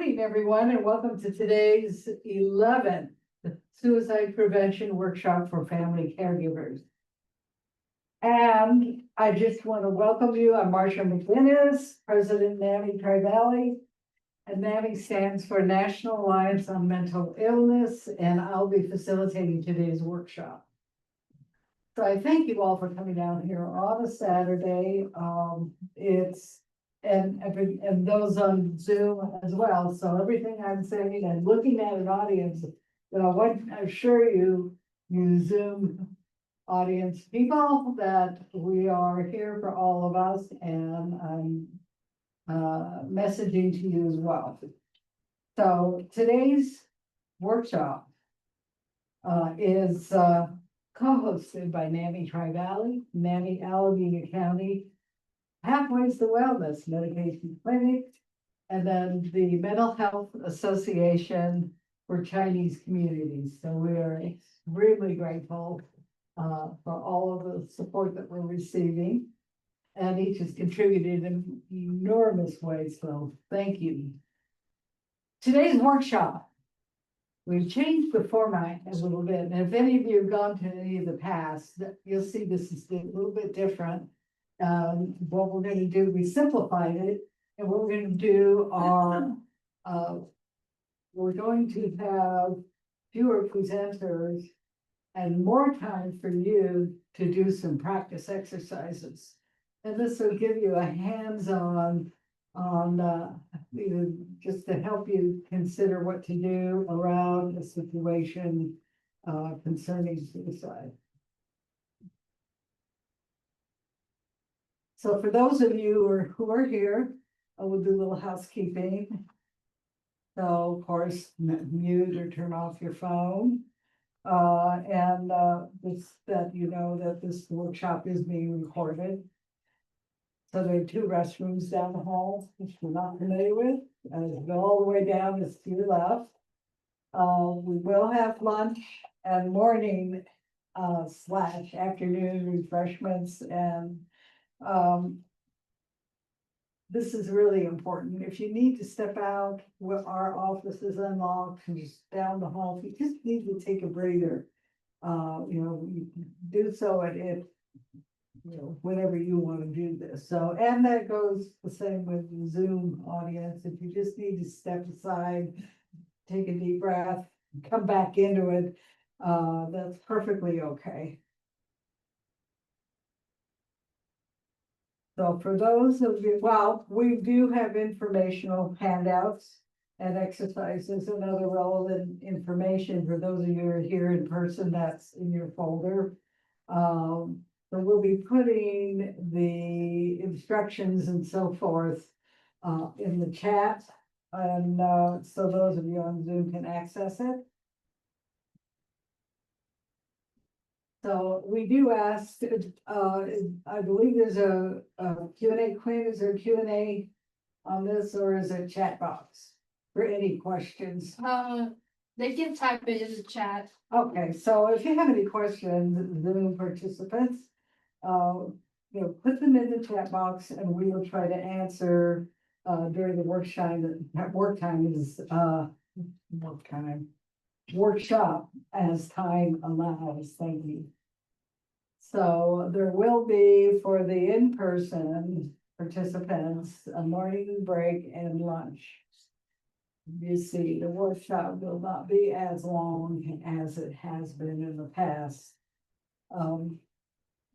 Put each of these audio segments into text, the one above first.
morning, everyone, and welcome to today's 11th Suicide Prevention Workshop for Family Caregivers. And I just want to welcome you. I'm Marsha McInnis, President NAMI Tri-Valley. And NAMI stands for National Alliance on Mental Illness, and I'll be facilitating today's workshop. So I thank you all for coming down here on a Saturday. And those on Zoom as well. So everything I'm saying and looking at an audience, I want to assure you, you Zoom audience people, that we are here for all of us, and I'm messaging to you as well. So today's workshop is co-hosted by NAMI Tri-Valley, NAMI Alameda County, Pathways to Wellness Medication Clinic, and then the Mental Health Association for Chinese Communities. So we are extremely grateful for all of the support that we're receiving, and each has contributed in enormous ways. So thank you. Today's workshop, we've changed the format a little bit. And if any of you have gone to any of the past, you'll see this is a little bit different. What we're going to do, we simplified it, and what we're going to do are we're going to have fewer presenters and more time for you to do some practice exercises. And this will give you a hands-on just to help you consider what to do around a situation concerning suicide. So for those of you who are here, I will do a little housekeeping. So of course, mute or turn off your phone. That you know that this workshop is being recorded. So there are 2 restrooms down the hall, which we're not familiar with. Go all the way down is to your left. We will have lunch and morning / afternoon refreshments, and this is really important. If you need to step out, our office is unlocked and just down the hall. If you just need to take a breather, you can do so at whenever you want to do this. So, and that goes the same with the Zoom audience. If you just need to step aside, take a deep breath, come back into it, that's perfectly okay. So for those of you, well, we do have informational handouts and exercises and other relevant information for those of you who are here in person. That's in your folder. So we'll be putting the instructions and so forth in the chat, and so those of you on Zoom can access it. So we do ask, I believe there's a Q&A. Quinn, is there a Q&A on this, or is it a chat box for any questions? They can type it in the chat. Okay, so if you have any questions, Zoom participants, put them in the chat box, and we will try to answer during the workshop as time allows. Thank you. So there will be, for the in-person participants, a morning break and lunch. You see, the workshop will not be as long as it has been in the past. And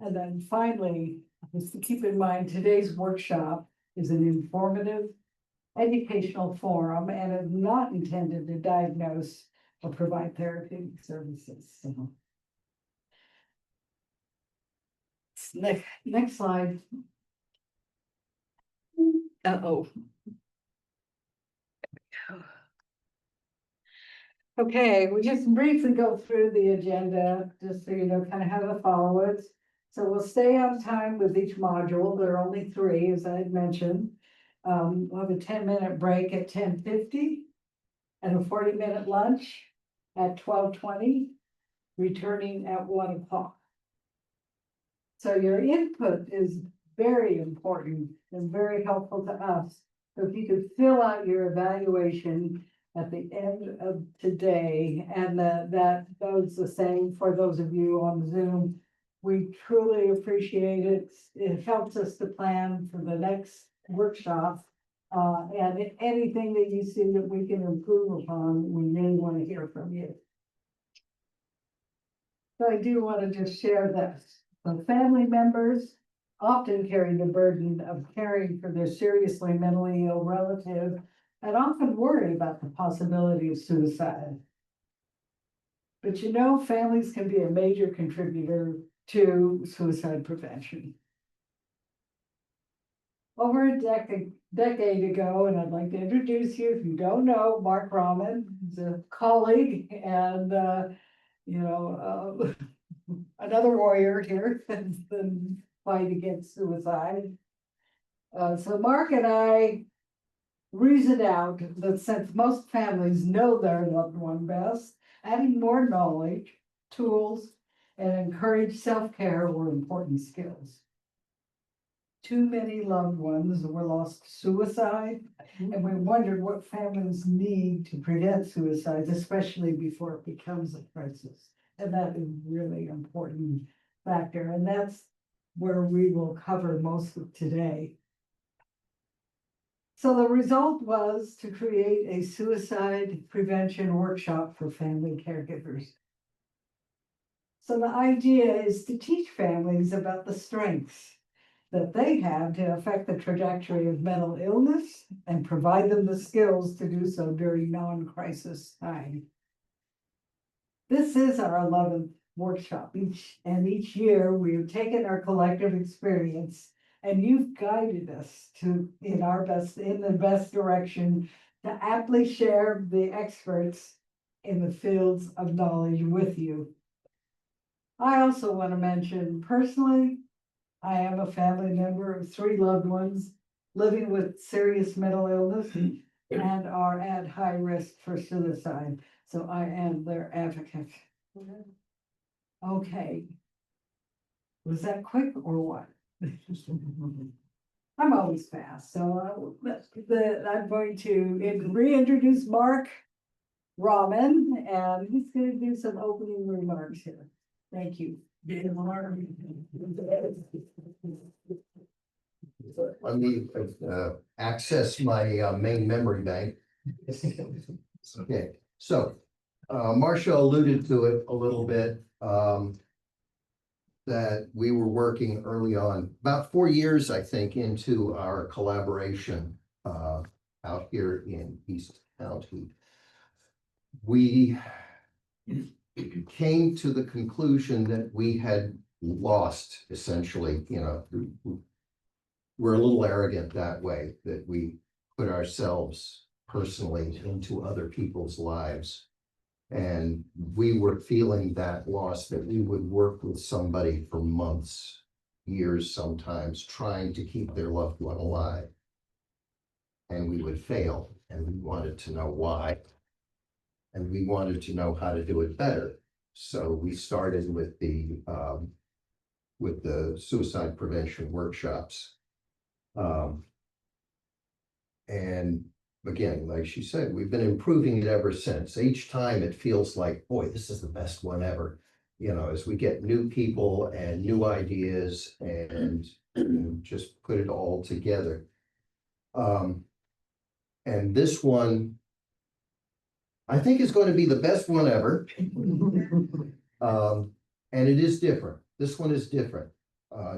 then finally, just to keep in mind, today's workshop is an informative educational forum and is not intended to diagnose or provide therapeutic services. So. Next slide. Okay, we just briefly go through the agenda, just so you know kind of how to follow it. So we'll stay on time with each module. There are only 3, as I had mentioned. We'll have a 10-minute break at 10:50 and a 40-minute lunch at 12:20, returning at 1 o'clock. So your input is very important and very helpful to us So if you could fill out your evaluation at the end of today, and that goes the same for those of you on Zoom. We truly appreciate it. It helps us to plan for the next workshop. And anything that you see that we can improve upon, we really want to hear from you. So I do want to just share that the family members often carry the burden of caring for their seriously mentally ill relative and often worry about the possibility of suicide. But you know, families can be a major contributor to suicide prevention. Over a decade ago, and I'd like to introduce you, if you don't know, Mark Rahman, he's a colleague and, another warrior here in the fight against suicide. So Mark and I reasoned out that since most families know their loved one best, adding more knowledge, tools, and encourage self-care were important skills. Too many loved ones were lost to suicide, and we wondered what families need to prevent suicides, especially before it becomes a crisis. And that is really important factor, and that's where we will cover most of today. So the result was to create a suicide prevention workshop for family caregivers. So the idea is to teach families about the strengths that they have to affect the trajectory of mental illness and provide them the skills to do so during non-crisis time. This is our 11th workshop each year we've taken our collective experience and you've guided us in the best direction to aptly share the experts in the fields of knowledge with you. I also want to mention personally, I am a family member of 3 loved ones living with serious mental illness and are at high risk for suicide. So I am their advocate. Okay. Was that quick or what? I'm always fast, so I'm going to reintroduce Mark Rahman, and he's going to do some opening remarks here. Thank you. Let me access my main memory bank. Okay, so Marsha alluded to it a little bit, that we were working early on, about 4 years, I think, into our collaboration out here in East County. We came to the conclusion that we had lost, essentially, we're a little arrogant that way, that we put ourselves personally into other people's lives. And we were feeling that loss, that we would work with somebody for months, years sometimes, trying to keep their loved one alive. And we would fail, and we wanted to know why. And we wanted to know how to do it better. So we started with the suicide prevention workshops. And again, like she said, we've been improving it ever since. Each time it feels like, boy, this is the best one ever. As we get new people and new ideas and just put it all together. And this one, I think, is going to be the best one ever. And it is different. This one is different.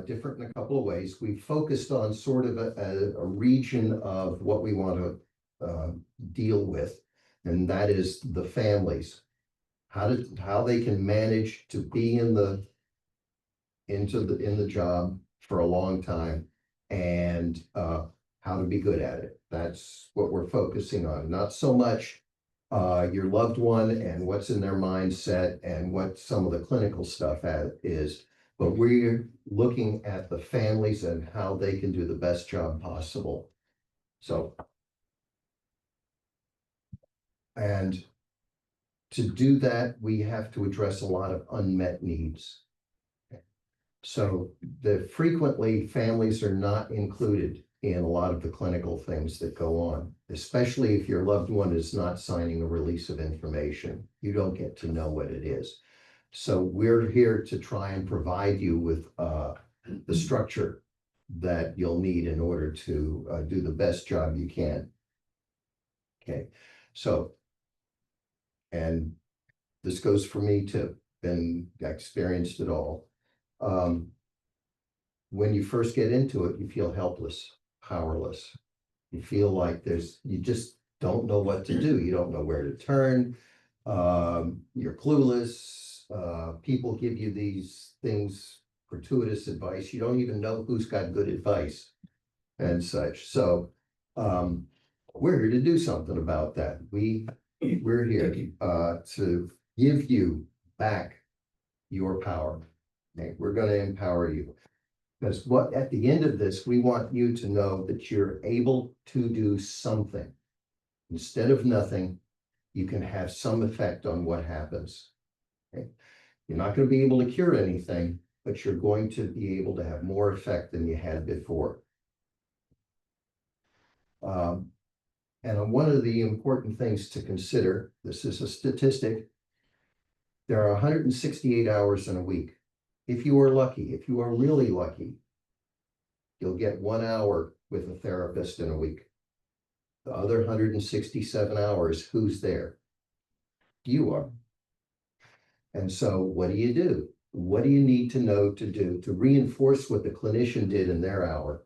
Different in a couple of ways. We focused on sort of a region of what we want to deal with, and that is the families, how they can manage to be in the job for a long time, and how to be good at it. That's what we're focusing on, not so much your loved one and what's in their mindset and what some of the clinical stuff is, but we're looking at the families and how they can do the best job possible. So, and to do that, we have to address a lot of unmet needs. So frequently families are not included in a lot of the clinical things that go on, especially if your loved one is not signing a release of information. You don't get to know what it is. So we're here to try and provide you with the structure that you'll need in order to do the best job you can. Okay, so, and this goes for me too, been experienced it all. When you first get into it, you feel helpless, powerless. You feel like you just don't know what to do. You don't know where to turn. You're clueless. People give you these things, gratuitous advice. You don't even know who's got good advice and such. So we're here to do something about that. We're here to give you back your power. Okay? We're going to empower you. Because at the end of this, we want you to know that you're able to do something. Instead of nothing, you can have some effect on what happens. Okay? You're not going to be able to cure anything, but you're going to be able to have more effect than you had before. And one of the important things to consider, this is a statistic, there are 168 hours in a week. If you are lucky, if you are really lucky, you'll get 1 hour with a therapist in a week. The other 167 hours, who's there? You are. And so what do you do? What do you need to know to do to reinforce what the clinician did in their hour?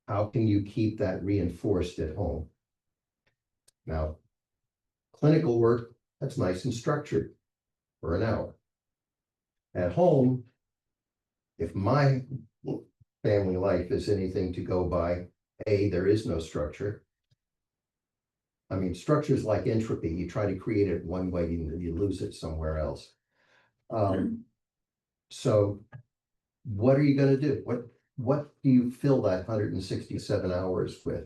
How can you keep that reinforced at home? Now, clinical work, that's nice and structured for an hour. At home, if my family life is anything to go by, there is no structure. I mean, structure is like entropy. You try to create it one way, you lose it somewhere else. So what are you going to do? What do you fill that 167 hours with?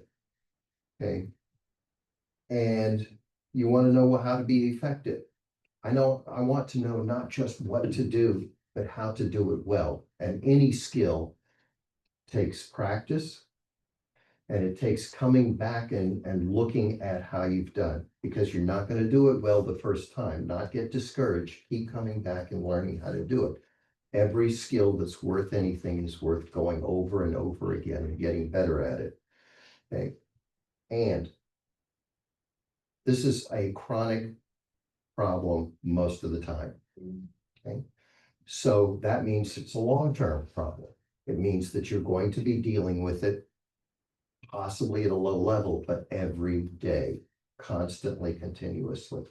Okay. And you want to know how to be effective. I want to know not just what to do, but how to do it well. And any skill takes practice, and it takes coming back and looking at how you've done, because you're not going to do it well the first time. Not get discouraged. Keep coming back and learning how to do it. Every skill that's worth anything is worth going over and over again and getting better at it. Okay. And this is a chronic problem most of the time. Okay. So that means it's a long-term problem. It means that you're going to be dealing with it possibly at a low level, but every day, constantly, continuously.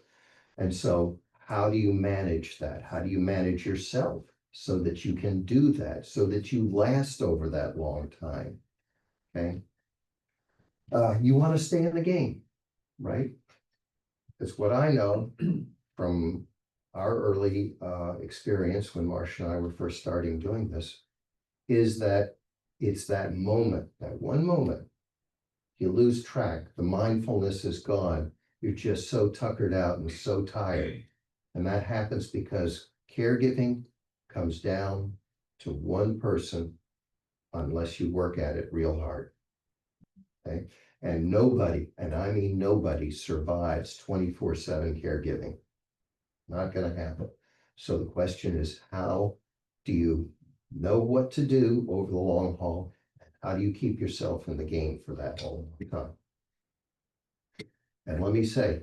And so how do you manage that? How do you manage yourself so that you can do that, so that you last over that long time? Okay. You want to stay in the game, right? Because what I know from our early experience when Marsha and I were first starting doing this is that it's that moment, that one moment, you lose track, the mindfulness is gone. You're just so tuckered out and so tired. And that happens because caregiving comes down to one person unless you work at it real hard. Okay. And nobody, and I mean nobody, survives 24/7 caregiving. Not going to happen. So the question is, how do you know what to do over the long haul? How do you keep yourself in the game for that whole time? And let me say,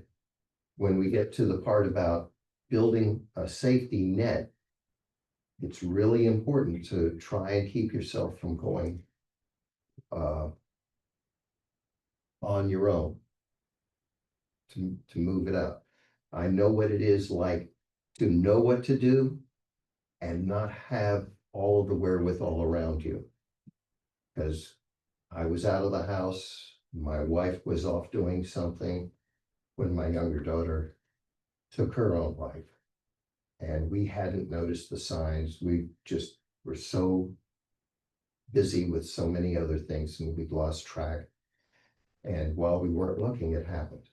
when we get to the part about building a safety net, it's really important to try and keep yourself from going on your own, to move it up. I know what it is like to know what to do and not have all of the wherewithal around you. Because I was out of the house, my wife was off doing something when my younger daughter took her own life. And we hadn't noticed the signs. We just were so busy with so many other things and we'd lost track. And while we weren't looking, it happened.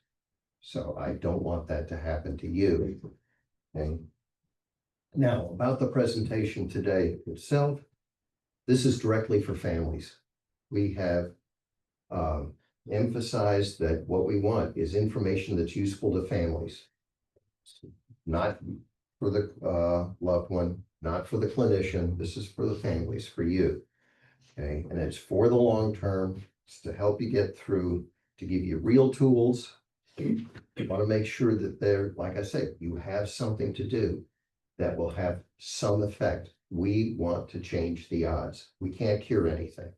So I don't want that to happen to you. And now about the presentation today itself, this is directly for families. We have emphasized that what we want is information that's useful to families. Not for the loved one, not for the clinician. This is for the families, for you. Okay, and it's for the long term. It's to help you get through, to give you real tools. You want to make sure that they're, like I say, you have something to do that will have some effect. We want to change the odds. We can't cure anything.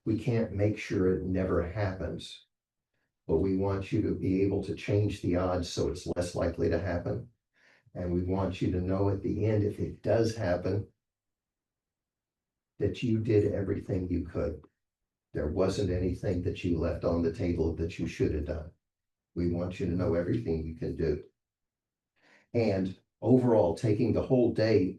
We can't make sure it never happens. But we want you to be able to change the odds so it's less likely to happen. And we want you to know at the end, if it does happen, that you did everything you could. There wasn't anything that you left on the table that you should have done. We want you to know everything you can do. And overall, taking the whole day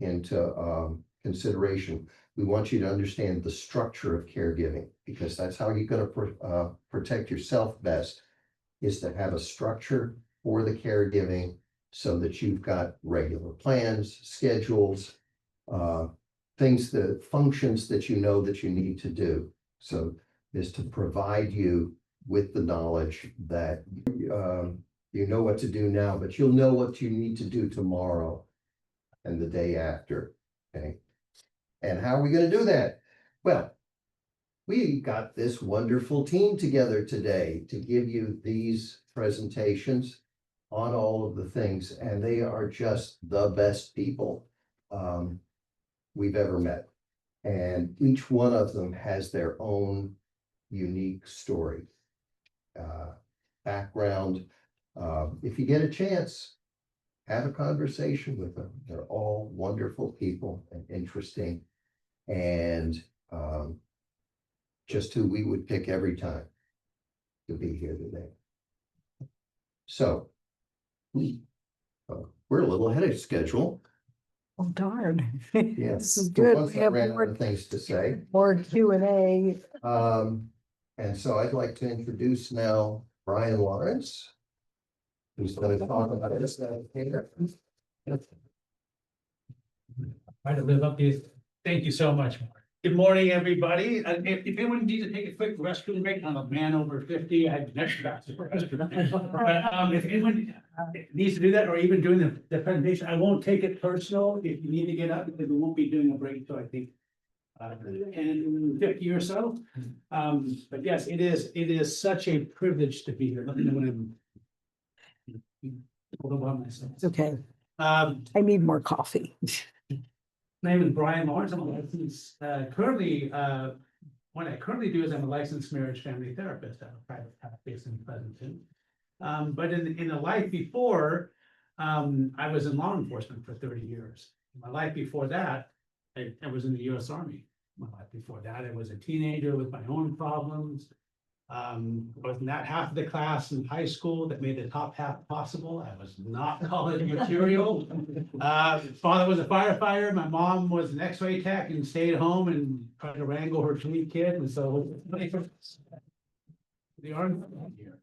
into consideration, we want you to understand the structure of caregiving, because that's how you're going to protect yourself best, is to have a structure for the caregiving so that you've got regular plans, schedules, things, the functions that you know that you need to do. So is to provide you with the knowledge that you know what to do now, but you'll know what you need to do tomorrow and the day after. Okay. And how are we going to do that? Well, we got this wonderful team together today to give you these presentations on all of the things, and they are just the best people we've ever met. And each one of them has their own unique story, background. If you get a chance, have a conversation with them. They're all wonderful people and interesting, and just who we would pick every time to be here today. So we're a little ahead of schedule. Oh, darn. Yes. This is good. Once We I have ran out more, of things to say. more Q&A. And so I'd like to introduce now Brian Laurence, who's going to talk about this. Try to live up to, thank you so much, Mark. Good morning, everybody. If anyone needs to take a quick restroom break, I'm a man over 50, I have next back to the restroom. But if anyone needs to do that, or even during the presentation, I won't take it personal if you need to get up, because we won't be doing a break till I think 10:50 or so. But yes, it is such a privilege to be here. Let me know when I'm hold on myself. It's okay. I I need more coffee. My name is Brian Laurence. I'm a licensed, currently, what I currently do is I'm a licensed marriage family therapist at a private practice in Pleasanton. But in the life before, I was in law enforcement for 30 years. My life before that, I was in the US Army. My life before that, I was a teenager with my own problems. I was not half of the class in high school that made the top half possible. I was not college material. Father was a firefighter. My mom was an X-ray tech and stayed home and tried to wrangle her 3 kids. And so the Army here.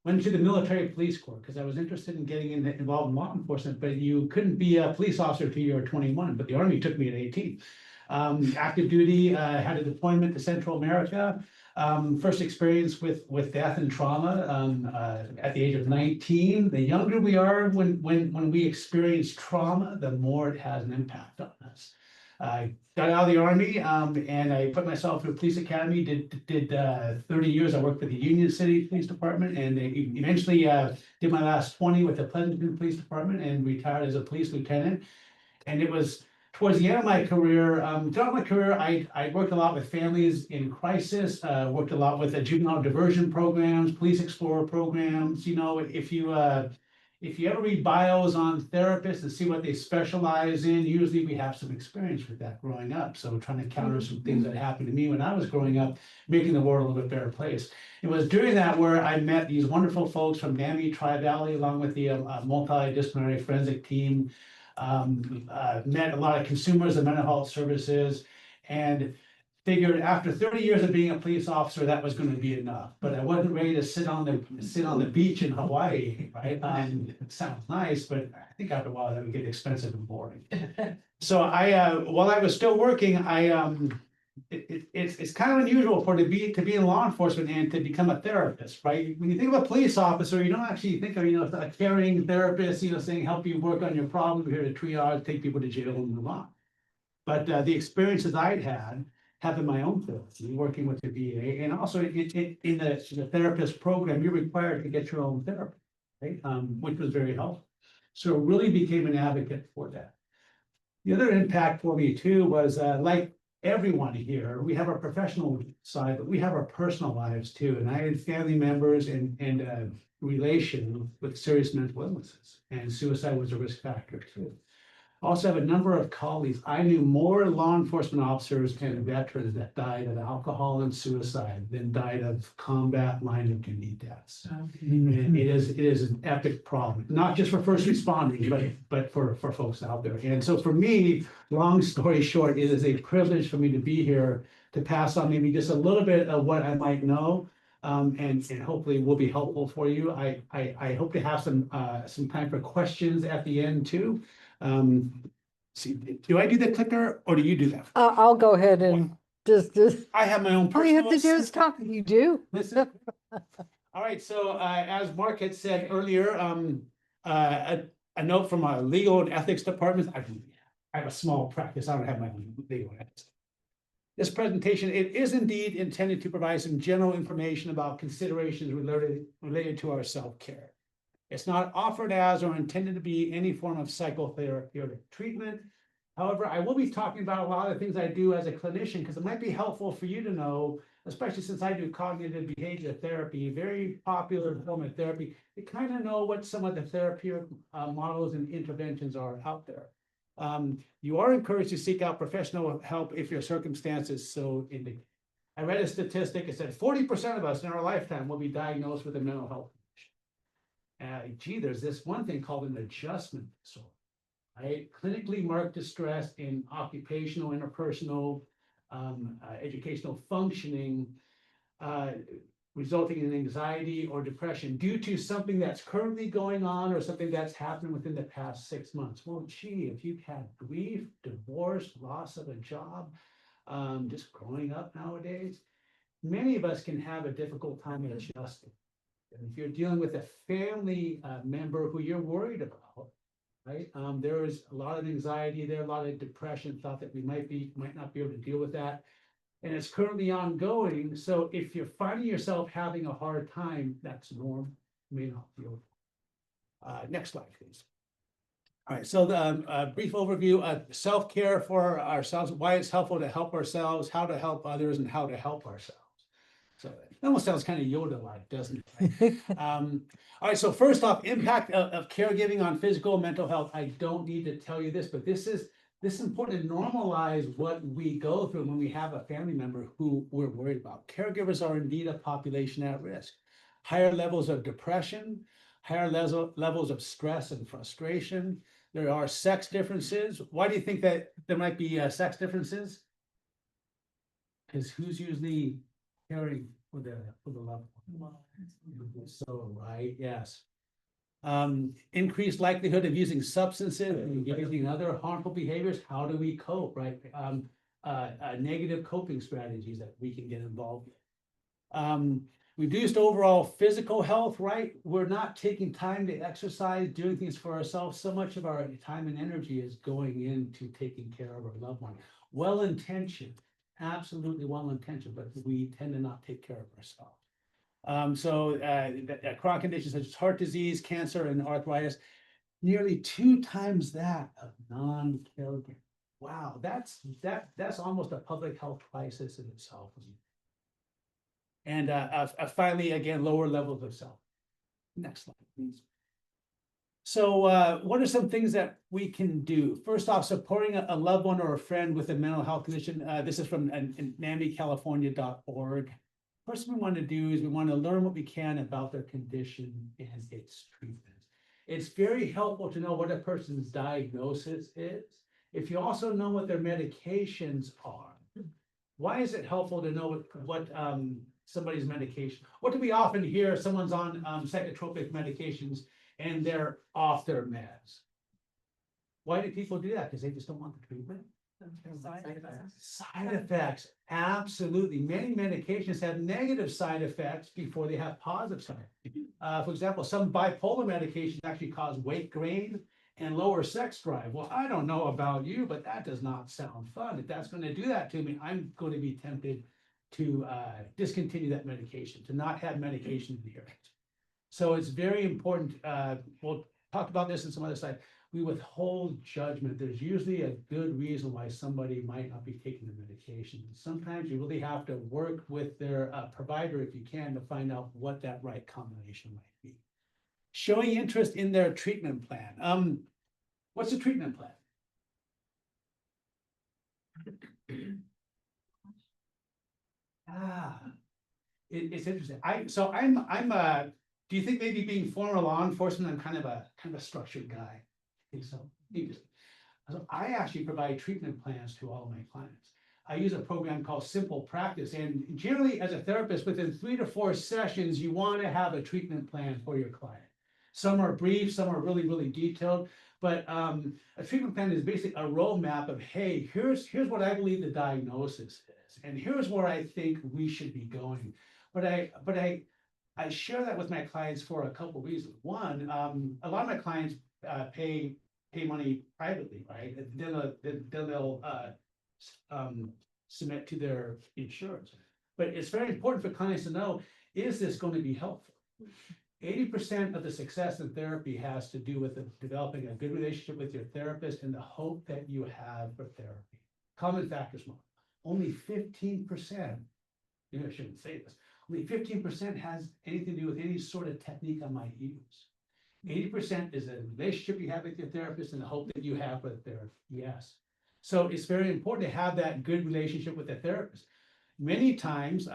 Went to the military police corps because I was interested in getting involved in law enforcement, but you couldn't be a police officer until you were 21, but the Army took me at 18. Active duty, had a deployment to Central America. First experience with death and trauma at the age of 19. The younger we are when we experience trauma, the more it has an impact on us. I got out of the Army and I put myself through a police academy, did 30 years. I worked for the Union City Police Department, and eventually did my last 20 with the Pleasanton Police Department and retired as a police lieutenant. And it was towards the end of my career, I worked a lot with families in crisis, worked a lot with the juvenile diversion programs, police explorer programs. You know, if you ever read bios on therapists and see what they specialize in, usually we have some experience with that growing up. So trying to counter some things that happened to me when I was growing up, making the world a little bit better place. It was during that where I met these wonderful folks from NAMI Tri-Valley, along with the multidisciplinary forensic team. Met a lot of consumers of mental health services, and figured after 30 years of being a police officer, that was going to be enough. But I wasn't ready to sit on the beach in Hawaii, right? It sounds nice, but I think after a while that would get expensive and boring. So I, while I was still working, I it's kind of unusual to be in law enforcement and to become a therapist, right? When you think of a police officer, you don't actually think of, a caring therapist, saying, help you work on your problem, we're here to triage, take people to jail and move on. But the experiences I'd had, having my own therapy, working with the VA, and also in the therapist program, you're required to get your own therapy, right? Which was very helpful. So really became an advocate for that. The other impact for me too was like everyone here, we have our professional side, but we have our personal lives too. And I had family members and relation with serious mental illnesses, and suicide was a risk factor too. Also have a number of colleagues. I knew more law enforcement officers and veterans that died of alcohol and suicide than died of combat line of duty deaths. And it is an epic problem, not just for first responders, but for folks out there. And so for me, long story short, it is a privilege for me to be here to pass on maybe just a little bit of what I might know. And hopefully will be helpful for you. I hope to have some time for questions at the end too. See, do I do the clicker or do you do that? I'll go ahead and just, I have my own all you have to personal do is talk. You do? Listen. All right, so as Mark had said earlier, a note from our legal and ethics department. I have a small practice. I don't have my own legal and ethics. This presentation, it is indeed intended to provide some general information about considerations related to our self-care. It's not offered as or intended to be any form of psychotherapeutic treatment. However, I will be talking about a lot of things I do as a clinician because it might be helpful for you to know, especially since I do cognitive behavior therapy, very popular form of therapy, to kind of know what some of the therapeutic models and interventions are out there. You are encouraged to seek out professional help if your circumstances so indicate. I read a statistic, it said 40% of us in our lifetime will be diagnosed with a mental health condition. There's this one thing called an adjustment disorder, right? Clinically marked distress in occupational, interpersonal, educational functioning, resulting in anxiety or depression due to something that's currently going on or something that's happened within the past 6 months. Well, if you've had grief, divorce, loss of a job, just growing up nowadays, many of us can have a difficult time adjusting. And if you're dealing with a family member who you're worried about, right? There is a lot of anxiety there, a lot of depression, thought that we might not be able to deal with that. And it's currently ongoing. So if you're finding yourself having a hard time, that's normal. You may not feel it. Next slide, please. All right, so the brief overview of self-care for ourselves, why it's helpful to help ourselves, how to help others, and how to help ourselves. So it almost sounds kind of Yoda-like, doesn't it? All right, so first off, impact of caregiving on physical and mental health. I don't need to tell you this, but this is important to normalize what we go through when we have a family member who we're worried about. Caregivers are indeed a population at risk. Higher levels of depression, higher levels of stress and frustration. There are sex differences. Why do you think that there might be sex differences? Because who's usually caring for the loved one? So, right, yes. Increased likelihood of using substances and engaging in other harmful behaviors. How do we cope, right? Negative coping strategies that we can get involved in. Reduced overall physical health, right? We're not taking time to exercise, doing things for ourselves. So much of our time and energy is going into taking care of our loved one. Well-intentioned, absolutely well-intentioned, but we tend to not take care of ourselves. Chronic conditions such as heart disease, cancer, and arthritis, nearly 2 times that of non-caregivers. Wow, that's almost a public health crisis in itself. And finally, again, lower levels of self. Next slide, please. So what are some things that we can do? First off, supporting a loved one or a friend with a mental health condition. This is from NAMICalifornia.org. First thing we want to do is we want to learn what we can about their condition and its treatment. It's very helpful to know what a person's diagnosis is. If you also know what their medications are, why is it helpful to know what somebody's medication? What do we often hear? Someone's on psychotropic medications and they're off their meds. Why do people do that? Because they just don't want the treatment. Side effects, absolutely. Many medications have negative side effects before they have positive side. For example, some bipolar medications actually cause weight gain and lower sex drive. Well, I don't know about you, but that does not sound fun. If that's going to do that to me, I'm going to be tempted to discontinue that medication, to not have medication adherence. So it's very important. We'll talk about this in some other side. We withhold judgment. There's usually a good reason why somebody might not be taking the medication. Sometimes you really have to work with their provider if you can to find out what that right combination might be. Showing interest in their treatment plan. What's a treatment plan? It's interesting. Do you think maybe being former law enforcement, I'm kind of a structured guy? I think so. So I actually provide treatment plans to all of my clients. I use a program called Simple Practice, and generally as a therapist, within 3 to 4 sessions, you want to have a treatment plan for your client. Some are brief, some are really, really detailed, but a treatment plan is basically a roadmap of, hey, here's what I believe the diagnosis is, and here's where I think we should be going. But I share that with my clients for a couple reasons. One, a lot of my clients pay money privately, right? Then they'll submit to their insurance. But it's very important for clients to know, is this going to be helpful? 80% of the success in therapy has to do with developing a good relationship with your therapist and the hope that you have for therapy. Common factors model. Only 15%, maybe I shouldn't say this, only 15% has anything to do with any sort of technique I might use. 80% is a relationship you have with your therapist and the hope that you have with their yes. So it's very important to have that good relationship with the therapist. Many times,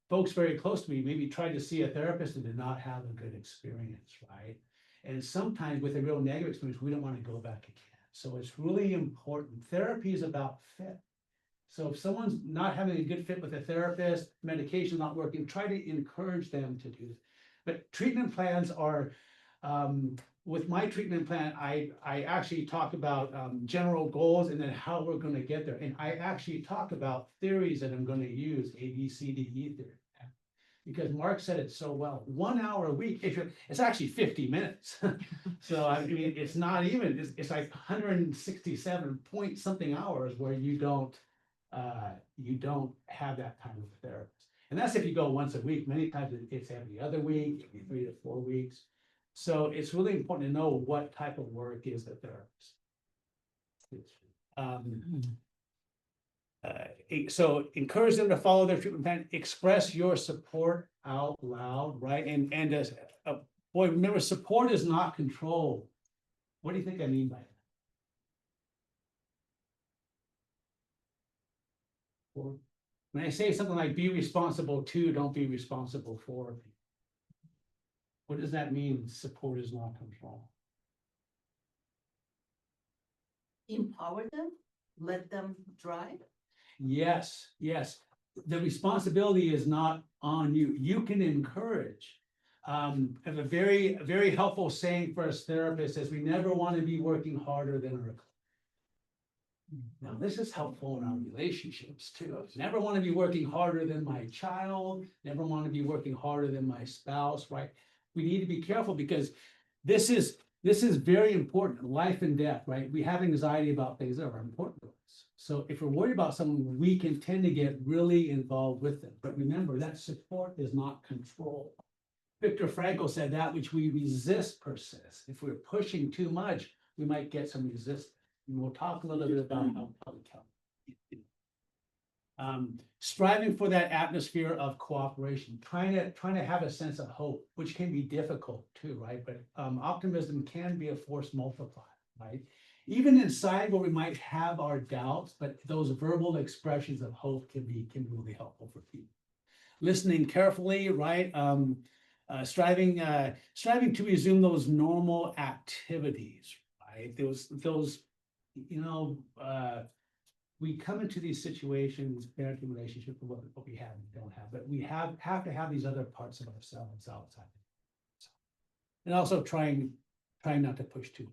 folks very close to me maybe tried to see a therapist and did not have a good experience, right? And sometimes with a real negative experience, we don't want to go back again. So it's really important. Therapy is about fit. So if someone's not having a good fit with a therapist, medication not working, try to encourage them to do it. But treatment plans are, with my treatment plan, I actually talk about general goals and then how we're going to get there. And I actually talk about theories that I'm going to use, A, B, C, D, E theory. Because Mark said it so well, 1 hour a week, it's actually 50 minutes. So I mean, it's not even, it's like 167 point something hours where you don't have that time with a therapist. And that's if you go once a week. Many times it's every other week, every 3 to 4 weeks. So it's really important to know what type of work is the therapist. So encourage them to follow their treatment plan, express your support out loud, right? And as boy, remember, support is not control. What do you think I mean by that? Or when I say something like be responsible to, don't be responsible for. What does that mean? Support is not control. Empower them, let them drive. Yes, yes. The responsibility is not on you. You can encourage. And a very, very helpful saying for us therapists is we never want to be working harder than our client. Now, this is helpful in our relationships too. Never want to be working harder than my child, never want to be working harder than my spouse, right? We need to be careful because this is very important, life and death, right? We have anxiety about things that are important to us. So if we're worried about someone, we can tend to get really involved with them. But remember, that support is not control. Viktor Frankl said that which we resist persists. If we're pushing too much, we might get some resistance. And we'll talk a little bit about how we can. Striving for that atmosphere of cooperation, trying to have a sense of hope, which can be difficult too, right? But optimism can be a force multiplier, right? Even inside where we might have our doubts, but those verbal expressions of hope can be really helpful for people. Listening carefully, right? Striving to resume those normal activities, right? Those, you know, we come into these situations, parenting relationship, what we have and don't have, but we have to have these other parts of ourselves outside. And also trying not to push too.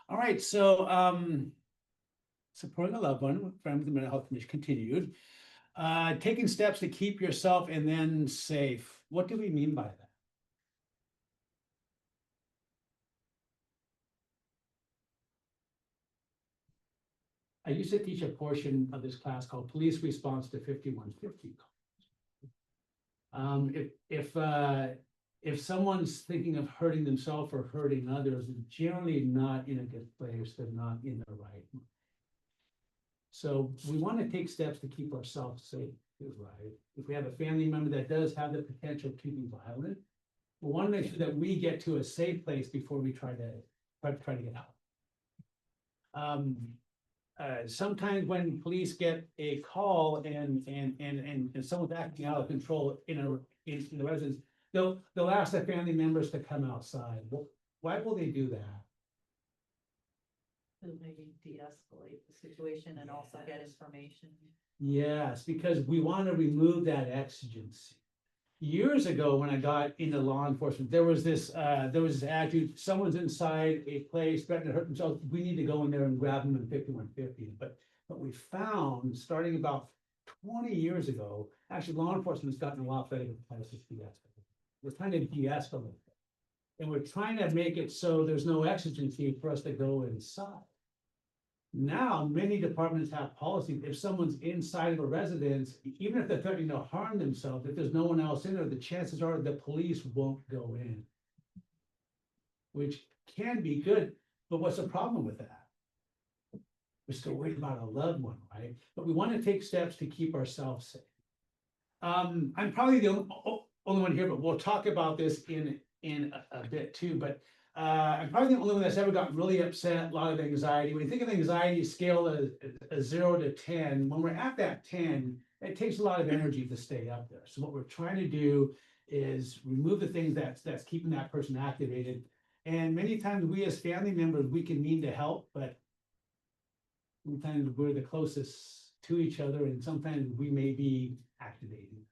All right, so, supporting a loved one, friend with the mental health condition continued. Taking steps to keep yourself and then safe. What do we mean by that? I used to teach a portion of this class called Police Response to 5150. If someone's thinking of hurting themselves or hurting others, they're generally not in a good place, they're not in the right mind. So we want to take steps to keep ourselves safe, right? If we have a family member that does have the potential to be violent, we want to make sure that we get to a safe place before we try to get out. Sometimes when police get a call and someone's acting out of control in the residence, they'll ask their family members to come outside. Well, why will they do that? To maybe de-escalate the situation and also get information. Yes, because we want to remove that exigency. Years ago, when I got into law enforcement, there was this attitude, someone's inside a place threatening to hurt themselves, we need to go in there and grab them in 5150. But we found, starting about 20 years ago, actually law enforcement has gotten a lot better with crisis de-escalation. We're trying to de-escalate it. And we're trying to make it so there's no exigency for us to go inside. Now, many departments have policies, if someone's inside of a residence, even if they're threatening to harm themselves, if there's no one else in there, the chances are the police won't go in. Which can be good, but what's the problem with that? We're still worried about a loved one, right? But we want to take steps to keep ourselves safe. I'm probably the only one here, but we'll talk about this in a bit too, but I'm probably the only one that's ever gotten really upset, a lot of anxiety. When you think of anxiety scale a 0 to 10, when we're at that 10, it takes a lot of energy to stay up there. So what we're trying to do is remove the things that's keeping that person activated. And many times we as family members, we can mean to help, but sometimes we're the closest to each other and sometimes we may be activating.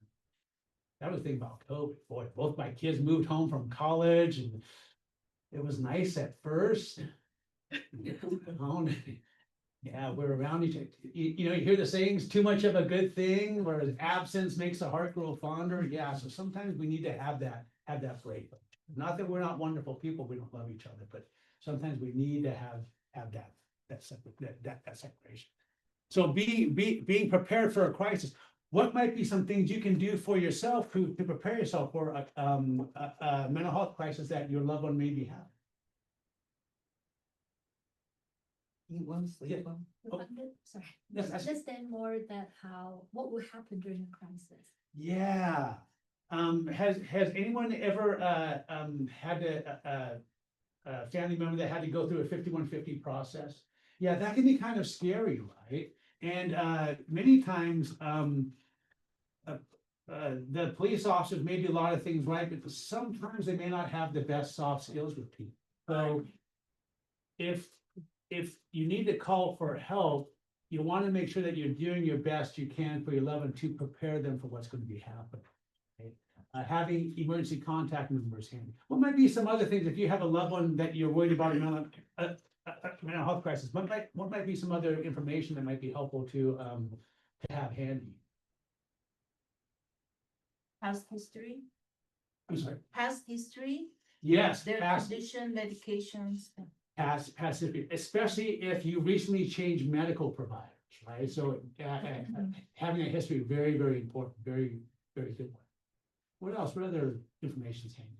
That was the thing about COVID. Boy, both my kids moved home from college and it was nice at first. Yeah, we're around each other. You know, you hear the sayings, too much of a good thing, whereas absence makes the heart grow fonder. Yeah, so sometimes we need to have that break. Not that we're not wonderful people, we don't love each other, but sometimes we need to have that separation. So being prepared for a crisis. What might be some things you can do for yourself to prepare yourself for a mental health crisis that your loved one may be having? Eat one, sleep Yeah. one. Oh. Sorry. Yes, that's- Understand more that what will happen during a crisis? Yeah. Has anyone ever had a family member that had to go through a 5150 process? Yeah, that can be kind of scary, right? And many times the police officers may do a lot of things right, but sometimes they may not have the best soft skills with people. So if you need to call for help, you want to make sure that you're doing your best you can for your loved one to prepare them for what's going to be happening. Right? Having emergency contact numbers handy. What might be some other things if you have a loved one that you're worried about a mental health crisis? What might be some other information that might be helpful to have handy? Past history, I'm sorry. past history, Yes, their past condition, medications. history, especially if you recently changed medical providers, right? So having a history, very, very important, very, very good one. What else? What other information is handy?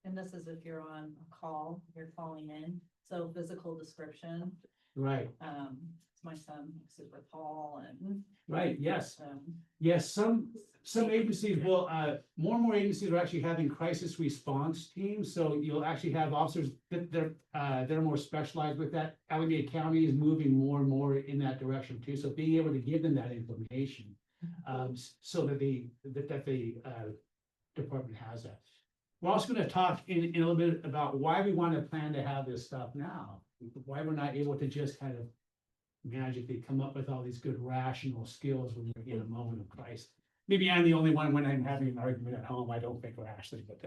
And this is if you're on a call, you're calling in, so physical description, Right, my son, Super Paul and. right, yes. Yes, some agencies will, more and more agencies are actually having crisis response teams, so you'll actually have officers that they're more specialized with that. Alameda County is moving more and more in that direction too, so being able to give them that information, so that the department has that. We're also gonna talk in a little bit about why we want to plan to have this stuff now, why we're not able to just kind of magically come up with all these good rational skills when you're in a moment of crisis. Maybe I'm the only one when I'm having an argument at home, I don't think rationally, but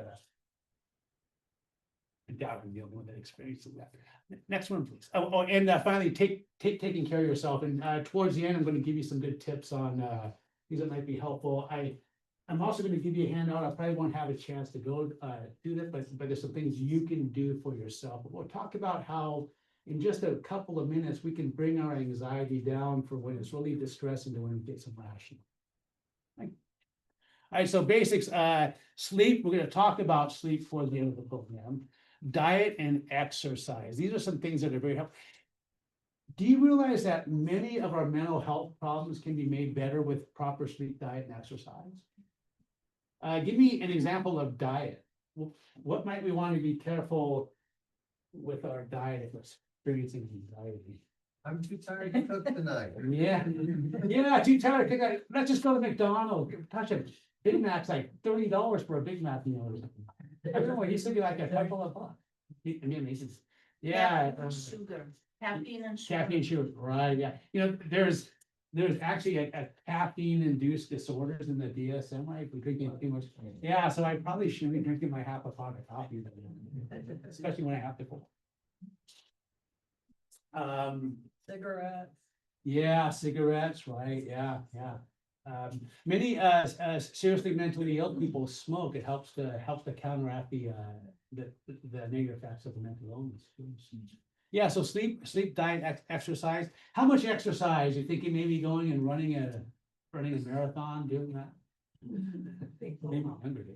I doubt I'm the only one that experiences that. Next one, please. And finally, taking care of yourself. And towards the end, I'm going to give you some good tips on things that might be helpful. I'm also going to give you a handout. I probably won't have a chance to go do that, but there's some things you can do for yourself. We'll talk about how in just a couple of minutes, we can bring our anxiety down for when it's really distressing to when we get some rational. All right, so basics, sleep, we're gonna talk about sleep for the end of the program. Diet and exercise, these are some things that are very helpful. Do you realize that many of our mental health problems can be made better with proper sleep, diet, and exercise? Give me an example of diet. What might we want to be careful with our diet if we're experiencing anxiety? I'm too tired to cook tonight. Yeah, too tired. Let's just go to McDonald's. Touch it. Big Mac's like $30 for a Big Mac meal or something. I don't know, it used to be like a couple of bucks. I mean, yeah. Sugar, caffeine and sugar. Caffeine, sugar, right, yeah. You know, there's actually a caffeine-induced disorders in the DSM, right? If we're drinking too much. Yeah, so I probably shouldn't be drinking my half a pot of coffee, especially when I have to go. Cigarettes. Yeah, cigarettes, right, yeah. Many seriously mentally ill people smoke. It helps to counteract the negative effects of the mental illness. Yeah, so sleep, diet, exercise. How much exercise? You thinking maybe going and running a marathon, doing that? Maybe 100.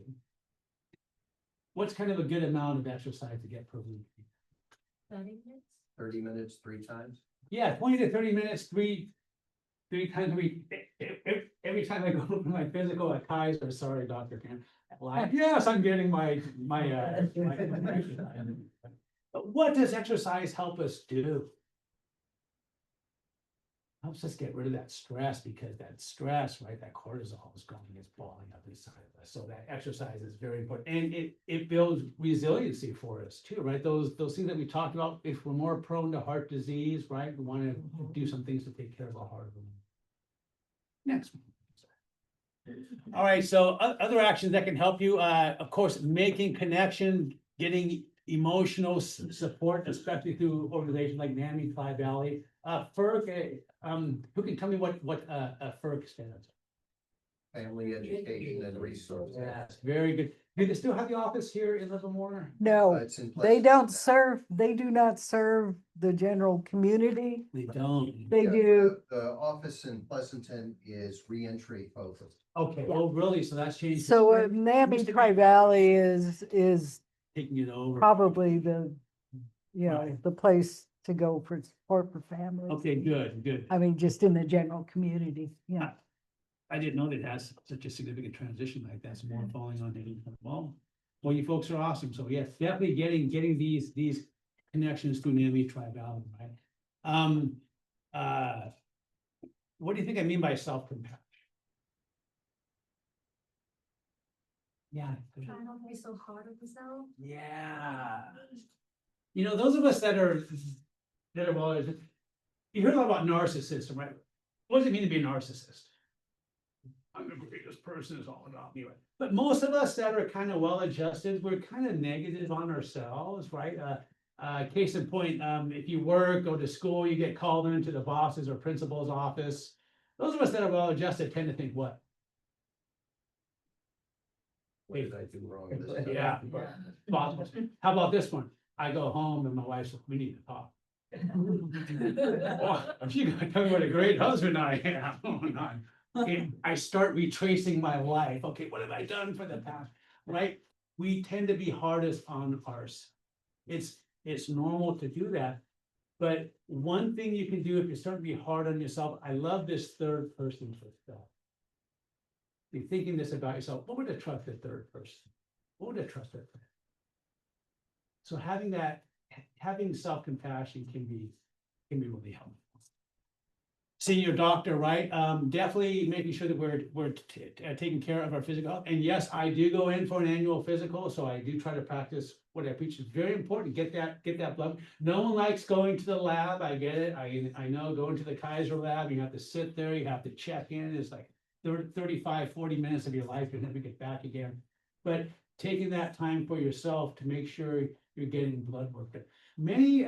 What's kind of a good amount of exercise to get per week? 30 minutes. 30 minutes, 3 times. Yeah, 20 to 30 minutes, three times a week. Every time I go for my physical at Kaiser, sorry, Dr. Ken. Yes, I'm getting my exercise. But what does exercise help us do? Helps us get rid of that stress, because that stress, right, that cortisol is going, it's balling up inside of us. So that exercise is very important, and it builds resiliency for us too, right? Those things that we talked about. If we're more prone to heart disease, right, we want to do some things to take care of our heart. Next one. All right, so other actions that can help you, of course, making connection, getting emotional support, especially through organizations like NAMI, Tri-Valley. FERC, who can tell me what FERC stands for? Family education and resources. Yes, very good. Do they still have the office here in Livermore? No, It's in they place. they do not serve the general community. They don't. They Yeah, do, The office in Pleasanton is reentry focused. Okay, oh, really? So that's changed. so NAMI Tri-Valley is Taking it over. probably the place to go for support for families. Okay, good. I mean, just in the general community, yeah. I didn't know that it has such a significant transition like that. It's more falling on the, well, you folks are awesome. So yes, definitely getting these connections through NAMI Tri-Valley, right? What do you think I mean by self-compassion? Yeah. Try not to be so hard on yourself. Yeah. You know, those of us that are well, you hear a lot about narcissism, right? What does it mean to be a narcissist? I'm the greatest person, is all about me, right? But most of us that are kind of well-adjusted, we're kind of negative on ourselves, right? Case in point, if you work, go to school, you get called into the boss's or principal's office. Those of us that are well-adjusted tend to think what? What did I do wrong this time? Yeah. Boss, how about this one? I go home and my wife's like, we need to talk. Oh, you gotta tell me what a great husband I am. Oh, no. And I start retracing my life. Okay, what have I done for the past? Right? We tend to be hardest on ours. It's normal to do that. But one thing you can do if you're starting to be hard on yourself, I love this third person stuff. You're thinking this about yourself. What would a trusted third person? What would a trusted person? So having self-compassion can be really helpful. Seeing your doctor, right? Definitely making sure that we're taking care of our physical health. And yes, I do go in for an annual physical, so I do try to practice what I preach. It's very important. Get that blood. No one likes going to the lab. I get it. I know going to the Kaiser lab, you have to sit there, you have to check in. It's like 35, 40 minutes of your life, and then we get back again. but taking that time for yourself to make sure you're getting blood work. But many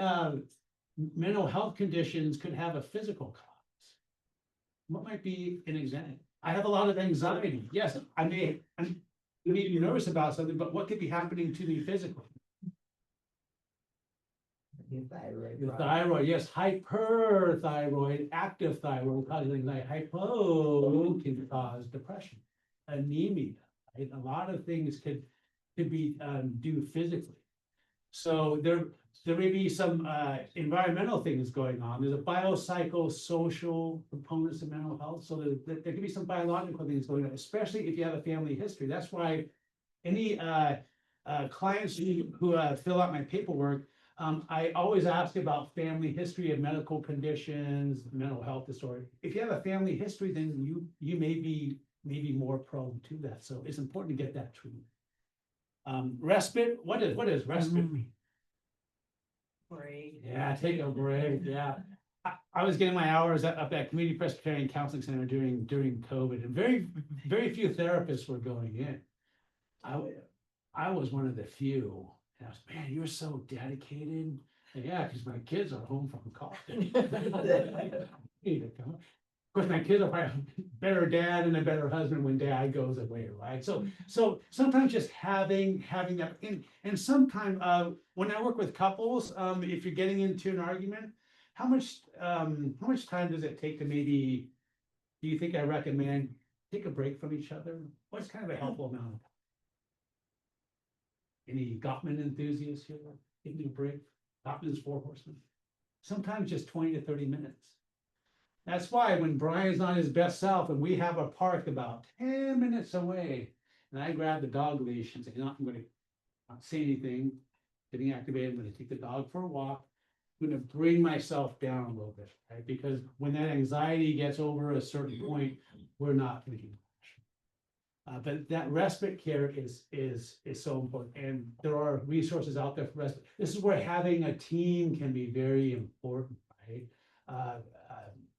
mental health conditions could have a physical cause. What might be an example? I have a lot of anxiety. Yes, I may be nervous about something, but what could be happening to me physically? The thyroid, yes, hyperthyroid, active thyroid causes anxiety, hypo can cause depression, anemia, right? A lot of things could be due physically. So there may be some environmental things going on. There's a biopsychosocial components of mental health. So there could be some biological things going on, especially if you have a family history. That's why any clients who fill out my paperwork, I always ask about family history of medical conditions, mental health disorder. If you have a family history, then you may be more prone to that. So it's important to get that treatment. Respite, what is respite mean? Break. Yeah, take a break, yeah. I was getting my hours up at Community Presbyterian Counseling Center during COVID, and very few therapists were going in. I was one of the few. And I was, man, you're so dedicated. And yeah, because my kids are home from college. Of course, my kids are probably a better dad and a better husband when dad goes away, right? So sometimes just having that, and sometimes when I work with couples, if you're getting into an argument, how much time does it take to maybe, do you think I recommend take a break from each other? What's kind of a helpful amount of time? Any Gottman enthusiasts here? Give me a break. Gottman's 4 Horsemen. Sometimes just 20 to 30 minutes. That's why when Brian's on his best self and we have a park about 10 minutes away, and I grab the dog leash and say, no, I'm going to not say anything, getting activated, I'm going to take the dog for a walk. I'm going to bring myself down a little bit, right? Because when that anxiety gets over a certain point, we're not going to do much. But that respite care is so important, and there are resources out there for respite. This is where having a team can be very important, right?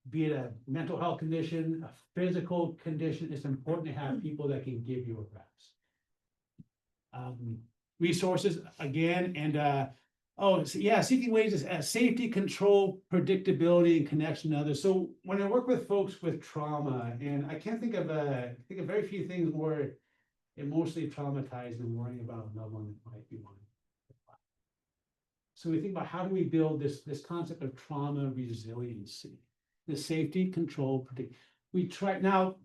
Be it a mental health condition, a physical condition, it's important to have people that can give you a rest. Resources again, and seeking ways of safety, control, predictability, and connection to others. So when I work with folks with trauma, and I can't think of very few things more emotionally traumatized than worrying about a loved one that might be one. So we think about how do we build this concept of trauma resiliency, the safety, control, predict. We try now.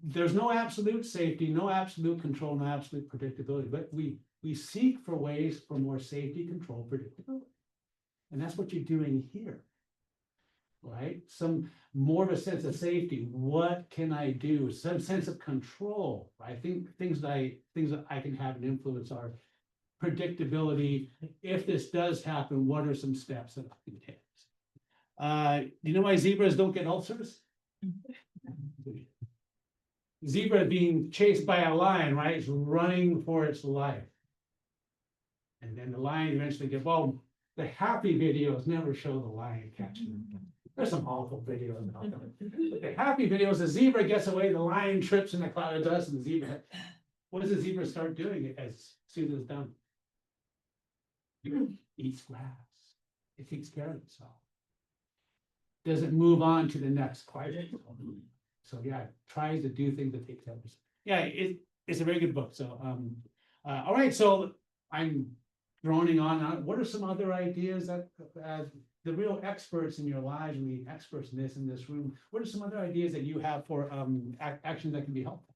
There's no absolute safety, no absolute control, no absolute predictability, but we seek for ways for more safety, control, predictability. And that's what you're doing here, right? Some more of a sense of safety. What can I do? Some sense of control. I think things that I can have an influence are predictability. If this does happen, what are some steps that I can take? Do you know why zebras don't get ulcers? Zebra being chased by a lion, right? It's running for its life. And then the lion eventually gets, well, the happy videos never show the lion catching them. There's some awful videos about them. But the happy videos, the zebra gets away, the lion trips in a cloud of dust, and the zebra, what does the zebra start doing as soon as it's done? It eats grass. It takes care of itself. Doesn't move on to the next quiet. So yeah, it tries to do things that take care of itself. Yeah, it's a very good book. So all right, so I'm droning on. What are some other ideas that the real experts in your lives and the experts in this room, what are some other ideas that you have for action that can be helpful?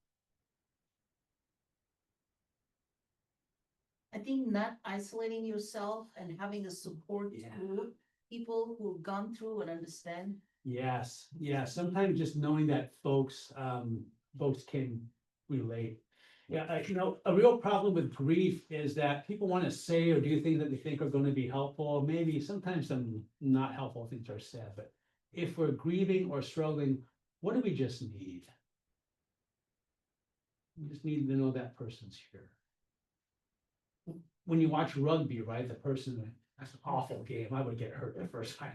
I think not isolating yourself and having a support group, people who've gone through and understand. Yes, sometimes just knowing that folks can relate. Yeah, a real problem with grief is that people want to say or do things that they think are going to be helpful. Maybe sometimes some not helpful things are said, but if we're grieving or struggling, what do we just need? We just need to know that person's here. When you watch rugby, right, the person, that's an awful game. I would get hurt the first time.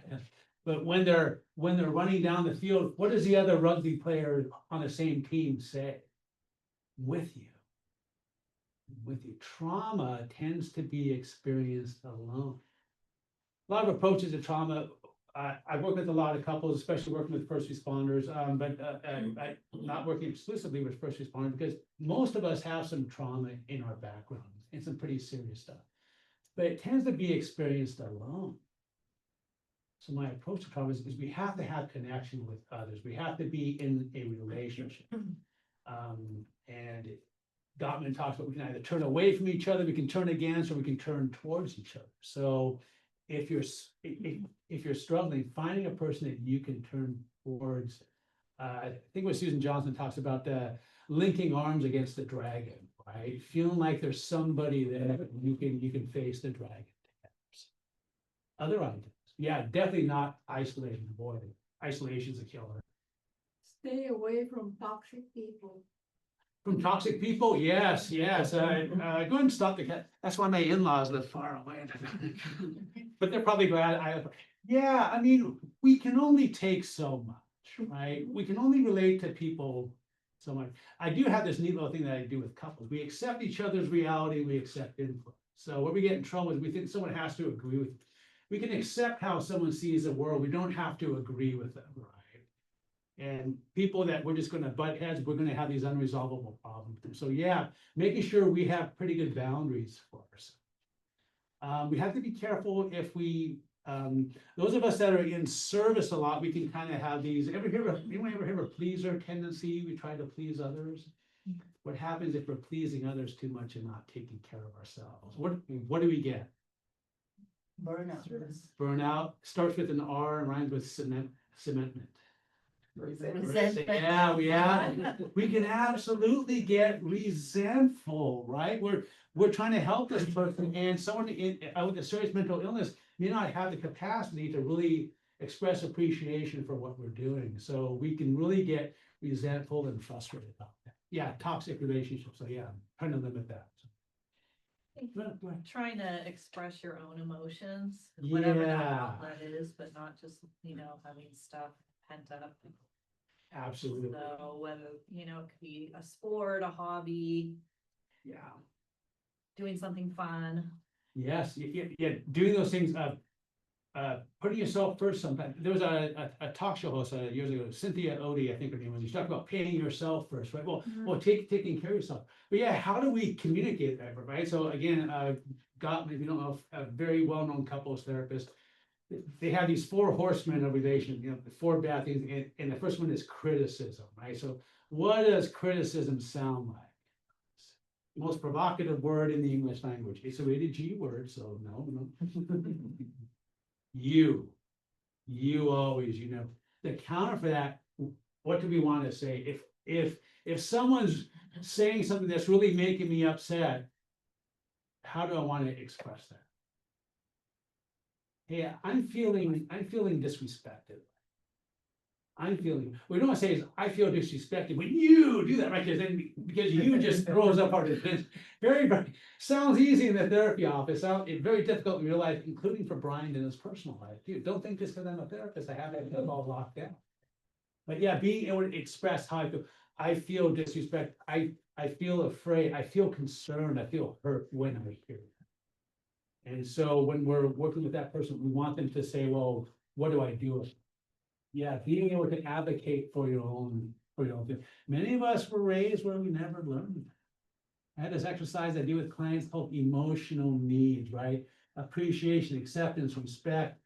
But when they're running down the field, what does the other rugby player on the same team say? With you. with you. Trauma tends to be experienced alone. A lot of approaches to trauma. I work with a lot of couples, especially working with first responders, but I'm not working exclusively with first responders because most of us have some trauma in our background and some pretty serious stuff. But it tends to be experienced alone. So my approach to trauma is we have to have connection with others. We have to be in a relationship. And Gottman talks about we can either turn away from each other, we can turn against, or we can turn towards each other. So if you're struggling, finding a person that you can turn towards, I think what Susan Johnson talks about, linking arms against the dragon, right? Feeling like there's somebody that you can face the dragon. Other ideas, yeah, definitely not isolating. Boy, isolation's a killer. Stay away from toxic people. From toxic people, yes. Go ahead and stop the cat. That's why my in-laws live far away. But they're probably glad yeah, I mean, we can only take so much, right? We can only relate to people so much. I do have this neat little thing that I do with couples. We accept each other's reality, we accept influence. So where we get in trouble is we think someone has to agree with. We can accept how someone sees the world. We don't have to agree with them, right? And people that we're just gonna butt heads, we're gonna have these unresolvable problems. So yeah, making sure we have pretty good boundaries for ourselves. We have to be careful if we, those of us that are in service a lot, we can kind of have these, anyone ever hear of a pleaser tendency? We try to please others. What happens if we're pleasing others too much and not taking care of ourselves? What do we get? Burnout. Burnout starts with an R and rhymes with cementment. Resentment. Yeah, we can absolutely get resentful, right? We're trying to help this person, and someone with a serious mental illness may not have the capacity to really express appreciation for what we're doing. So we can really get resentful and frustrated about that. Yeah, toxic relationships. So yeah, I'm trying to limit that. Trying to express your own emotions, whatever that Yeah. outlet is, but not just, having stuff pent up. Absolutely. So whether, it could be a sport, a hobby, Yeah. doing something fun. Yes. Yeah. Doing those things. Putting yourself first. Sometimes there was a talk show host years ago, Cynthia Odie, I think her name was. She talked about paying yourself first, right? Well, taking care of yourself. But yeah, how do we communicate that, right? So again, Gottman, if you don't know, a very well-known couples therapist. They have these 4 horsemen of relation, the 4 bad things, and the first one is criticism, right? So what does criticism sound like? The most provocative word in the English language. It's a rated G word, so no. You always, the counter for that, what do we want to say? If someone's saying something that's really making me upset, how do I want to express that? Hey, I'm feeling disrespected. We don't want to say is I feel disrespected when you do that, right? Because you just throws up our defense. Very, sounds easy in the therapy office. It's very difficult in real life, including for Brian in his personal life. Dude, don't think just because I'm a therapist, I have it all locked down. But yeah, being able to express how I feel. I feel disrespect. I feel afraid. I feel concerned. I feel hurt when I hear it. And so when we're working with that person, we want them to say, well, what do I do? Yeah, being able to advocate for your own thing. Many of us were raised where we never learned. I had this exercise I do with clients called emotional needs, right? Appreciation, acceptance, respect.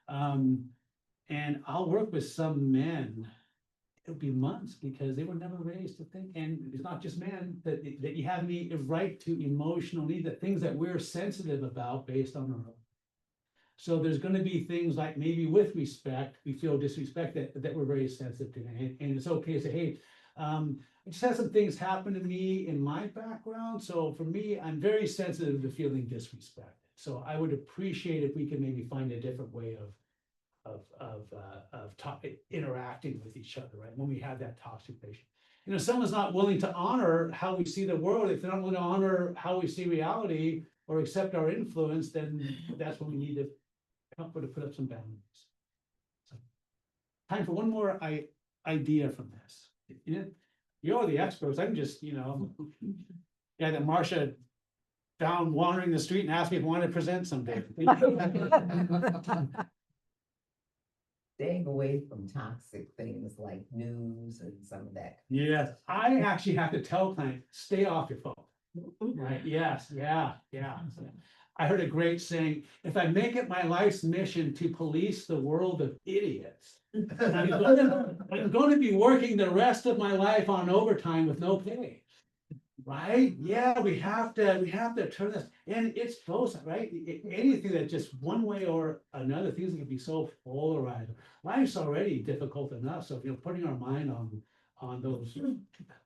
And I'll work with some men. It'll be months because they were never raised to think, and it's not just men, that you have any right to emotional needs, the things that we're sensitive about based on our own. So there's going to be things like maybe with respect, we feel disrespect that we're very sensitive to, and it's okay to say, hey, I just had some things happen to me in my background. So for me, I'm very sensitive to feeling disrespected. So I would appreciate if we could maybe find a different way of interacting with each other, right? When we have that toxic relation. If someone's not willing to honor how we see the world, if they're not willing to honor how we see reality or accept our influence, then that's when we need to help her to put up some boundaries. So, time for one more idea from this. You're the experts. I'm just, yeah, that Marsha found wandering the street and asked me if I wanted to present someday. Staying away from toxic things like news and some of that. Yes, I actually have to tell clients, stay off your phone. Right, yes, yeah. I heard a great saying, if I make it my life's mission to police the world of idiots, I'm going to be working the rest of my life on overtime with no pay. Right? Yeah, we have to turn this, and it's both, right? Anything that just one way or another, things can be so polarized. Life's already difficult enough, so if you're putting our mind on those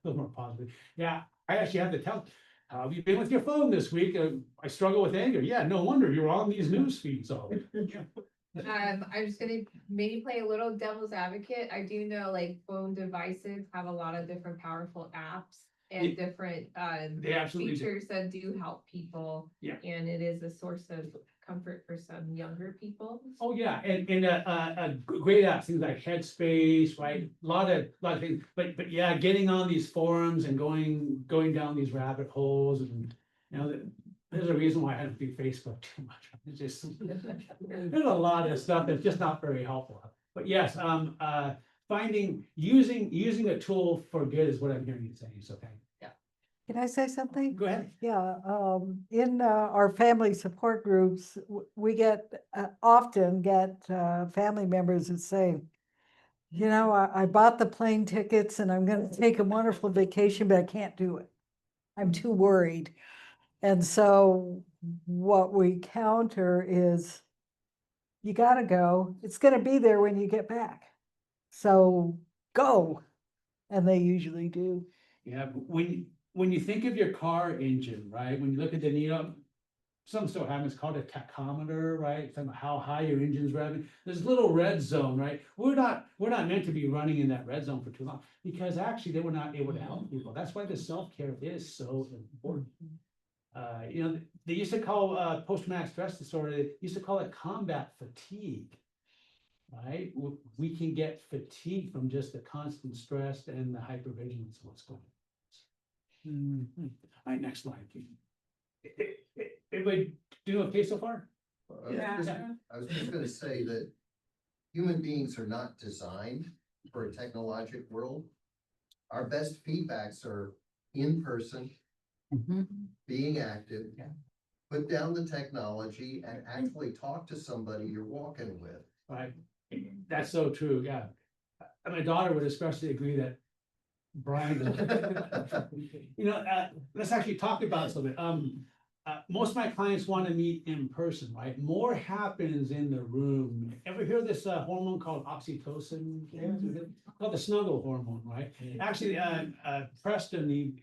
more positive. Yeah, I actually have to tell, how have you been with your phone this week? I struggle with anger. Yeah, no wonder you're on these news feeds all. I'm just gonna maybe play a little devil's advocate. I do know like phone devices have a lot of different powerful apps and different They absolutely do. features that do help people. Yeah. And it is a source of comfort for some younger people. Oh, yeah, and great apps, things like Headspace, right? A lot of things, but yeah, getting on these forums and going down these rabbit holes and, you know, there's a reason why I don't do Facebook too much. It's just, there's a lot of stuff that's just not very helpful. But yes, using a tool for good is what I'm hearing you say, so okay. Can I say something? Go ahead. Yeah, in our family support groups, we often get family members that say, you know, I bought the plane tickets and I'm gonna take a wonderful vacation, but I can't do it. I'm too worried. And so what we counter is, you gotta go. It's gonna be there when you get back. So go. And they usually do. Yeah, when you think of your car engine, right, when you look at the needle, some still have, it's called a tachometer, right? Talking about how high your engine's revving. There's a little red zone, right? We're not meant to be running in that red zone for too long, because actually they were not able to help people. That's why the self-care is so important. You know, they used to call post-traumatic stress disorder, they used to call it combat fatigue. Right? We can get fatigued from just the constant stress and the hypervigilance of what's going on. All right, next slide, please. Everybody doing okay so far? I was just gonna say that human beings are not designed for a technologic world. Our best feedbacks are in person, being active, put down the technology and actually talk to somebody you're walking with. Right, that's so true, yeah. And my daughter would especially agree that Brian, you know, let's actually talk about this a little bit. Most of my clients want to meet in person, right? More happens in the room. Ever hear this hormone called oxytocin? Called the snuggle hormone, right? Actually, Preston,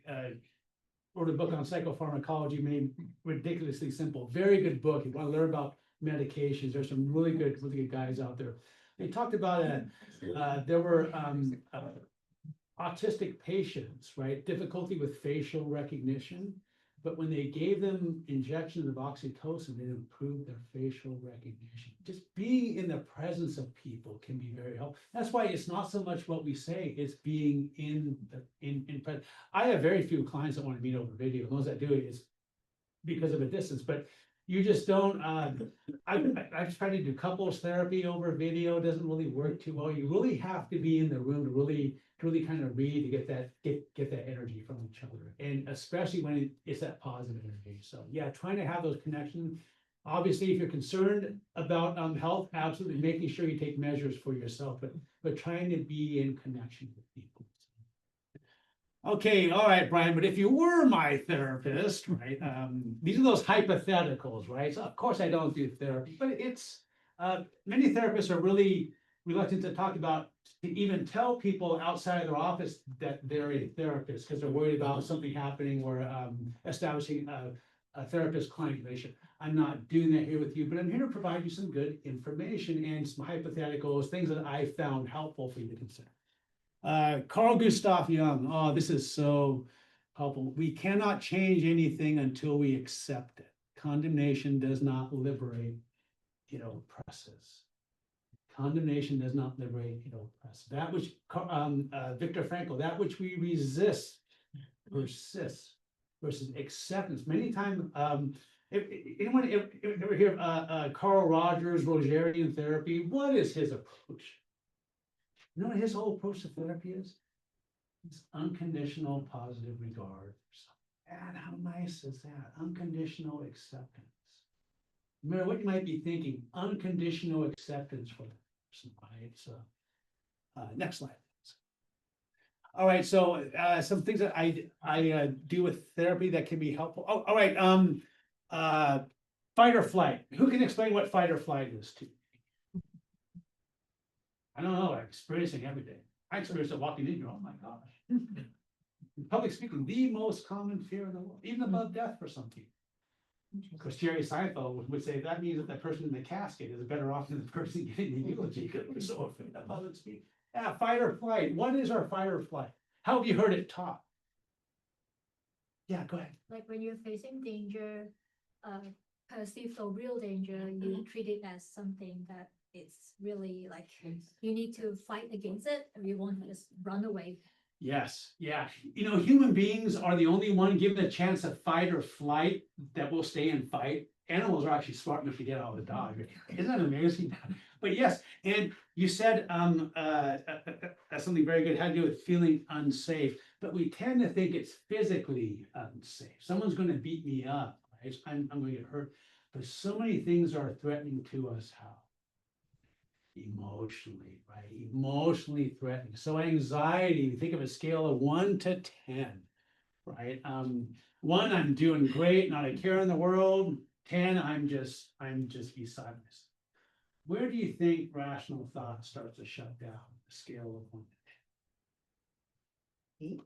wrote a book on psychopharmacology, made ridiculously simple. Very good book. You want to learn about medications. There's some really good guys out there. They talked about there were autistic patients, right? Difficulty with facial recognition. But when they gave them injections of oxytocin, it improved their facial recognition. Just being in the presence of people can be very helpful. That's why it's not so much what we say, it's being in presence. I have very few clients that want to meet over video. Those that do it is because of a distance, but you just don't, I've tried to do couples therapy over video, it doesn't really work too well. You really have to be in the room to really kind of read, to get that energy from each other. And especially when it's that positive energy. So yeah, trying to have those connections. Obviously, if you're concerned about health, absolutely making sure you take measures for yourself, but trying to be in connection with people. Okay, all right, Brian, but if you were my therapist, right, these are those hypotheticals, right? So of course I don't do therapy, but it's, many therapists are really reluctant to talk about, to even tell people outside of their office that they're a therapist, because they're worried about something happening or establishing a therapist-client relationship. I'm not doing that here with you, but I'm here to provide you some good information and some hypotheticals, things that I found helpful for you to consider. Carl Gustav Jung, oh, this is so helpful. We cannot change anything until we accept it. Condemnation does not liberate, it oppresses. Condemnation does not liberate, it oppresses. That which, Viktor Frankl, that which we resist persists. versus acceptance. Many times, anyone ever hear of Carl Rogers, Rogerian therapy? What is his approach? You know what his whole approach to therapy is? It's unconditional positive regard. And how nice is that? Unconditional acceptance. No matter what you might be thinking, unconditional acceptance for that person, right? So, next slide. Please. All right, so some things that I do with therapy that can be helpful. Oh, all right. Fight or flight. Who can explain what fight or flight is to you? I don't know. I'm experiencing every day. I experienced it walking in here. Oh my gosh. Public speaking, the most common fear in the world, even above death for some people. Because Jerry Seinfeld would say that means that the person in the casket is better off than the person getting the eulogy because we're so afraid of public speaking. Yeah, fight or flight. What is our fight or flight? How have you heard it taught? Yeah, go ahead. Like when you're facing danger, perceived or real danger, you treat it as something that it's really like you need to fight against it, and you won't just run away. Yes, yeah. You know, human beings are the only one given a chance of fight or flight that will stay and fight. Animals are actually smart enough to get out of the dog. Isn't that amazing? But yes, and you said something very good, had to do with feeling unsafe, but we tend to think it's physically unsafe. Someone's going to beat me up, right? I'm going to get hurt. But so many things are threatening to us. How? Emotionally, right? Emotionally threatening. So anxiety, think of a scale of 1 to 10, right? 1, I'm doing great, not a care in the world. 10, I'm just beside myself. Where do you think rational thought starts to shut down? The scale of 1 to 10. 8.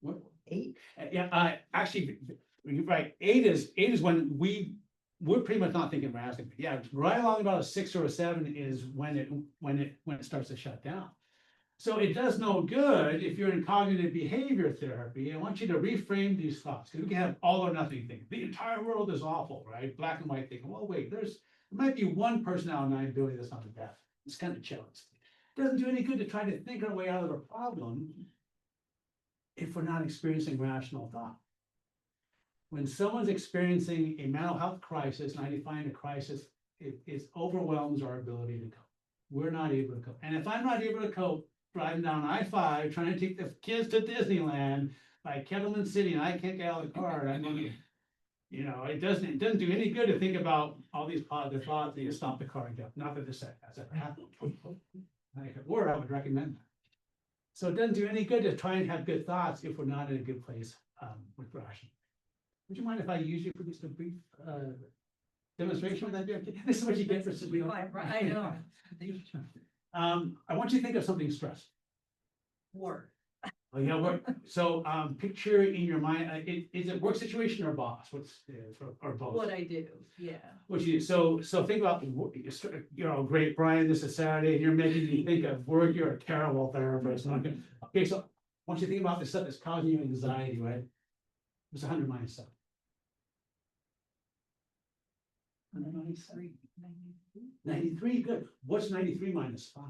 What? 8. Yeah, actually, you're right. 8 is when we're pretty much not thinking rationally. Yeah, right along about a 6 or a 7 is when it starts to shut down. So it does no good if you're in cognitive behavior therapy. I want you to reframe these thoughts because we can have all or nothing thing. The entire world is awful, right? Black and white thinking. Well, wait, there might be one person out of 9 billion that's not deaf. It's kind of chilling. It doesn't do any good to try to think our way out of a problem if we're not experiencing rational thought. When someone's experiencing a mental health crisis, and I define a crisis, it overwhelms our ability to cope. We're not able to cope. And if I'm not able to cope, driving down I-5, trying to take the kids to Disneyland by Kettleman City, and I can't get out of the car, I'm going, you know, it doesn't do any good to think about all these positive thoughts that you stop the car and go. Not that this has ever happened. Or I would recommend that. So it doesn't do any good to try and have good thoughts if we're not in a good place with rational. Would you mind if I use you for just a brief demonstration? Would that be okay? This is what you get for sitting. I know. I want you to think of something stressful. Work. Oh, yeah, work. So picture in your mind, is it work situation or boss? What's or both? What I do, yeah. What you do. So think about, you know, great, Brian, this is Saturday, and you're making me think of work. You're a terrible therapist. Okay, so I want you to think about the stuff that's causing you anxiety, right? It's 100 minus 7. 93, good. What's 93 minus 5?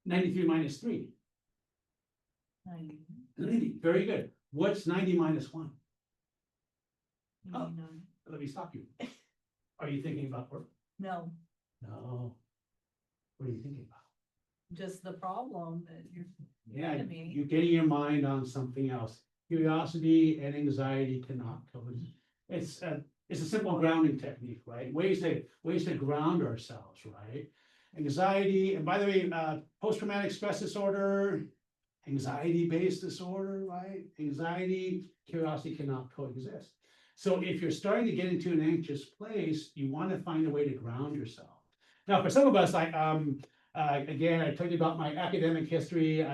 93 minus 3. 90. Very good. What's 90 minus 1? Oh, let me stop you. Are you thinking about work? No, No. What are you thinking about? just the problem that you're. Yeah, giving me. you're getting your mind on something else. Curiosity and anxiety cannot coexist. It's a simple grounding technique, right? Ways to ground ourselves, right? Anxiety, and by the way, post-traumatic stress disorder, anxiety-based disorder, right? Anxiety, curiosity cannot coexist. So if you're starting to get into an anxious place, you want to find a way to ground yourself. Now, for some of us, like again, I told you about my academic history.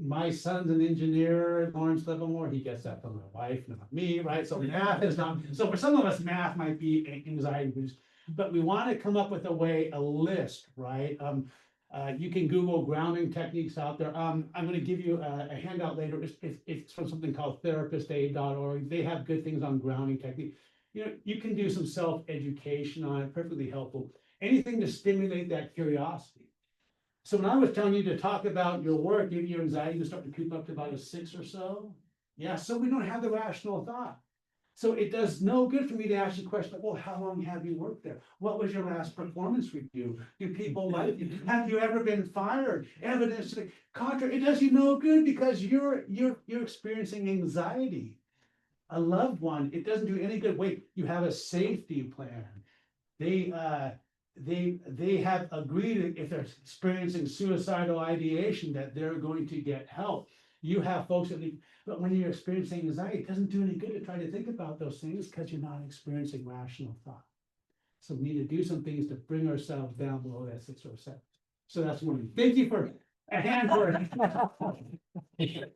My son's an engineer, Laurence Livermore. He gets that from my wife, not me, right? So math is not. So for some of us, math might be anxiety boost, but we want to come up with a list, right? You can Google grounding techniques out there. I'm going to give you a handout later. It's from something called therapistaid.org. They have good things on grounding technique. You know, you can do some self-education on it, perfectly helpful. Anything to stimulate that curiosity. So when I was telling you to talk about your work, maybe your anxiety was starting to creep up to about a 6 or so. Yeah, so we don't have the rational thought. So it does no good for me to ask you questions, well, how long have you worked there? What was your last performance review? Do people like you? Have you ever been fired? Evidence to the contrary, it does you no good because you're experiencing anxiety. A loved one, it doesn't do any good. Wait, you have a safety plan. They have agreed if they're experiencing suicidal ideation that they're going to get help. You have folks that need, but when you're experiencing anxiety, it doesn't do any good to try to think about those things because you're not experiencing rational thought. So we need to do some things to bring ourselves down below that 6 or 7. So that's one. Thank you for a hand for it.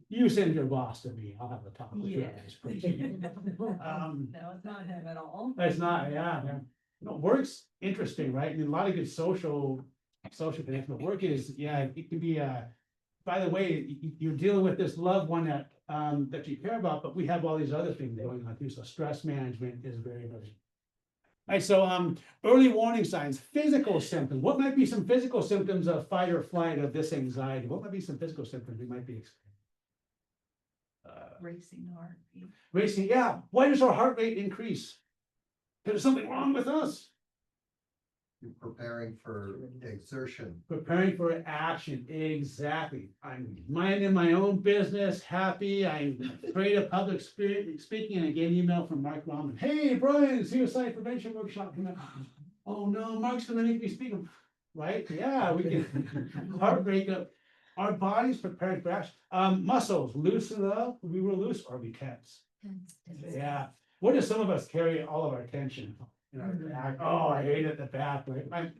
You send your boss to me. I'll have a talk with you. No, it's not him at all. It's not, yeah. No, work's interesting, right? And a lot of good social connection. But work is, yeah, it can be by the way, you're dealing with this loved one that you care about, but we have all these other things going on too. So stress management is very, very. All right, so early warning signs, physical symptoms. What might be some physical symptoms of fight or flight of this anxiety? What might be some physical symptoms we might be experiencing? Racing heartbeat. Racing, yeah. Why does our heart rate increase? There's something wrong with us. You're preparing for exertion. Preparing for action, exactly. I'm minding my own business, happy. I'm afraid of public speaking, and I get an email from Mark Rahman. Hey, Brian, suicide prevention workshop coming up. Oh no, Mark's gonna make me speak. Right? Yeah, we can heart rate up. Our body's preparing for action. Muscles, loosen up. We will loose or we tense. Yeah. What if some of us carry all of our tension in our back? Oh, I hate it, the back.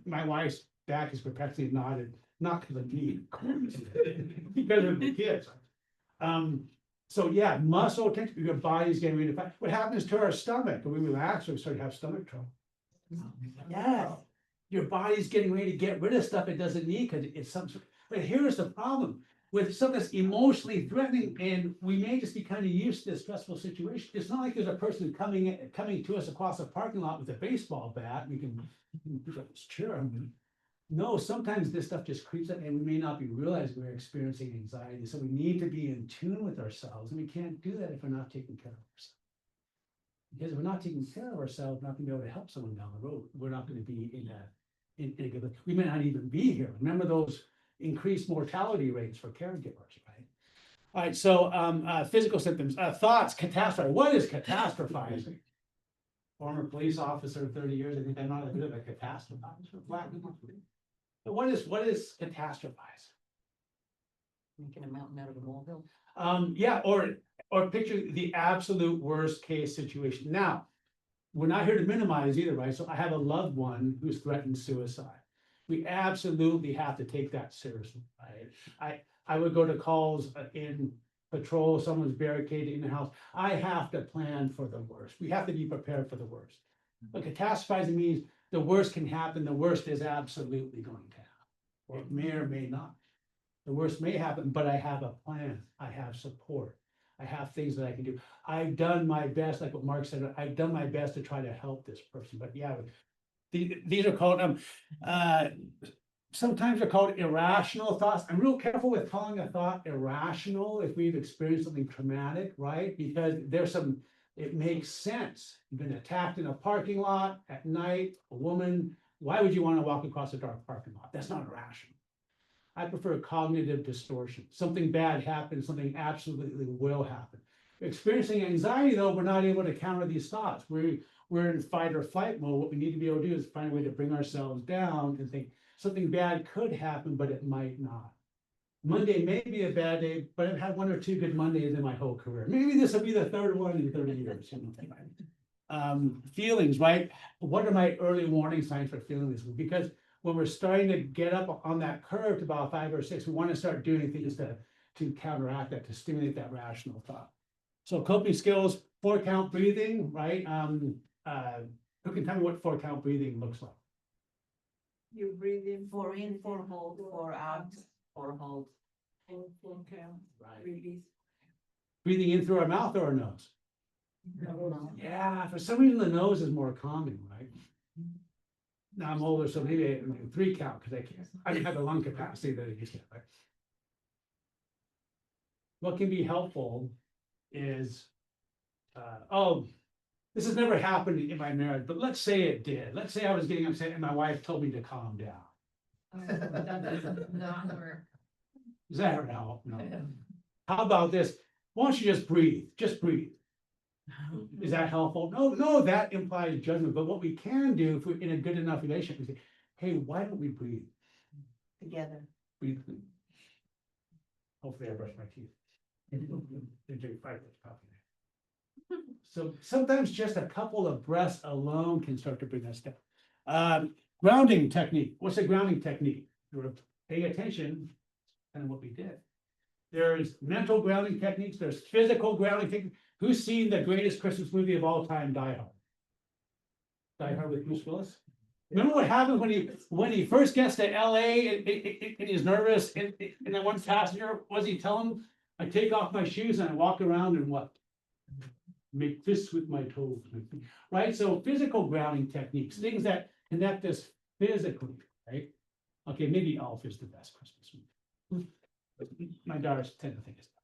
My wife's back is perpetually knotted, not because of me, because of the kids. So yeah, muscle tension, your body's getting ready to fight. What happens to our stomach? When we relax, we start to have stomach trouble. Yeah, your body's getting ready to get rid of stuff it doesn't need because it's something. But here's the problem. With something that's emotionally threatening, and we may just be kind of used to this stressful situation. It's not like there's a person coming to us across a parking lot with a baseball bat. We can sure. No, sometimes this stuff just creeps up, and we may not be realizing we're experiencing anxiety. So we need to be in tune with ourselves, and we can't do that if we're not taking care of ourselves. Because if we're not taking care of ourselves, we're not going to be able to help someone down the road. We're not going to be in a good. We may not even be here. Remember those increased mortality rates for caregivers, right? All right, so physical symptoms, thoughts, catastrophe. What is catastrophizing? Former police officer, 30 years, I think I'm not a bit of a catastrophizer. But what is catastrophize? Making a mountain out of a molehill. Yeah, or picture the absolute worst case situation. Now, we're not here to minimize either, right? So I have a loved one who's threatened suicide. We absolutely have to take that seriously, right? I would go to calls in patrol, someone's barricaded in the house. I have to plan for the worst. We have to be prepared for the worst. But catastrophizing means the worst can happen. The worst is absolutely going to happen. Or it may or may not. The worst may happen, but I have a plan. I have support. I have things that I can do. I've done my best, like what Mark said, I've done my best to try to help this person. But yeah, these are called, sometimes they're called irrational thoughts. I'm real careful with calling a thought irrational if we've experienced something traumatic, right? Because it makes sense. You've been attacked in a parking lot at night, a woman, why would you want to walk across a dark parking lot? That's not irrational. I prefer cognitive distortion. Something bad happens, something absolutely will happen. Experiencing anxiety, though, we're not able to counter these thoughts. We're in fight or flight mode. What we need to be able to do is find a way to bring ourselves down and think something bad could happen, but it might not. Monday may be a bad day, but I've had 1 or 2 good Mondays in my whole career. Maybe this will be the 3rd one in 30 years. Feelings, right? What are my early warning signs for feeling this? Because when we're starting to get up on that curve to about 5 or 6, we want to start doing things to counteract that, to stimulate that rational thought. So coping skills, 4-count breathing, right? Who can tell me what 4-count breathing looks like? You breathe in 4 hold, 4 out, 4 hold. 4 count. Right. Release. Breathing in through our mouth or our nose? No. Yeah, for some reason the nose is more common, right? now I'm older, so maybe I do 3 count, because I don't have the lung capacity that I used to have. Right? What can be helpful is, this has never happened in my marriage, but let's say it did. Let's say I was getting upset and my wife told me to calm down. That does not work. Does that ever help? No. How about this? Why don't you just breathe? Just breathe. Is that helpful? No, that implies judgment. But what we can do if we're in a good enough relationship, we say, hey, why don't we breathe? Together. Breathe. Hopefully I brush my teeth. They drink 5 cups of coffee. So sometimes just a couple of breaths alone can start to bring us down. Grounding technique. What's a grounding technique? You're paying attention and what we did. There's mental grounding techniques. There's physical grounding techniques. Who's seen the greatest Christmas movie of all time, Die Hard? Die Hard with Bruce Willis? Remember what happened when he first gets to LA and he's nervous and that one passenger, was he telling him, I take off my shoes and I walk around and what? Make fists with my toes, right? So physical grounding techniques, things that connect us physically, right? Okay, maybe Elf is the best Christmas movie. My daughters tend to think it's not.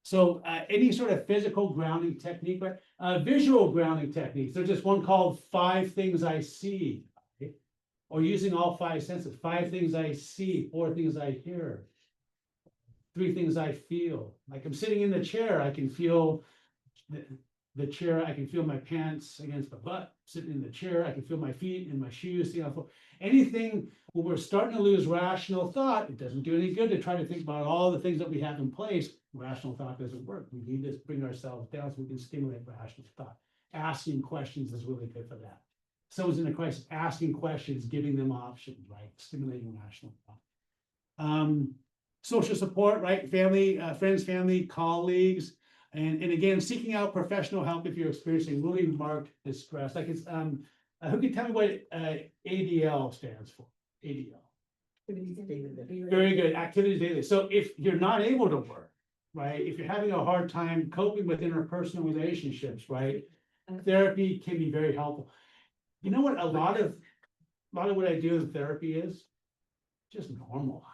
So any sort of physical grounding technique, but visual grounding techniques. There's just one called 5 Things I See, right? Or using all 5 senses. 5 things I see, 4 things I hear, 3 things I feel. Like I'm sitting in the chair, I can feel the chair, I can feel my pants against my butt, sitting in the chair, I can feel my feet in my shoes, anything when we're starting to lose rational thought, it doesn't do any good to try to think about all the things that we have in place. Rational thought doesn't work. We need to bring ourselves down so we can stimulate rational thought. Asking questions is really good for that. Someone's in a crisis, asking questions, giving them options, right? Stimulating rational thought. Social support, right? Family, friends, family, colleagues. And again, seeking out professional help if you're experiencing really marked distress. Like it's, who can tell me what ADL stands for? ADL. Very good, activities daily. So if you're not able to work, right? If you're having a hard time coping with interpersonal relationships, right? Therapy can be very helpful. You know what? A lot of what I do in therapy is just normalized.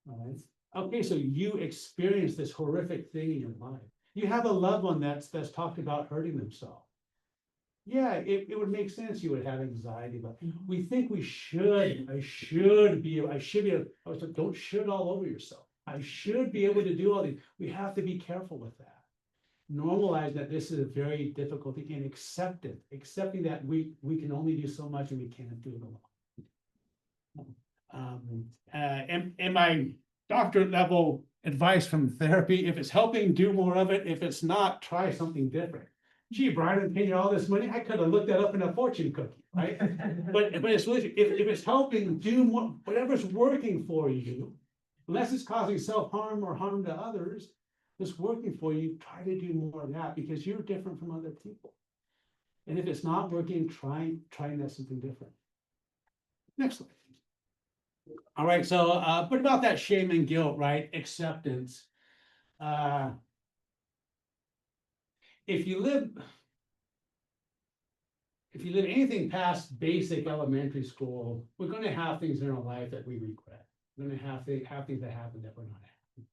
All right. Okay, so you experience this horrific thing in your life. You have a loved one that's talked about hurting themselves. Yeah, it would make sense you would have anxiety, but we think we should. I should be. I was like, don't should all over yourself. I should be able to do all these. We have to be careful with that. Normalize that this is a very difficult thing and accept it. Accepting that we can only do so much and we can't do it alone. And my doctorate level advice from therapy, if it's helping, do more of it. If it's not, try something different. Gee, Brian, I'm paying you all this money. I could have looked that up in a fortune cookie, right? but it's really, if it's helping, do more, whatever's working for you, unless it's causing self-harm or harm to others, it's working for you, try to do more of that because you're different from other people. And if it's not working, try that something different. Next slide. All right, so but about that shame and guilt, right? Acceptance. If you live anything past basic elementary school, we're going to have things in our life that we regret. We're going to have things that happen that we're not happy with.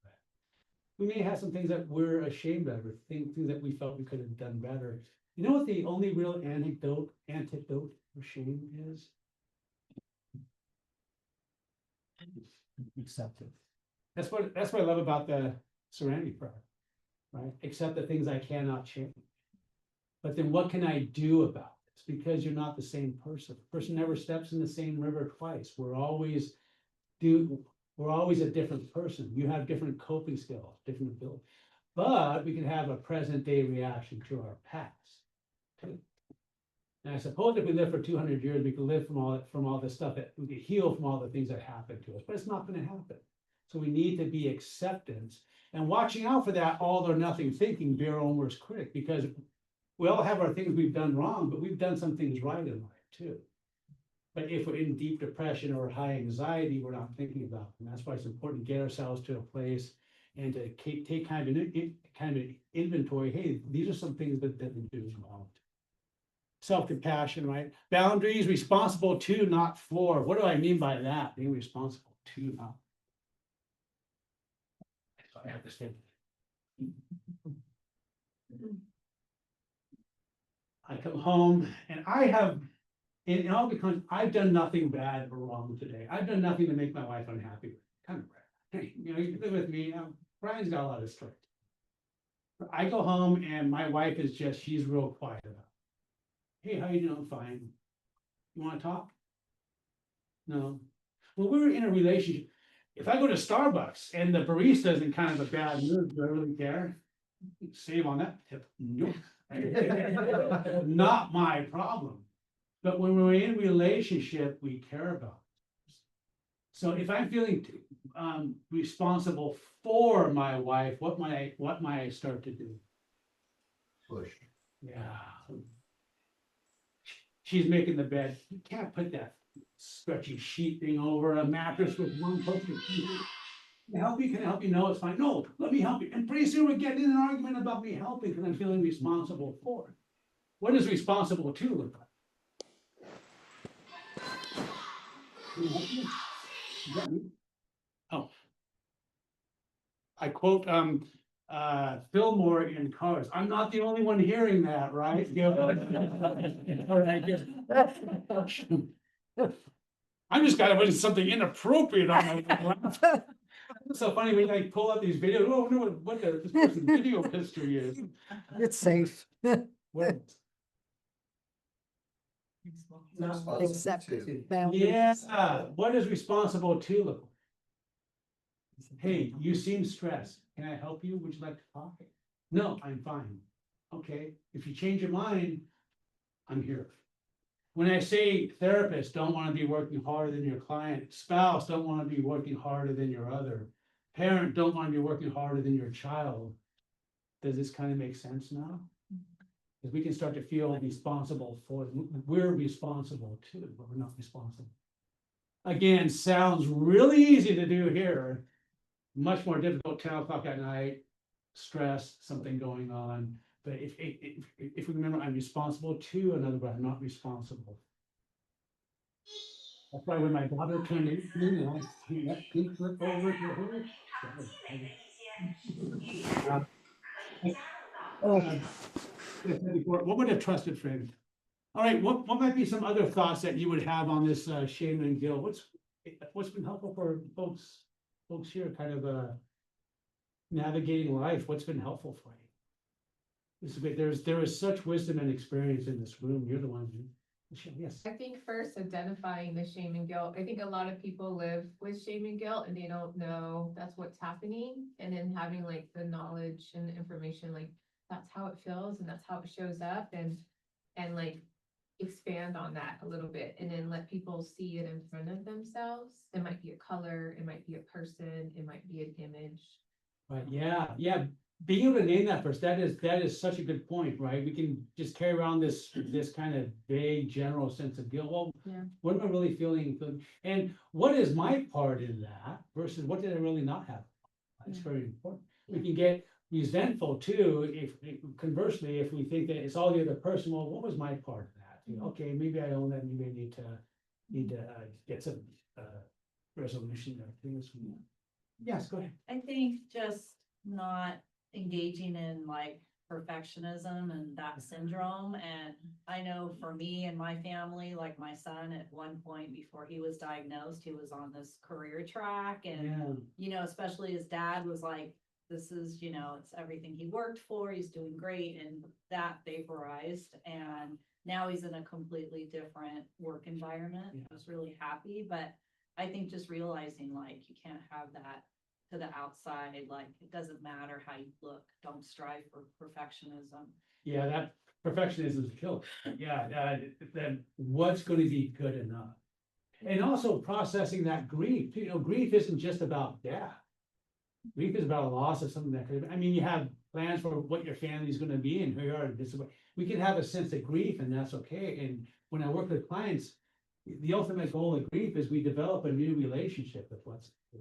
We may have some things that we're ashamed of, or things that we felt we could have done better. You know what the only real antidote for shame is? Acceptance. That's what I love about the Serenity Prayer, right? Accept the things I cannot change. But then what can I do about this? Because you're not the same person. A person never steps in the same river twice. We're always a different person. You have different coping skills, different abilities. But we can have a present day reaction to our past too. And I suppose if we live for 200 years, we could live from all the stuff that we could heal from all the things that happened to us, but it's not going to happen. So we need to be acceptance and watching out for that all or nothing thinking, be our own worst critic, because we all have our things we've done wrong, but we've done some things right in life too. But if we're in deep depression or high anxiety, we're not thinking about them. That's why it's important to get ourselves to a place and to take kind of inventory. Hey, these are some things that we do wrong. self-compassion, right? Boundaries, responsible to, not for. What do I mean by that? Being responsible to, not. I understand. I come home and I have, in all because I've done nothing bad or wrong today. I've done nothing to make my wife unhappy. Kind of rare. Hey, you know, you live with me. Brian's got a lot of strength. I go home and my wife is just, she's real quiet about it. Hey, how you doing? Fine. You want to talk? No. Well, we're in a relationship. If I go to Starbucks and the barista's in kind of a bad mood, do I really care? Save on that tip. Nope. Not my problem. But when we're in a relationship, we care about it. So if I'm feeling responsible for my wife, what might I start to do? Push. Yeah. She's making the bed. You can't put that stretchy sheet thing over a mattress with one post. Can I help you? Can I help you? No, it's fine. No, let me help you. And pretty soon we're getting in an argument about me helping because I'm feeling responsible for it. What does responsible to look like? Oh. I quote Fillmore in Cars. I'm not the only one hearing that, right? All right, good. I'm just kind of putting something inappropriate on my. It's so funny when I pull up these videos. Oh, I wonder what this person's video history is. It's safe. What? Except to. boundaries. Yeah, what is responsible to look like? Hey, you seem stressed. Can I help you? Would you like to talk? No, I'm fine. Okay, if you change your mind, I'm here. When I say therapist don't want to be working harder than your client, spouse don't want to be working harder than your other, parent don't want to be working harder than your child. Does this kind of make sense now? Because we can start to feel responsible for, we're responsible too, but we're not responsible. Again, sounds really easy to do here. Much more difficult, 10 o'clock at night, stress, something going on. But if we remember, I'm responsible to another, but I'm not responsible. That's why when my daughter turned 18, and I see that pink flip over to her. What would a trusted friend? All right, what might be some other thoughts that you would have on this shame and guilt? What's been helpful for folks here, kind of navigating life? What's been helpful for you? This is great. There is such wisdom and experience in this room. You're the one who, LaShelle, yes. I think first identifying the shame and guilt. I think a lot of people live with shame and guilt and they don't know that's what's happening. And then having like the knowledge and the information, like that's how it feels and that's how it shows up, and like expand on that a little bit and then let people see it in front of themselves. It might be a color, it might be a person, it might be an image. Right, yeah. Being able to name that first, that is such a good point, right? We can just carry around this kind of vague general sense of guilt. Well, Yeah. what am I really feeling? And what is my part in that versus what did I really not have? That's very important. We can get resentful too, if conversely, if we think that it's all the other person, well, what was my part in that? You know, okay, maybe I own that, maybe I need to get some resolution of things. Yes, go ahead. I think just not engaging in like perfectionism and that syndrome. And I know for me and my family, like my son at one point before he was diagnosed, he was on this career track. And, you know, especially his dad was like, this is, you know, it's everything he worked for. He's doing great. And that vaporized. And now he's in a completely different work environment. Yeah. I was really happy. But I think just realizing like you can't have that to the outside, like it doesn't matter how you look, don't strive for perfectionism. Yeah, that perfectionism is a killer. Yeah, then what's going to be good enough? And also processing that grief. You know, grief isn't just about death. Grief is about a loss of something that could, I mean, you have plans for what your family is going to be and who you are. We can have a sense of grief and that's okay. And when I work with clients, the ultimate goal of grief is we develop a new relationship with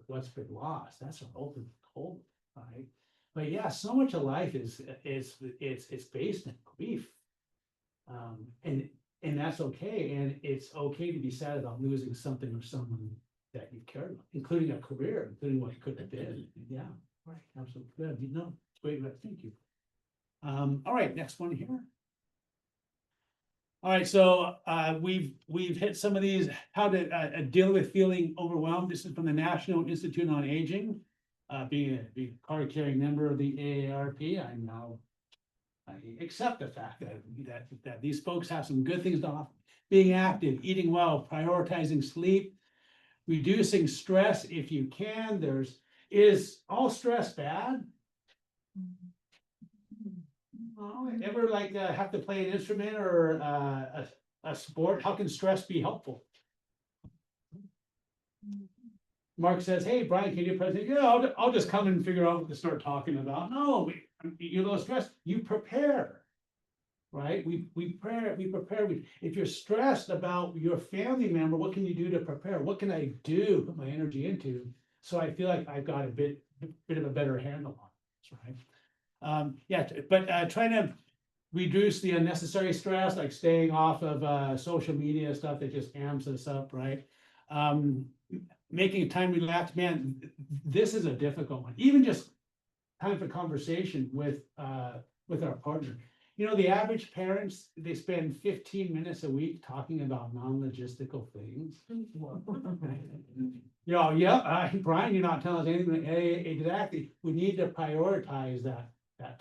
what's been lost. That's our ultimate goal, right? But yeah, so much of life is based in grief. And that's okay, and it's okay to be sad about losing something or someone that you cared about, including a career, including what it could have been, yeah. Right, absolutely, good, you know, great, thank you. All right, next one here. All right, so we've hit some of these, how to deal with feeling overwhelmed. This is from the National Institute on Aging. Being a card carrying member of the AARP, I accept the fact that these folks have some good things to offer. Being active, eating well, prioritizing sleep, reducing stress if you can. Is all stress bad? Ever like have to play an instrument or a sport? How can stress be helpful? Mark says, "Hey, Brian, can you present?" Yeah, I'll just come and figure out what to start talking about. No, you're a little stressed. You prepare, right? We prepare. If you're stressed about your family member, what can you do to prepare? What can I do? Put my energy into so I feel like I've got a bit of a better handle on this, right? Yeah, but trying to reduce the unnecessary stress, like staying off of social media stuff that just amps us up, right? Making time relax, man, this is a difficult one. Even just time for conversation with our partner. You know, the average parents, they spend 15 minutes a week talking about non-logistical things. You know, yeah, Brian, you're not telling us anything. Exactly. We need to prioritize that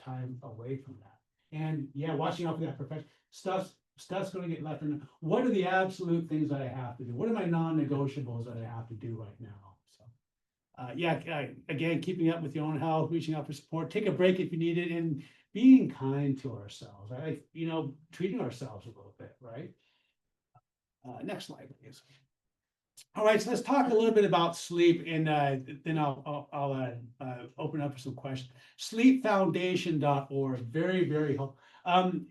time away from that. And yeah, watching out for that perfection stuff's going to get left in. What are the absolute things that I have to do? What are my non-negotiables that I have to do right now? So, yeah, again, keeping up with your own health, reaching out for support, take a break if you need it, and being kind to ourselves, right? You know, treating ourselves a little bit, right? Next slide, please. All right, so let's talk a little bit about sleep, and then I'll open up for some questions. Sleepfoundation.org, very, very helpful.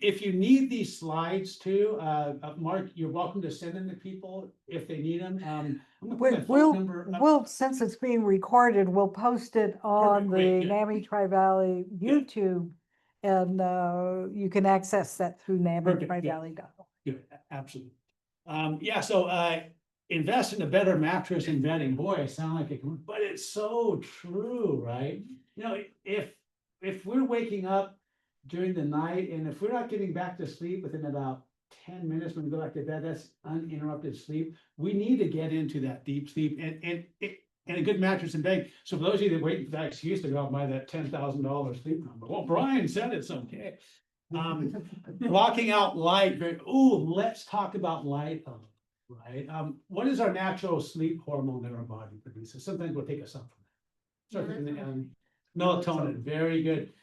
If you need these slides too, Mark, you're welcome to send them to people if they need them. I'm gonna put my phone number up. Since it's being recorded, we'll post it on Perfect, great, the good. NAMI Tri-Valley YouTube. And you can access that through NAMITriValley.org. Good, absolutely. Yeah, so invest in a better mattress and bedding. Boy, I sound like it, but it's so true, right? You know, if we're waking up during the night, and if we're not getting back to sleep within about 10 minutes when we go back to bed, that's uninterrupted sleep. We need to get into that deep sleep and a good mattress and bed. So for those of you that wait for that excuse to go out and buy that $10,000 sleep number, well, Brian said it's okay. Blocking out light. Let's talk about light, right? What is our natural sleep hormone that our body produces? Sometimes we'll take a supplement. Melatonin, very good.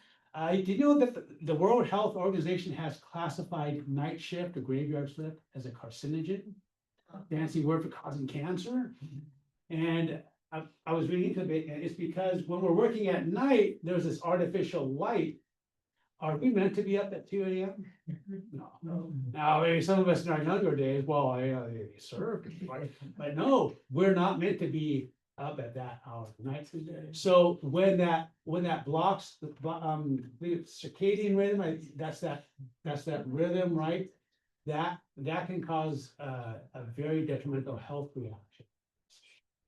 Did you know that the World Health Organization has classified night shift or graveyard shift as a carcinogen? Fancy word for causing cancer. And I was reading into it, and it's because when we're working at night, there's this artificial light. Are we meant to be up at 2 a.m.? No. Now, maybe some of us in our younger days, well, they served, right? But no, we're not meant to be up at that hour of night. So when that blocks the circadian rhythm, that's that rhythm, right? That can cause a very detrimental health reaction.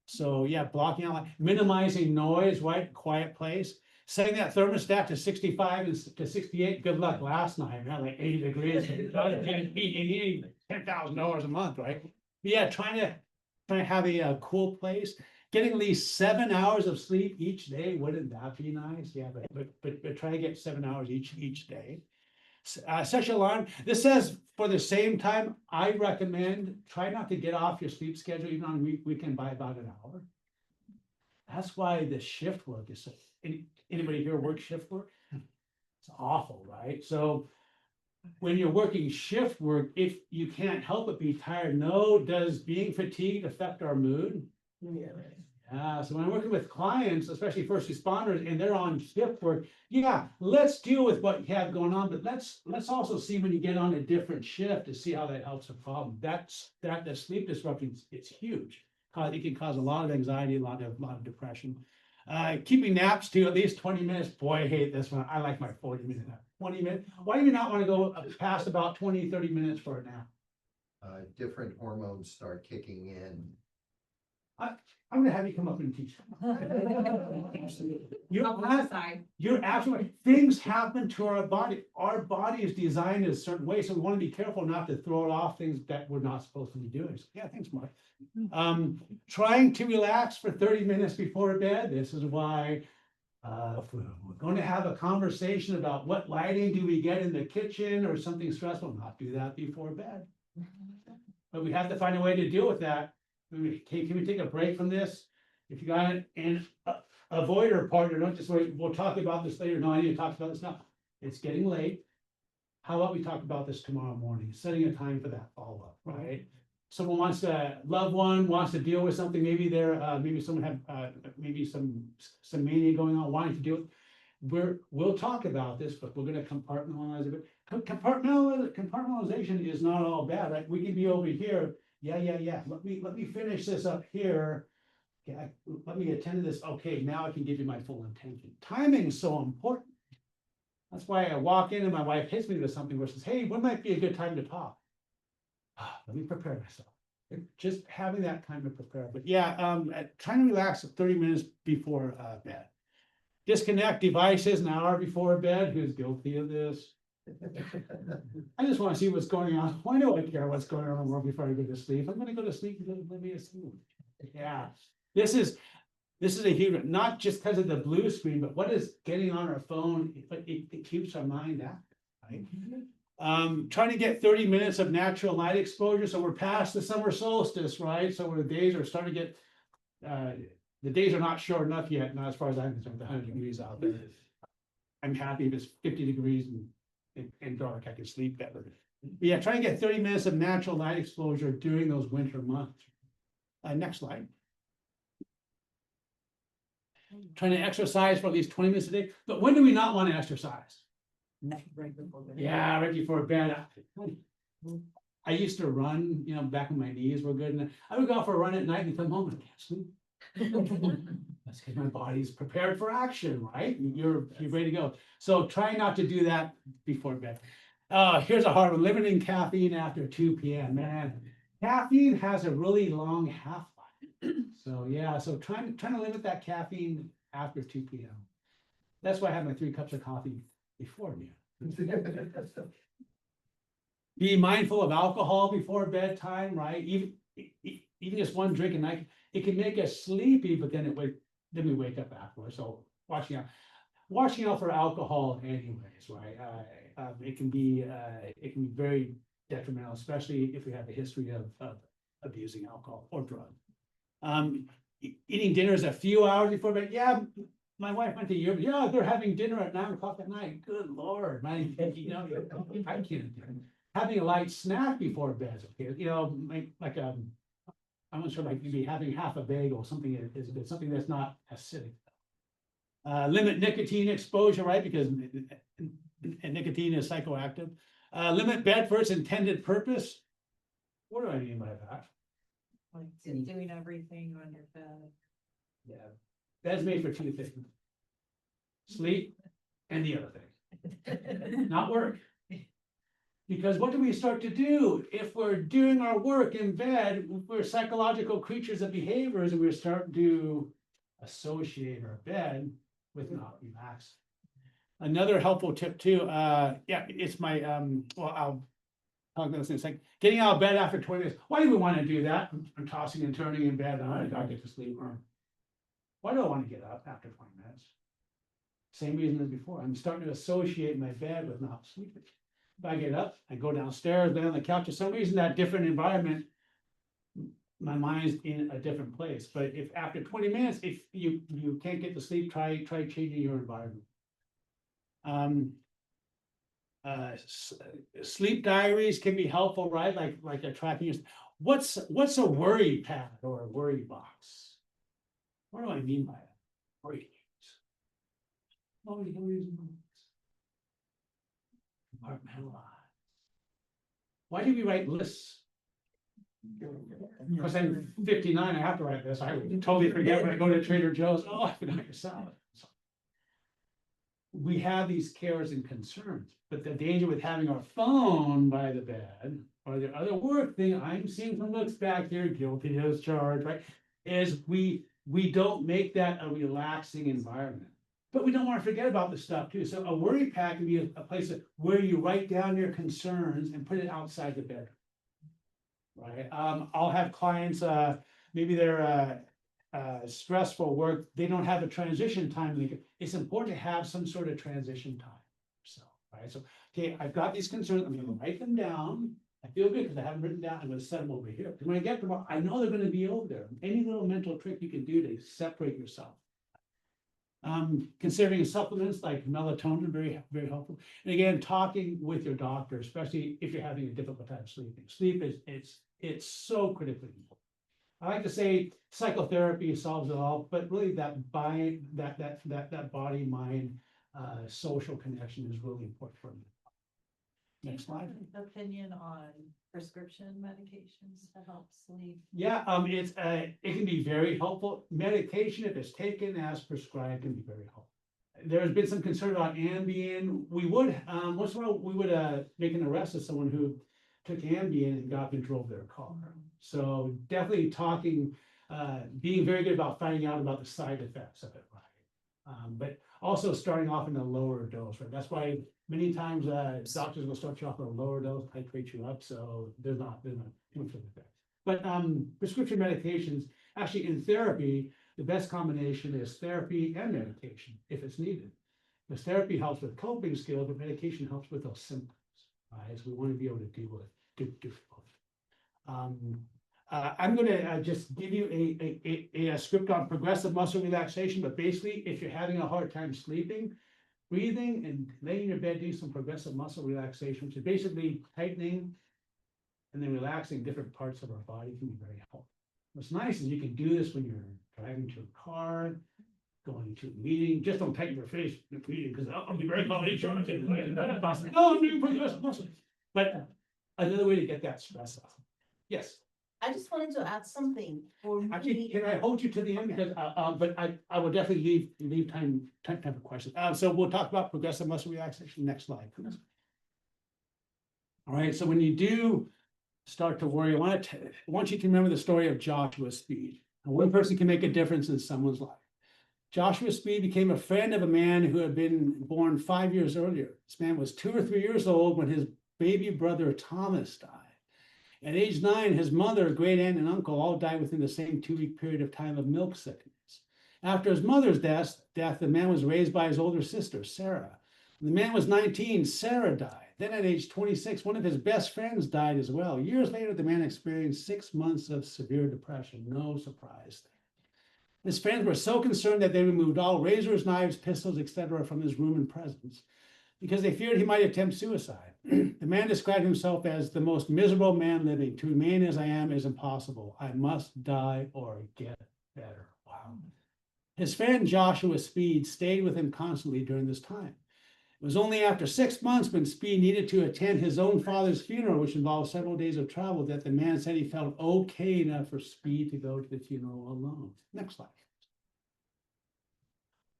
So yeah, blocking out, minimizing noise, right? Quiet place. Setting that thermostat to 65 and to 68. Good luck last night, man, like 80 degrees. $10,000 a month, right? But yeah, trying to have a cool place. Getting at least 7 hours of sleep each day. Wouldn't that be nice? Yeah, but try to get 7 hours each day. Set your alarm. This says for the same time, I recommend try not to get off your sleep schedule even on weekend by about an hour. That's why the shift work is so. Anybody here work shift work? It's awful, right? So when you're working shift work, if you can't help but be tired, does being fatigued affect our mood? Yeah, so when I'm working with clients, especially first responders, and they're on shift work, yeah, let's deal with what you have going on, but let's also see when you get on a different shift to see how that helps the problem. The sleep disruption, it's huge. It can cause a lot of anxiety, a lot of depression. Keeping naps to at least 20 minutes. Boy, I hate this one. I like my 40-minute nap. 20 minutes. Why do you not want to go past about 20, 30 minutes for a nap? Different hormones start kicking in. I'm gonna have you come up and teach. You're absolutely, things happen to our body. Our body is designed in a certain way, so we want to be careful not to throw off things that we're not supposed to be doing. So, yeah, thanks, Mark. Trying to relax for 30 minutes before bed. This is why if we're going to have a conversation about what lighting do we get in the kitchen or something stressful, not do that before bed. But we have to find a way to deal with that. Can we take a break from this? If you got an avoider partner, don't just wait, we'll talk about this later. No, I need to talk about this now. It's getting late. How about we talk about this tomorrow morning, setting a time for that follow-up, right? Someone wants to, loved one wants to deal with something, maybe they're, maybe someone have, maybe some mania going on, wanting to deal with. We'll talk about this, but we're gonna compartmentalize it. Compartmentalization is not all bad, right? We can be over here. Yeah. Let me finish this up here. Yeah, let me attend to this. Okay, now I can give you my full attention. Timing is so important. That's why I walk in and my wife hits me with something where she says, hey, when might be a good time to talk? Let me prepare myself. Just having that time to prepare. But yeah, trying to relax 30 minutes before bed. Disconnect devices an hour before bed. Who's guilty of this? I just want to see what's going on. Why do I care what's going on in the world before I go to sleep? I'm going to go to sleep. Let me assume. Yeah, this is a huge, not just because of the blue screen, but what is getting on our phone? It keeps our mind active, right? Trying to get 30 minutes of natural light exposure. So we're past the summer solstice, right? So the days are starting to get, the days are not short enough yet. Not as far as I'm concerned, with 100 degrees out there. I'm happy if it's 50 degrees and dark, I can sleep better. But yeah, try and get 30 minutes of natural light exposure during those winter months. Next slide. Trying to exercise for at least 20 minutes a day. But when do we not want to exercise? Right before bed. Yeah, right before bed. I used to run, back when my knees were good, and I would go out for a run at night and come home and I can't sleep. That's because my body's prepared for action, right? You're ready to go. So try not to do that before bed. Here's a hard one: limiting caffeine after 2 p.m. Man, caffeine has a really long half-life. So yeah, so trying to limit that caffeine after 2 p.m. That's why I have my 3 cups of coffee before me. Be mindful of alcohol before bedtime, right? Even just one drink a night, it can make us sleepy, but then we wake up afterwards. So watching out for alcohol anyways, right? It can be very detrimental, especially if we have a history of abusing alcohol or drugs. Eating dinners a few hours before bed. Yeah, my wife went to Europe. Yeah, they're having dinner at 9 o'clock at night. Good Lord, I can't. Having a light snack before bed, okay. I'm not sure, like maybe having half a bagel, something is good, something that's not acidic. Limit nicotine exposure, right? Because nicotine is psychoactive. Limit bed for its intended purpose. What do I mean by that? Like doing everything on your bed. Yeah, bed's made for 2 things: sleep and the other thing, not work. Because what do we start to do if we're doing our work in bed? We're psychological creatures of behaviors, and we're starting to associate our bed with not relaxing. Another helpful tip too, it's my I'll talk about this in a second. Getting out of bed after 20 minutes. Why do we want to do that? I'm tossing and turning in bed, and I gotta get to sleep. Why do I want to get up after 20 minutes? Same reason as before. I'm starting to associate my bed with not sleeping. If I get up, I go downstairs, lay on the couch. For some reason, that different environment, my mind's in a different place. But if after 20 minutes, if you can't get to sleep, try changing your environment. Sleep diaries can be helpful, right? Like a tracking. What's a worry pad or a worry box? What do I mean by that? Worry. Compartmentalize. Why do we write lists? Because I'm 59, I have to write this. I would totally forget when I go to Trader Joe's. Oh, I forgot your salad. So, we have these cares and concerns, but the danger with having our phone by the bed or the other work thing I'm seeing from looks back here, guilty as charged, right? Is we don't make that a relaxing environment. But we don't want to forget about the stuff too. So a worry pack can be a place where you write down your concerns and put it outside the bedroom. Right, I'll have clients, maybe they're stressful work, they don't have a transition time. It's important to have some sort of transition time. So, right, so, okay, I've got these concerns, I'm gonna write them down. I feel good because I haven't written down, I'm gonna set them over here. Because when I get to them, I know they're gonna be over there. Any little mental trick you can do to separate yourself. Considering supplements like melatonin, very, very helpful. And again, talking with your doctor, especially if you're having a difficult time sleeping. Sleep it's so critically important. I like to say psychotherapy solves it all, but really that body, mind, social connection is really important for me. Next slide. Opinion on prescription medications to help sleep. Yeah, it can be very helpful. Medication, if it's taken as prescribed, can be very helpful. There's been some concern about Ambien. We would, once in a while, we would make an arrest of someone who took Ambien and got and drove their car. So definitely talking, being very good about finding out about the side effects of it, right? But also starting off in a lower dose, right? That's why many times doctors will start you off at a lower dose, titrate you up, so there's not too much of effect. But prescription medications, actually in therapy, the best combination is therapy and medication if it's needed. Because therapy helps with coping skills, but medication helps with those symptoms, right? So we want to be able to deal with both. I'm gonna just give you a script on progressive muscle relaxation, but basically, if you're having a hard time sleeping, breathing and laying in your bed, do some progressive muscle relaxation, which is basically tightening and then relaxing different parts of our body can be very helpful. What's nice is you can do this when you're driving to a car, going to a meeting. Just don't tighten your face in the meeting because I'll be very probably charged. No, I'm doing progressive muscle. But another way to get that stress off. Yes. I just wanted to add something for Actually, me. can I hold you to the end because, but I will definitely leave time for questions. So we'll talk about progressive muscle relaxation. Next slide, please. All right, so when you do start to worry, I want you to remember the story of Joshua Speed. And one person can make a difference in someone's life. Joshua Speed became a friend of a man who had been born 5 years earlier. This man was 2 or 3 years old when his baby brother Thomas died. At age 9, his mother, great aunt, and uncle all died within the same 2-week period of time of milk sickness. After his mother's death, the man was raised by his older sister, Sarah. When the man was 19, Sarah died. Then at age 26, one of his best friends died as well. Years later, the man experienced 6 months of severe depression. No surprise there. His friends were so concerned that they removed all razors, knives, pistols, etc. from his room and presence because they feared he might attempt suicide. The man described himself as the most miserable man living. To remain as I am is impossible. I must die or get better. Wow. His friend Joshua Speed stayed with him constantly during this time. It was only after 6 months when Speed needed to attend his own father's funeral, which involved several days of travel, that the man said he felt okay enough for Speed to go to the funeral alone. Next slide.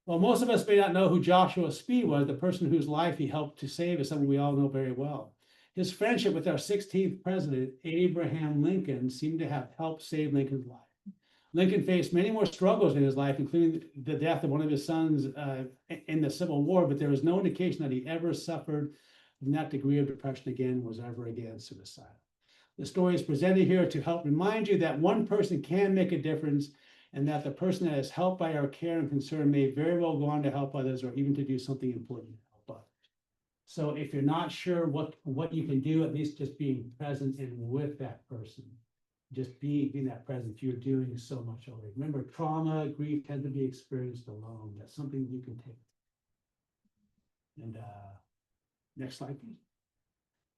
Well, most of us may not know who Joshua Speed was. The person whose life he helped to save is someone we all know very well. His friendship with our 16th president, Abraham Lincoln, seemed to have helped save Lincoln's life. Lincoln faced many more struggles in his life, including the death of one of his sons in the Civil War, but there was no indication that he ever suffered from that degree of depression again, was ever again suicidal. The story is presented here to help remind you that one person can make a difference and that the person that is helped by our care and concern may very well go on to help others or even to do something important to help others. So if you're not sure what you can do, at least just being present and with that person, just being that present, you're doing so much already. Remember, trauma, grief tend to be experienced alone. That's something you can take. And next slide, please.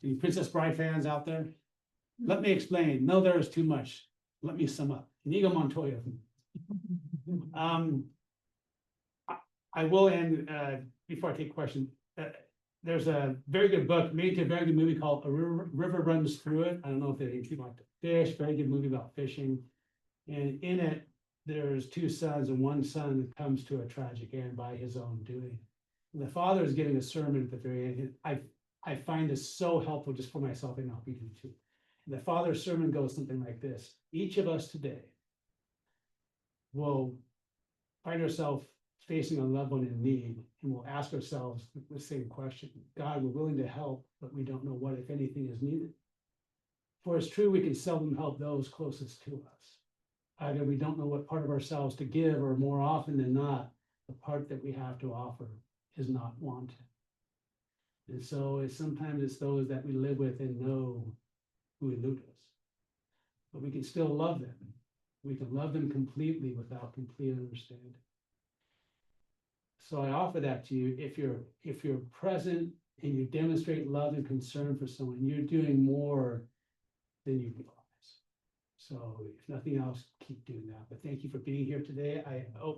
The Princess Bride fans out there, let me explain. No, there is too much. Let me sum up. Inigo Montoya. I will end before I take questions. There's a very good book made to a very good movie called A River Runs Through It. I don't know if you like Fish, very good movie about fishing. And in it, there's two sons, and one son comes to a tragic end by his own doing. And the father is giving a sermon at the very end. I find this so helpful just for myself, and I'll be you too. And the father's sermon goes something like this: each of us today will find ourselves facing a loved one in need, and we'll ask ourselves the same question. God, we're willing to help, but we don't know what, if anything, is needed. For it's true, we can seldom help those closest to us. Either we don't know what part of ourselves to give, or more often than not, the part that we have to offer is not wanted. And so sometimes it's those that we live with and know who elude us. But we can still love them. We can love them completely without complete understanding. So I offer that to you. If you're present and you demonstrate love and concern for someone, you're doing more than you realize. So if nothing else, keep doing that. But thank you for being here today.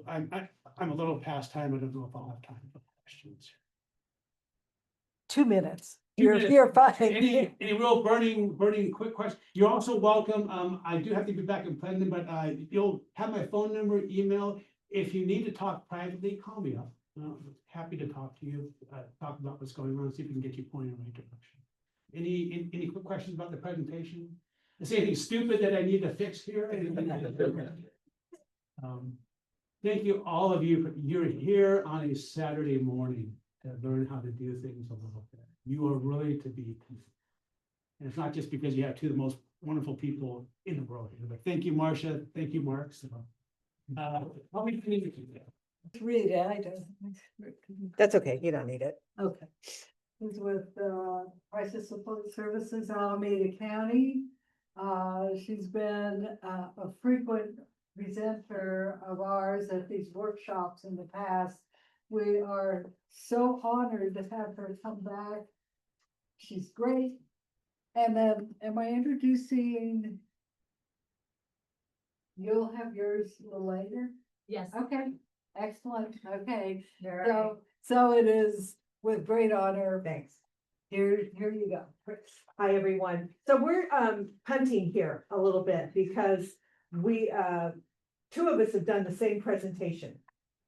I'm a little past time. I don't know if I'll have time for questions. 2 minutes. 2 You're, minutes. you're fine. Any real burning quick questions? You're also welcome. I do have to be back in Pendon, but you'll have my phone number, email. If you need to talk privately, call me up. Happy to talk to you, talk about what's going on, see if we can get you pointed in the right direction. Any quick questions about the presentation? Is there anything stupid that I need to fix here? Thank you, all of you. You're here on a Saturday morning to learn how to do things a little bit. You are really to be, and it's not just because you have two of the most wonderful people in the world here, but thank you, Marsha. Thank you, Mark. So, how many minutes do you have? Rita, I don't. That's okay, you don't need it. Okay. Who's with Crisis Support Services, Alameda County. She's been a frequent presenter of ours at these workshops in the past. We are so honored to have her come back. She's great. And then, am I introducing? You'll have yours a little later? Yes. Okay, excellent, okay. Right. So it is with great honor. Thanks. Here you go. Hi, everyone. So we're punting here a little bit because we, two of us have done the same presentation.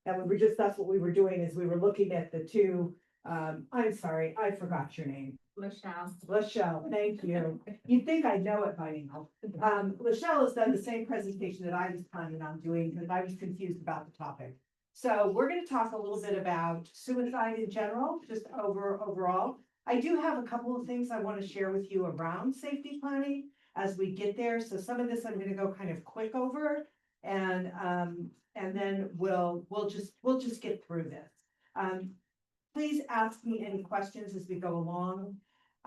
And we were just, that's what we were doing is we were looking at the two, I'm sorry, I forgot your name. LaShelle, thank you. You'd think I know it by now. LaShelle has done the same presentation that I was planning on doing because I was confused about the topic. So we're going to talk a little bit about suicide in general, just overall. I do have a couple of things I want to share with you around safety planning as we get there. So some of this I'm going to go kind of quick over, and then we'll just get through this. Please ask me any questions as we go along.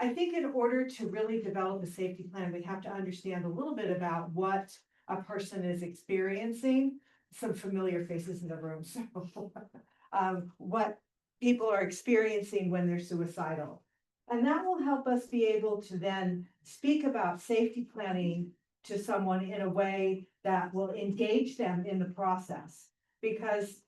I think in order to really develop a safety plan, we have to understand a little bit about what a person is experiencing. Some familiar faces in the room. So what people are experiencing when they're suicidal. And that will help us be able to then speak about safety planning to someone in a way that will engage them in the process. Because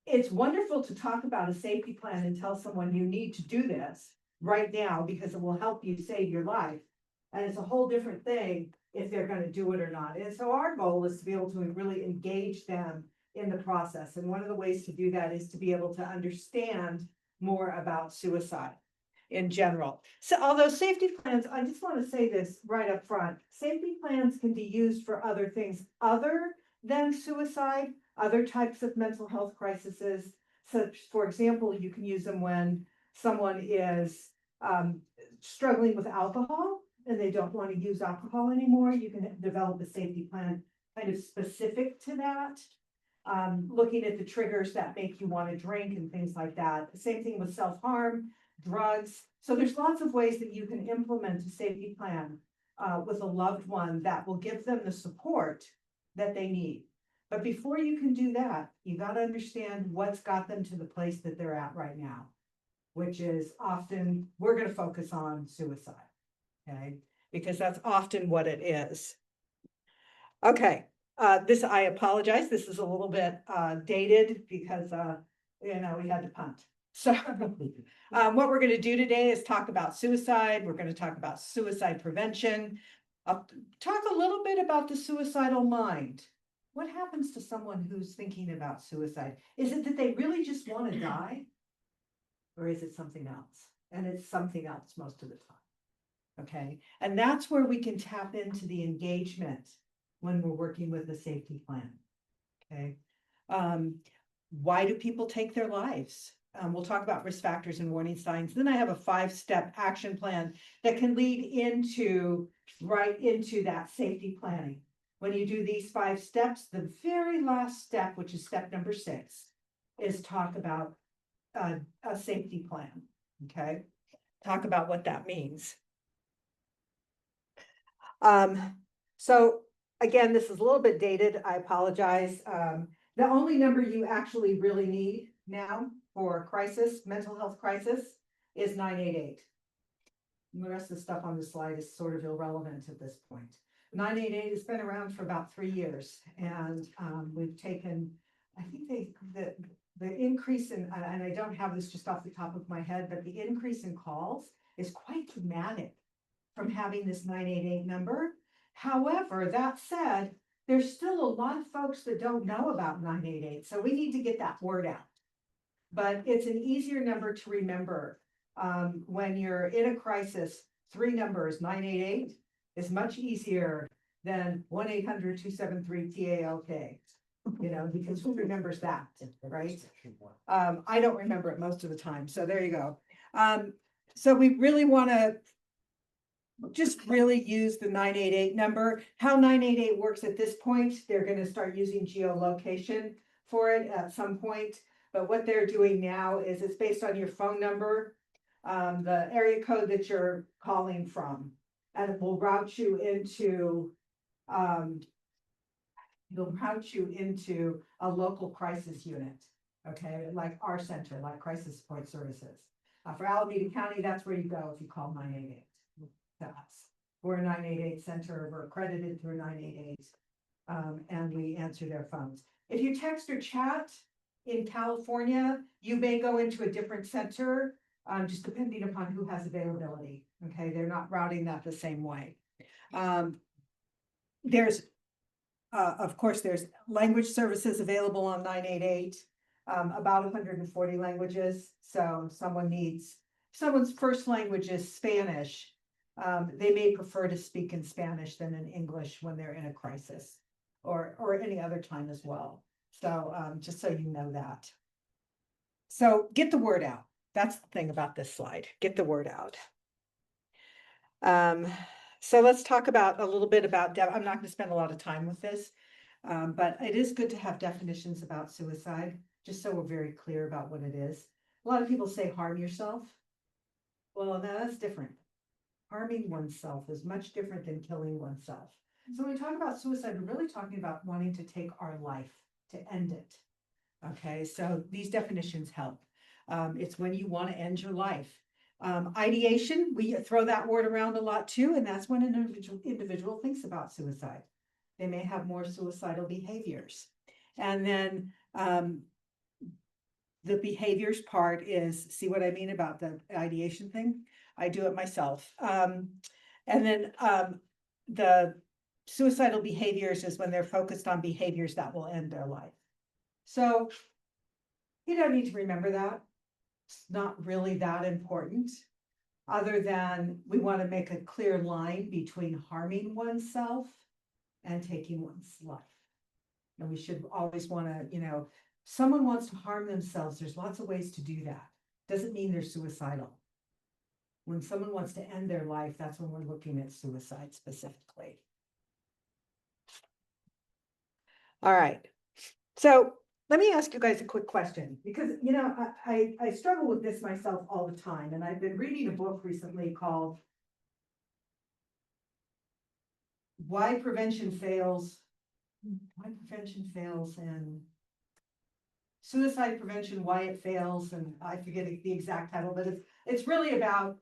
it's wonderful to talk about a safety plan and tell someone you need to do this right now because it will help you save your life. And it's a whole different thing if they're going to do it or not. And so our goal is to be able to really engage them in the process. And one of the ways to do that is to be able to understand more about suicide in general. So although safety plans, I just want to say this right up front, safety plans can be used for other things other than suicide, other types of mental health crises. So for example, you can use them when someone is struggling with alcohol and they don't want to use alcohol anymore. You can develop a safety plan kind of specific to that. Looking at the triggers that make you want to drink and things like that. Same thing with self-harm, drugs. So there's lots of ways that you can implement a safety plan with a loved one that will give them the support that they need. But before you can do that, you got to understand what's got them to the place that they're at right now, which is often, we're going to focus on suicide, okay? Because that's often what it is. Okay, this, I apologize, this is a little bit dated because, we had to punt. So what we're going to do today is talk about suicide. We're going to talk about suicide prevention. Talk a little bit about the suicidal mind. What happens to someone who's thinking about suicide? Is it that they really just want to die? Or is it something else? And it's something else most of the time. Okay, and that's where we can tap into the engagement when we're working with a safety plan. Okay, why do people take their lives? We'll talk about risk factors and warning signs. Then I have a 5-step action plan that can lead into right into that safety planning. When you do these 5 steps, the very last step, which is step number 6, is talk about a safety plan. Okay, talk about what that means. So again, this is a little bit dated. I apologize. The only number you actually really need now for crisis, mental health crisis, is 988. The rest of the stuff on the slide is sort of irrelevant at this point. 988 has been around for about 3 years, and we've taken, I think the increase in, and I don't have this just off the top of my head, but the increase in calls is quite dramatic from having this 988 number. However, that said, there's still a lot of folks that don't know about 988, so we need to get that word out. But it's an easier number to remember. When you're in a crisis, 3 numbers, 988, is much easier than 1-800-273-TALK, you know, because who remembers that, right? I don't remember it most of the time, so there you go. So we really want to just really use the 988 number. How 988 works at this point, they're going to start using geolocation for it at some point. But what they're doing now is it's based on your phone number, the area code that you're calling from, and it will route you into a local crisis unit. Okay, like our center, like Crisis Support Services. For Alameda County, that's where you go if you call 988. That's, we're a 988 center, we're accredited through 988, and we answer their phones. If you text or chat in California, you may go into a different center, just depending upon who has availability. Okay, they're not routing that the same way. There's, of course, there's language services available on 988, about 140 languages. So someone's first language is Spanish. They may prefer to speak in Spanish than in English when they're in a crisis, or any other time as well. So just so you know that. So get the word out. That's the thing about this slide. Get the word out. So let's talk about a little bit about, I'm not going to spend a lot of time with this, but it is good to have definitions about suicide, just so we're very clear about what it is. A lot of people say harm yourself. Well, that's different. Harming oneself is much different than killing oneself. So when we talk about suicide, we're really talking about wanting to take our life, to end it. Okay, so these definitions help. It's when you want to end your life. Ideation, we throw that word around a lot too, and that's when an individual thinks about suicide. They may have more suicidal behaviors. And then the behaviors part is, see what I mean about the ideation thing? I do it myself. And then the suicidal behaviors is when they're focused on behaviors that will end their life. So you don't need to remember that. It's not really that important, other than we want to make a clear line between harming oneself and taking one's life. And we should always want to, you know, someone wants to harm themselves, there's lots of ways to do that. Doesn't mean they're suicidal. When someone wants to end their life, that's when we're looking at suicide specifically. All right. So let me ask you guys a quick question, because, you know, I struggle with this myself all the time. And I've been reading a book recently called Why Prevention Fails and Suicide Prevention, Why It Fails. And I forget the exact title, but it's really about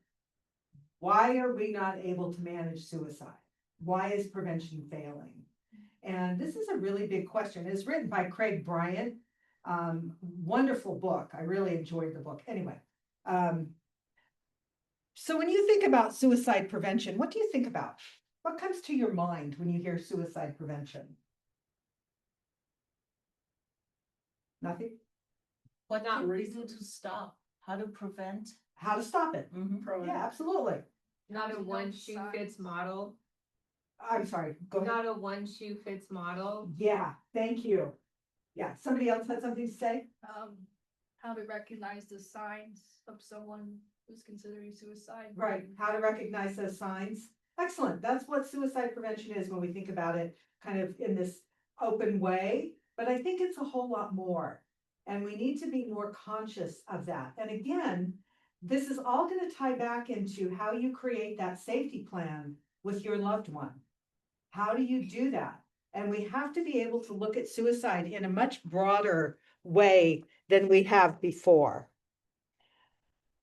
why are we not able to manage suicide? Why is prevention failing? And this is a really big question. It's written by Craig Bryant. Wonderful book. I really enjoyed the book. Anyway, so when you think about suicide prevention, what do you think about? What comes to your mind when you hear suicide prevention? Nothing? What Not can we reason. do to stop? How to prevent? How to stop it? Mhm. Yeah, absolutely. Not a There's no one shoe signs. fits model, I'm sorry, go ahead. not a one shoe fits model. Yeah, thank you. Yeah, somebody else had something to say? How to recognize the signs of someone who's considering suicide. Right, how to recognize those signs. Excellent, that's what suicide prevention is when we think about it kind of in this open way, but I think it's a whole lot more. And we need to be more conscious of that. And again, this is all gonna tie back into how you create that safety plan with your loved one. How do you do that? And we have to be able to look at suicide in a much broader way than we have before.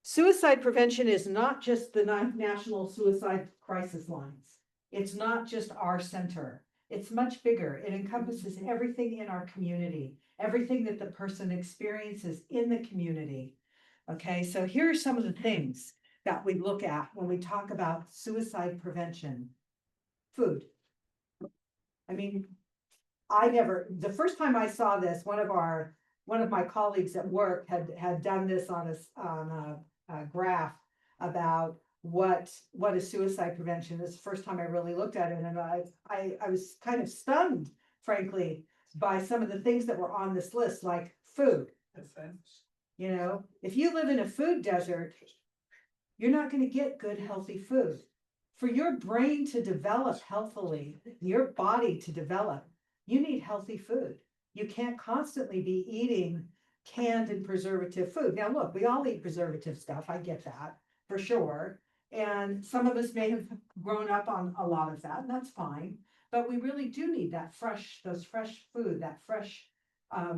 Suicide prevention is not just the national suicide crisis lines. It's not just our center. It's much bigger. It encompasses everything in our community, everything that the person experiences in the community. Okay, so here are some of the things that we look at when we talk about suicide prevention. Food. I mean, the first time I saw this, one of my colleagues at work had done this on a graph about what is suicide prevention. This is the first time I really looked at it, and I was kind of stunned, frankly, by some of the things that were on this list, like food. You know, if you live in a food desert, you're not going to get good, healthy food. For your brain to develop healthily, your body to develop, you need healthy food. You can't constantly be eating canned and preservative food. Now, look, we all eat preservative stuff. I get that for sure. And some of us may have grown up on a lot of that, and that's fine. But we really do need those fresh food, that fresh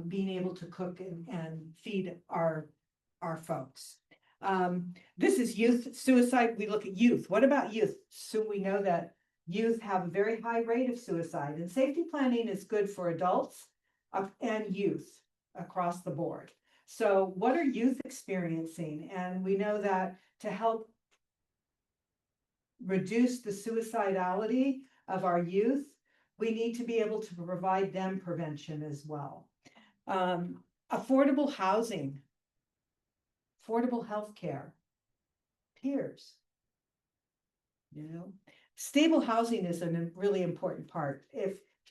being able to cook and feed our folks. This is youth suicide. We look at youth. What about youth? So we know that youth have a very high rate of suicide, and safety planning is good for adults and youth across the board. So what are youth experiencing? And we know that to help reduce the suicidality of our youth, we need to be able to provide them prevention as well. Affordable housing, affordable health care, peers, you know, stable housing is a really important part.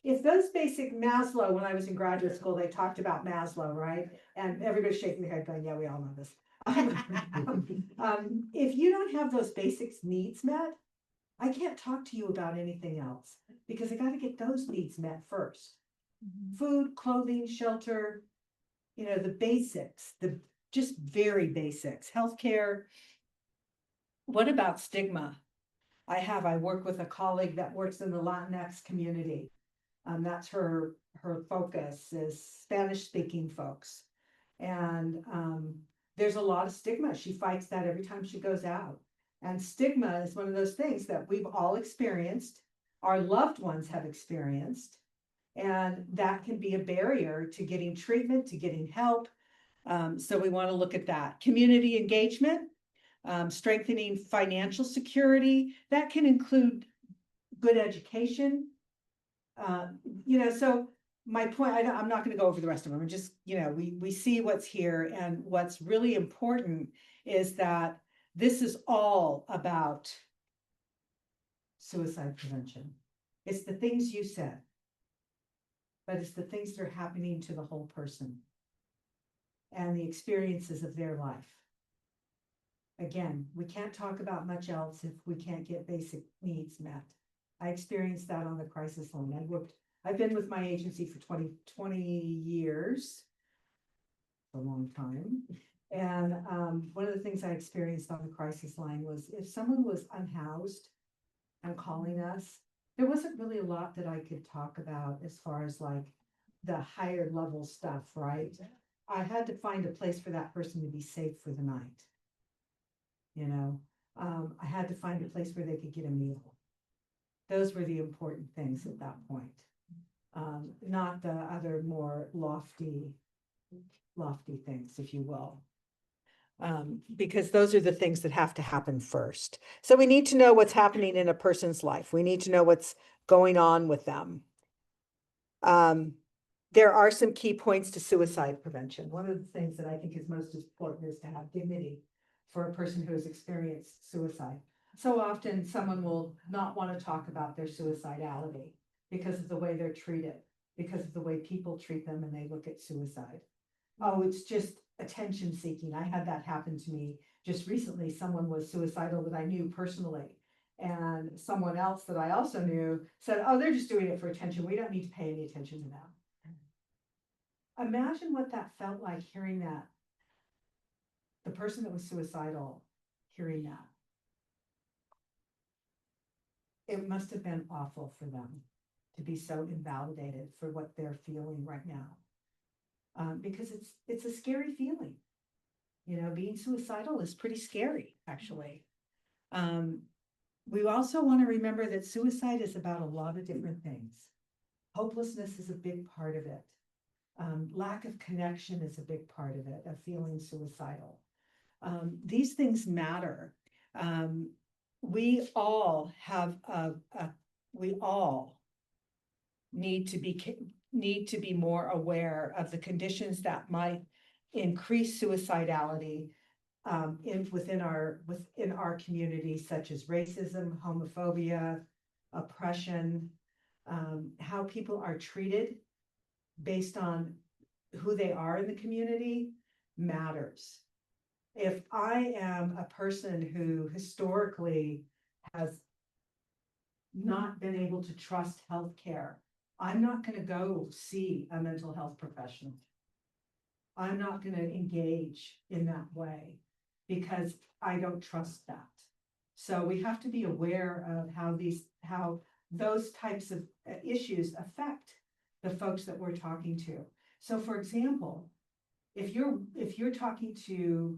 If those basic Maslow, when I was in graduate school, they talked about Maslow, right? And everybody's shaking their head going, yeah, we all know this. If you don't have those basic needs met, I can't talk to you about anything else because I got to get those needs met first. Food, clothing, shelter, you know, the basics, the just very basics, healthcare. What about stigma? I work with a colleague that works in the Latinx community. That's her focus is Spanish speaking folks. And there's a lot of stigma. She fights that every time she goes out. And stigma is one of those things that we've all experienced, our loved ones have experienced, and that can be a barrier to getting treatment, to getting help. So we want to look at that. Community engagement, strengthening financial security, that can include good education. You know, so my point, I'm not going to go over the rest of them. I'm just, you know, we see what's here, and what's really important is that this is all about suicide prevention. It's the things you said, but it's the things that are happening to the whole person and the experiences of their life. Again, we can't talk about much else if we can't get basic needs met. I experienced that on the crisis line. I've been with my agency for 20 years, a long time. And one of the things I experienced on the crisis line was if someone was unhoused and calling us, there wasn't really a lot that I could talk about as far as like the higher level stuff, right? I had to find a place for that person to be safe for the night. You know, I had to find a place where they could get a meal. Those were the important things at that point. Not the other more lofty things, if you will. Because those are the things that have to happen first. So we need to know what's happening in a person's life. We need to know what's going on with them. There are some key points to suicide prevention. One of the things that I think is most important is to have dignity for a person who has experienced suicide. So often someone will not want to talk about their suicidality because of the way they're treated, because of the way people treat them and they look at suicide. Oh, it's just attention seeking. I had that happen to me just recently. Someone was suicidal that I knew personally. And someone else that I also knew said, oh, they're just doing it for attention. We don't need to pay any attention to them. Imagine what that felt like hearing that. The person that was suicidal hearing that. It must have been awful for them to be so invalidated for what they're feeling right now. Because it's a scary feeling. You know, being suicidal is pretty scary, actually. We also want to remember that suicide is about a lot of different things. Hopelessness is a big part of it. Lack of connection is a big part of it, of feeling suicidal. These things matter. We all have we all need to be more aware of the conditions that might increase suicidality within our community, such as racism, homophobia, oppression, how people are treated based on who they are in the community matters. If I am a person who historically has not been able to trust healthcare, I'm not going to go see a mental health professional. I'm not going to engage in that way because I don't trust that. So we have to be aware of how those types of issues affect the folks that we're talking to. So for example, if you're talking to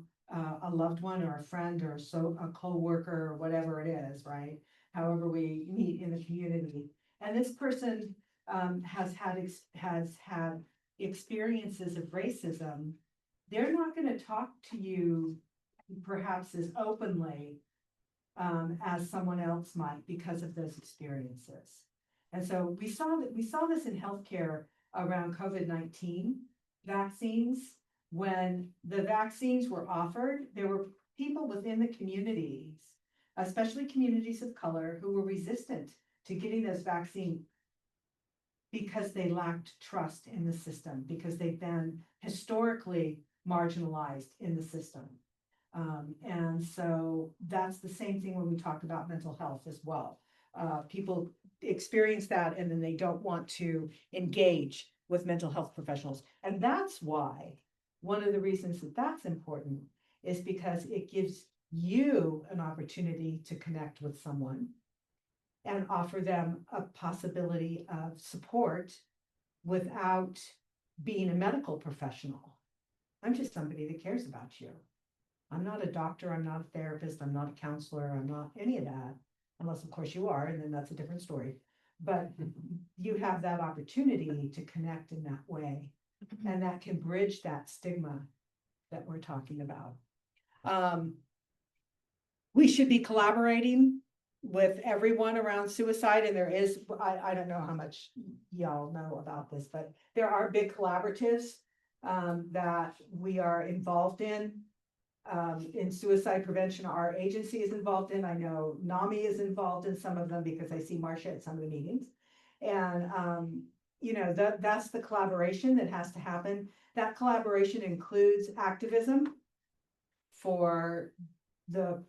a loved one or a friend or a co-worker or whatever it is, right? However we meet in the community, and this person has had experiences of racism, they're not going to talk to you perhaps as openly as someone else might because of those experiences. And so we saw this in healthcare around COVID-19 vaccines. When the vaccines were offered, there were people within the communities, especially communities of color, who were resistant to getting those vaccines because they lacked trust in the system, because they've been historically marginalized in the system. And so that's the same thing when we talk about mental health as well. People experience that and then they don't want to engage with mental health professionals. And that's why one of the reasons that that's important is because it gives you an opportunity to connect with someone and offer them a possibility of support without being a medical professional. I'm just somebody that cares about you. I'm not a doctor, I'm not a therapist, I'm not a counselor, I'm not any of that, unless of course you are, and then that's a different story. But you have that opportunity to connect in that way, and that can bridge that stigma that we're talking about. We should be collaborating with everyone around suicide, and there is, I don't know how much y'all know about this, but there are big collaboratives that we are involved in suicide prevention. Our agency is involved in. I know NAMI is involved in some of them because I see Marsha at some of the meetings. And you know, that's the collaboration that has to happen. That collaboration includes activism for the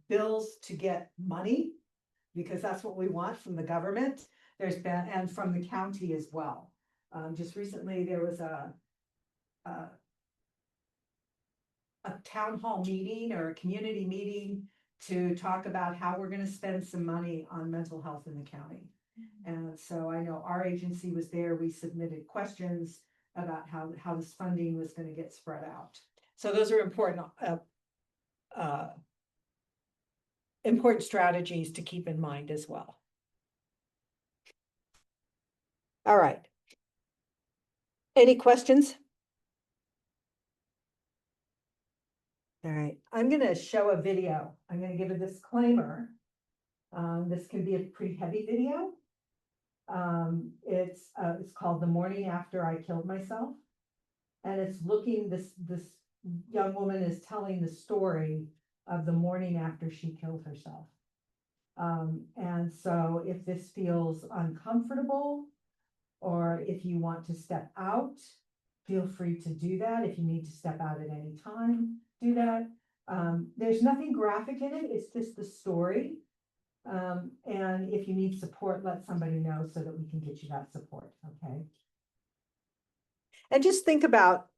bills to get money, because that's what we want from the government. There's been, and from the county as well. Just recently there was a town hall meeting or a community meeting to talk about how we're going to spend some money on mental health in the county. And so I know our agency was there. We submitted questions about how this funding was going to get spread out. So those are important important strategies to keep in mind as well. All right. Any questions? All right, I'm gonna show a video. I'm gonna give a disclaimer. This can be a pretty heavy video. It's called The Morning After I Killed Myself. And it's this young woman is telling the story of the morning after she killed herself. And so if this feels uncomfortable, or if you want to step out, feel free to do that. If you need to step out at any time, do that. There's nothing graphic in it, it's just the story. And if you need support, let somebody know so that we can get you that support, okay? And just think about,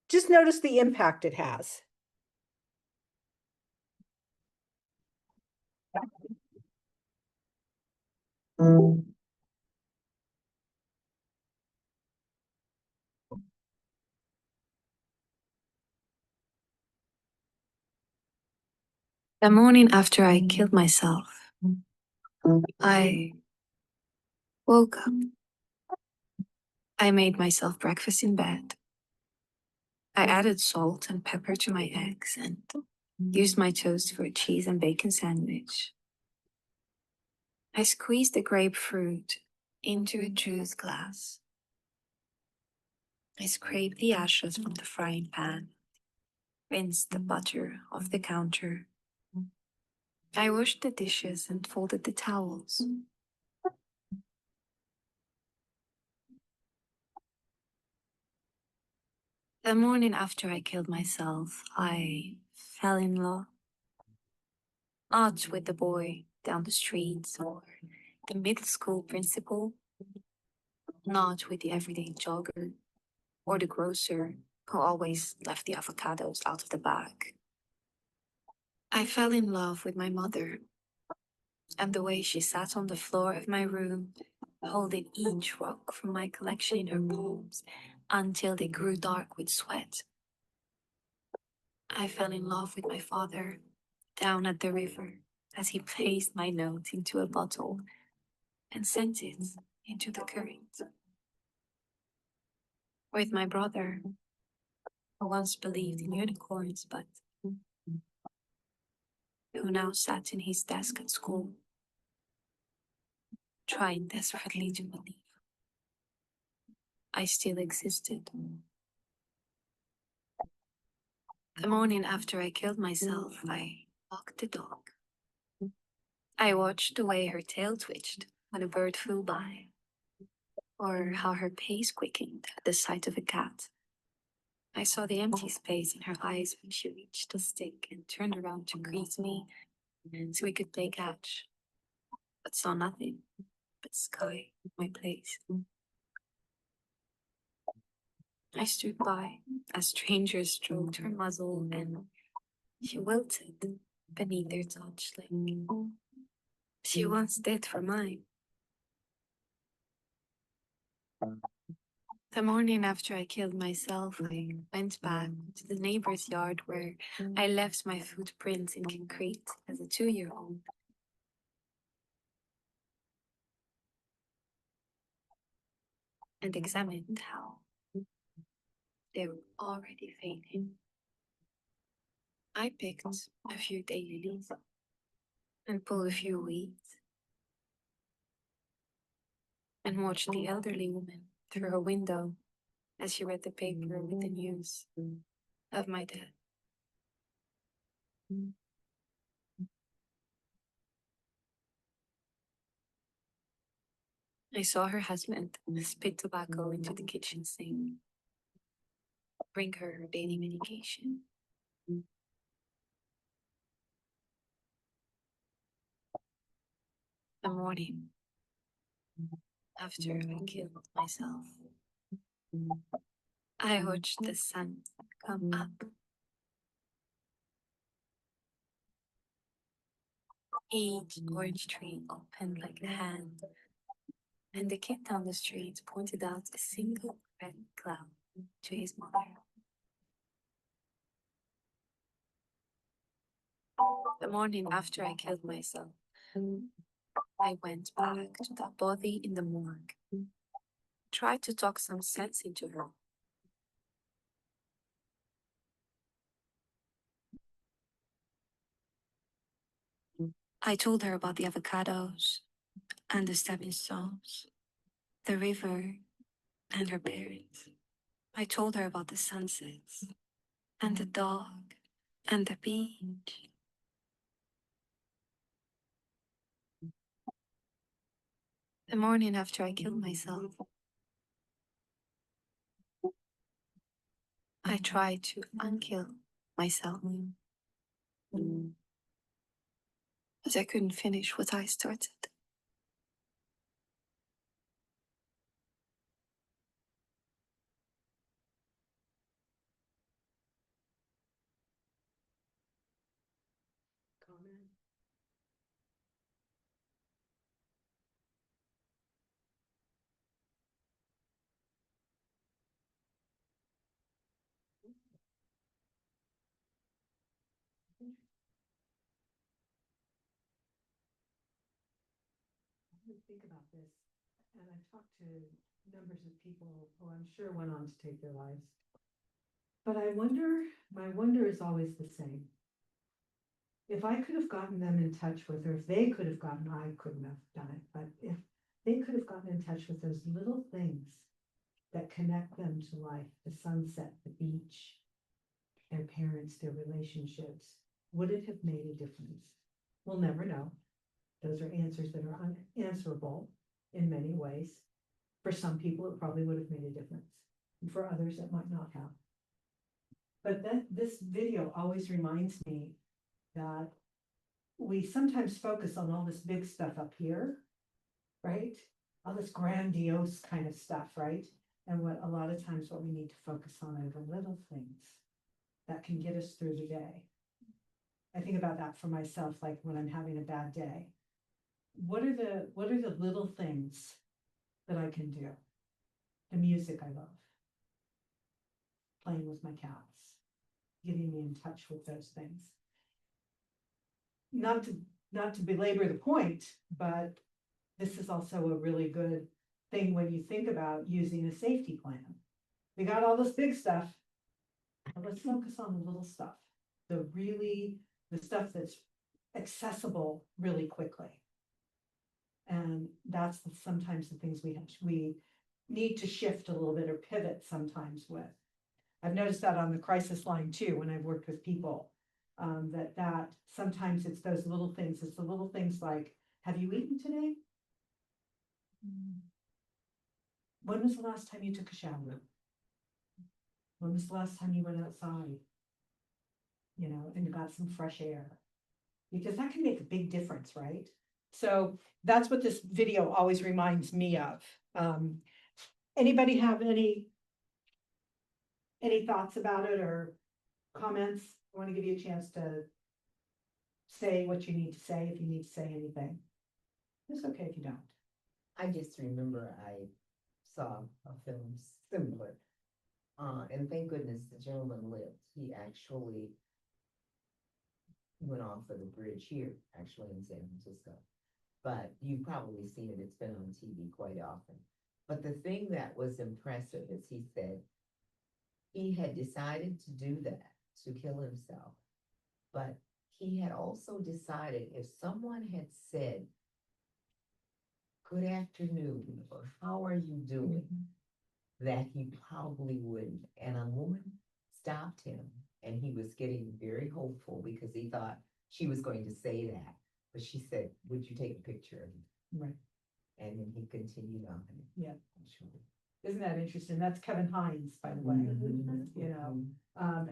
just notice the impact it has. The morning after I killed myself, I woke up. I made myself breakfast in bed. I added salt and pepper to my eggs and used my toast for a cheese and bacon sandwich. I squeezed the grapefruit into a juice glass. I scraped the ashes from the frying pan, rinsed the butter off the counter. I washed the dishes and folded the towels. The morning after I killed myself, I fell in love. Not with the boy down the street or the middle school principal, not with the everyday jogger or the grocer who always left the avocados out of the bag. I fell in love with my mother and the way she sat on the floor of my room, holding each rock from my collection in her palms until they grew dark with sweat. I fell in love with my father down at the river as he placed my note into a bottle and sent it into the current. With my brother, who once believed in unicorns, but who now sat in his desk at school, trying desperately to believe I still existed. The morning after I killed myself, I walked the dog. I watched the way her tail twitched when a bird flew by, or how her pace quickened at the sight of a cat. I saw the empty space in her eyes when she reached the stick and turned around to greet me so we could play catch, but saw nothing but sky in my place. I stood by as strangers stroked her muzzle and she wilted beneath their touch like she once did for mine. The morning after I killed myself, I went back to the neighbor's yard where I left my footprints in concrete as a 2-year-old. And examined how they were already fading. I picked a few daylilies and pulled a few weeds and watched the elderly woman through her window as she read the paper with the news of my death. I saw her husband spit tobacco into the kitchen sink, bring her daily medication. The morning after I killed myself, I watched the sun come up. Each orange tree opened like a hand, and the kid down the street pointed out a single red cloud to his mother. The morning after I killed myself, I went back to that body in the morgue, tried to talk some sense into her. I told her about the avocados and the stepping stones, the river and her parents. I told her about the sunsets and the dog and the beach. The morning after I killed myself, I tried to unkill myself, but I couldn't finish what I started. Comment? Think about this, and I've talked to numbers of people who I'm sure went on to take their lives. But I wonder, my wonder is always the same. If I could have gotten them in touch with, or if they could have gotten, I couldn't have done it, but if they could have gotten in touch with those little things that connect them to life, the sunset, the beach, their parents, their relationships, would it have made a difference? We'll never know. Those are answers that are unanswerable in many ways. For some people, it probably would have made a difference. And for others, it might not have. But this video always reminds me that we sometimes focus on all this big stuff up here, right? All this grandiose kind of stuff, right? And what a lot of times what we need to focus on are the little things that can get us through the day. I think about that for myself, like when I'm having a bad day. What are the little things that I can do? The music I love, playing with my cats, getting me in touch with those things. Not to belabor the point, but this is also a really good thing when you think about using a safety plan. We got all this big stuff, but let's focus on the little stuff, the stuff that's accessible really quickly. And that's sometimes the things we need to shift a little bit or pivot sometimes with. I've noticed that on the crisis line too, when I've worked with people, that sometimes it's those little things. It's the little things like, have you eaten today? When was the last time you took a shower? When was the last time you went outside? You know, and got some fresh air? Because that can make a big difference, right? So that's what this video always reminds me of. Anybody have any thoughts about it or comments? I want to give you a chance to say what you need to say, if you need to say anything. It's okay if you don't. I just remember I saw a film similar. And thank goodness the gentleman lived. He actually went off of the bridge here, actually in San Francisco. But you've probably seen it, it's been on TV quite often. But the thing that was impressive is he said he had decided to do that, to kill himself. But he had also decided if someone had said, good afternoon, or how are you doing? That he probably wouldn't. And a woman stopped him and he was getting very hopeful because he thought she was going to say that. But she said, would you take a picture of me? Right. And then he continued on. Yeah. Isn't that interesting? That's Kevin Hines, by the way. You know,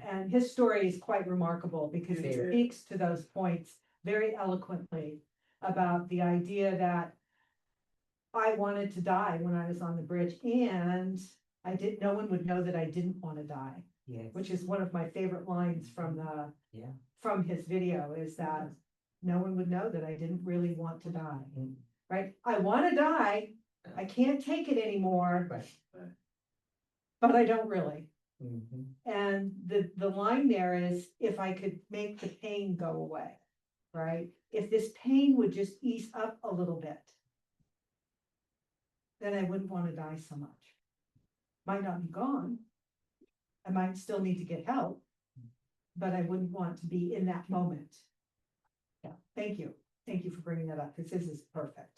and his story is quite remarkable because he speaks to those points very eloquently about the idea that I wanted to die when I was on the bridge, and no one would know that I didn't want to die. Yes. Which is one of my favorite lines from from his video, is that no one would know that I didn't really want to die. Right? I want to die. I can't take it anymore. But I don't really. And the line there is, if I could make the pain go away, right? If this pain would just ease up a little bit, then I wouldn't want to die so much. Might not be gone. I might still need to get help, but I wouldn't want to be in that moment. Yeah, thank you. thank you for bringing that up, because this is perfect.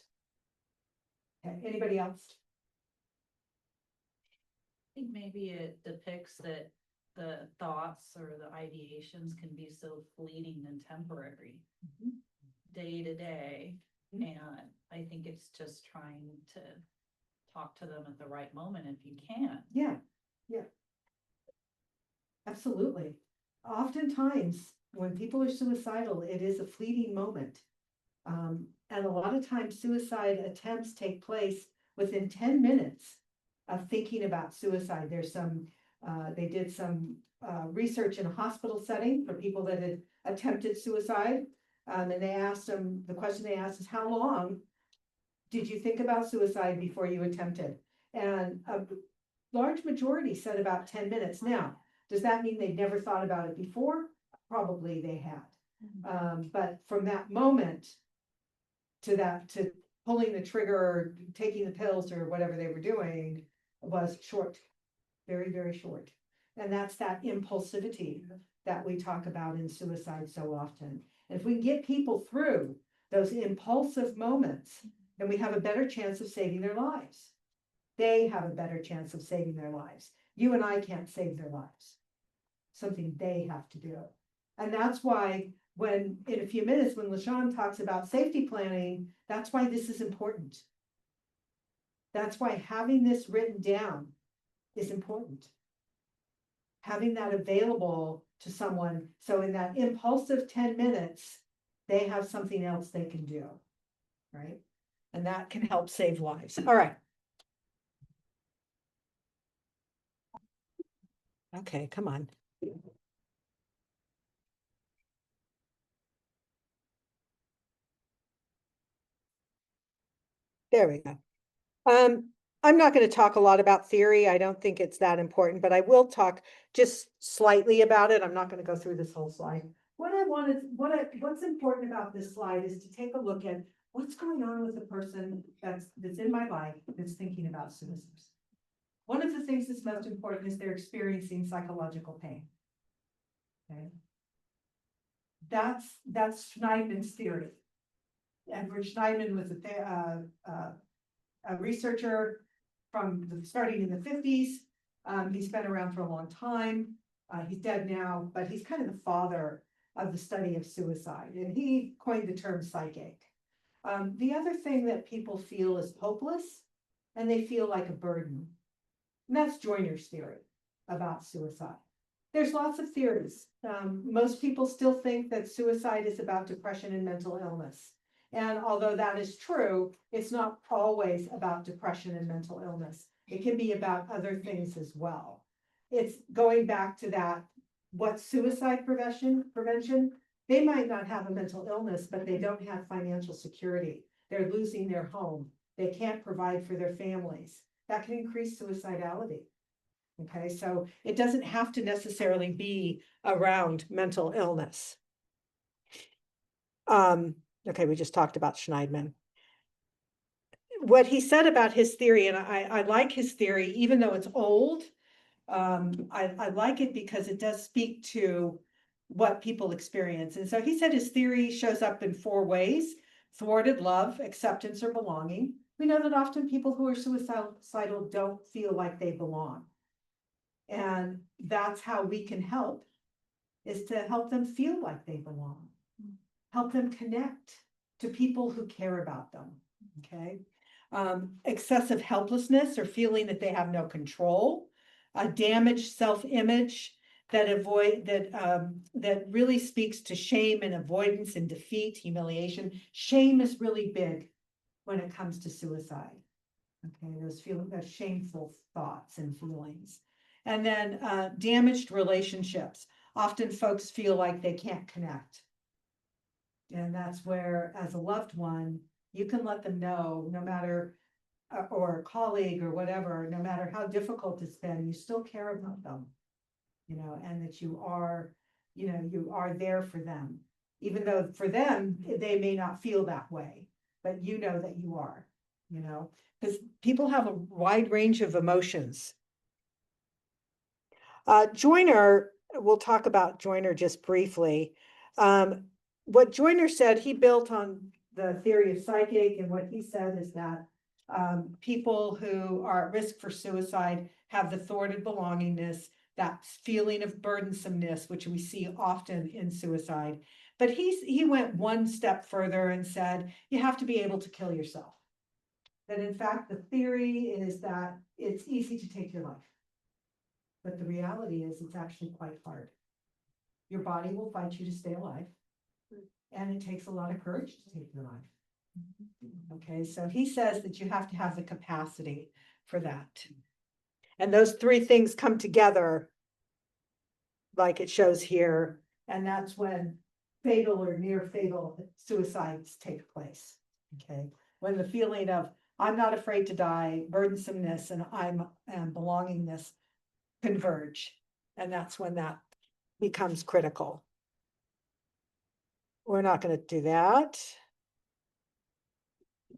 Okay, anybody else? I think maybe it depicts that the thoughts or the ideations can be so fleeting and temporary. Day to day, Mhm. and I think it's just trying to talk to them at the right moment if you can. Yeah, yeah. Absolutely. Oftentimes, when people are suicidal, it is a fleeting moment. And a lot of times suicide attempts take place within 10 minutes of thinking about suicide. There's some, they did some research in a hospital setting for people that had attempted suicide. And they asked them, the question they asked is, how long did you think about suicide before you attempted? And a large majority said about 10 minutes. Now, does that mean they never thought about it before? Probably they had. But from that moment to pulling the trigger or taking the pills or whatever they were doing was short, very, very short. And that's that impulsivity that we talk about in suicide so often. And if we can get people through those impulsive moments, then we have a better chance of saving their lives. They have a better chance of saving their lives. You and I can't save their lives. Something they have to do. And that's why when, in a few minutes, when LaShelle talks about safety planning, that's why this is important. That's why having this written down is important. Having that available to someone, so in that impulsive 10 minutes, they have something else they can do, right? And that can help save lives. All right. Okay, come on. There we go. I'm not going to talk a lot about theory. I don't think it's that important, but I will talk just slightly about it. I'm not going to go through this whole slide. What's important about this slide is to take a look at what's going on with the person that's in my life that's thinking about suicide. One of the things that's most important is they're experiencing psychological pain. Okay. That's Schneidman's theory. Edward Schneidman was a researcher starting in the 50s. He's been around for a long time. He's dead now, but he's kind of the father of the study of suicide, and he coined the term psychic. The other thing that people feel is hopeless, and they feel like a burden. And that's Joyner's theory about suicide. There's lots of theories. Most people still think that suicide is about depression and mental illness. And although that is true, it's not always about depression and mental illness. It can be about other things as well. It's going back to that, what's suicide prevention? They might not have a mental illness, but they don't have financial security. They're losing their home. They can't provide for their families. That can increase suicidality. Okay, so it doesn't have to necessarily be around mental illness. Okay, we just talked about Schneidman. What he said about his theory, and I like his theory, even though it's old, I like it because it does speak to what people experience. And so he said his theory shows up in 4 ways: thwarted love, acceptance, or belonging. We know that often people who are suicidal don't feel like they belong. And that's how we can help, is to help them feel like they belong. Help them connect to people who care about them, okay? Excessive helplessness or feeling that they have no control, a damaged self-image that really speaks to shame and avoidance and defeat, humiliation. Shame is really big when it comes to suicide, okay? Those shameful thoughts and feelings. And then damaged relationships. Often folks feel like they can't connect. And that's where, as a loved one, you can let them know, no matter, or a colleague or whatever, no matter how difficult it's been, you still care about them, and that you are there for them. Even though for them, they may not feel that way, but you know that you are, because people have a wide range of emotions. Joyner, we'll talk about Joyner just briefly. What Joyner said, he built on the theory of psychic, and what he said is that people who are at risk for suicide have the thwarted belongingness, that feeling of burdensomeness, which we see often in suicide. But he went one step further and said, you have to be able to kill yourself. That in fact, the theory is that it's easy to take your life. But the reality is it's actually quite hard. Your body will fight you to stay alive. And it takes a lot of courage to take your life. Okay, so he says that you have to have the capacity for that. And those three things come together, like it shows here, and that's when fatal or near fatal suicides take place. Okay, when the feeling of I'm not afraid to die, burdensomeness, and belongingness converge, and that's when that becomes critical. We're not going to do that.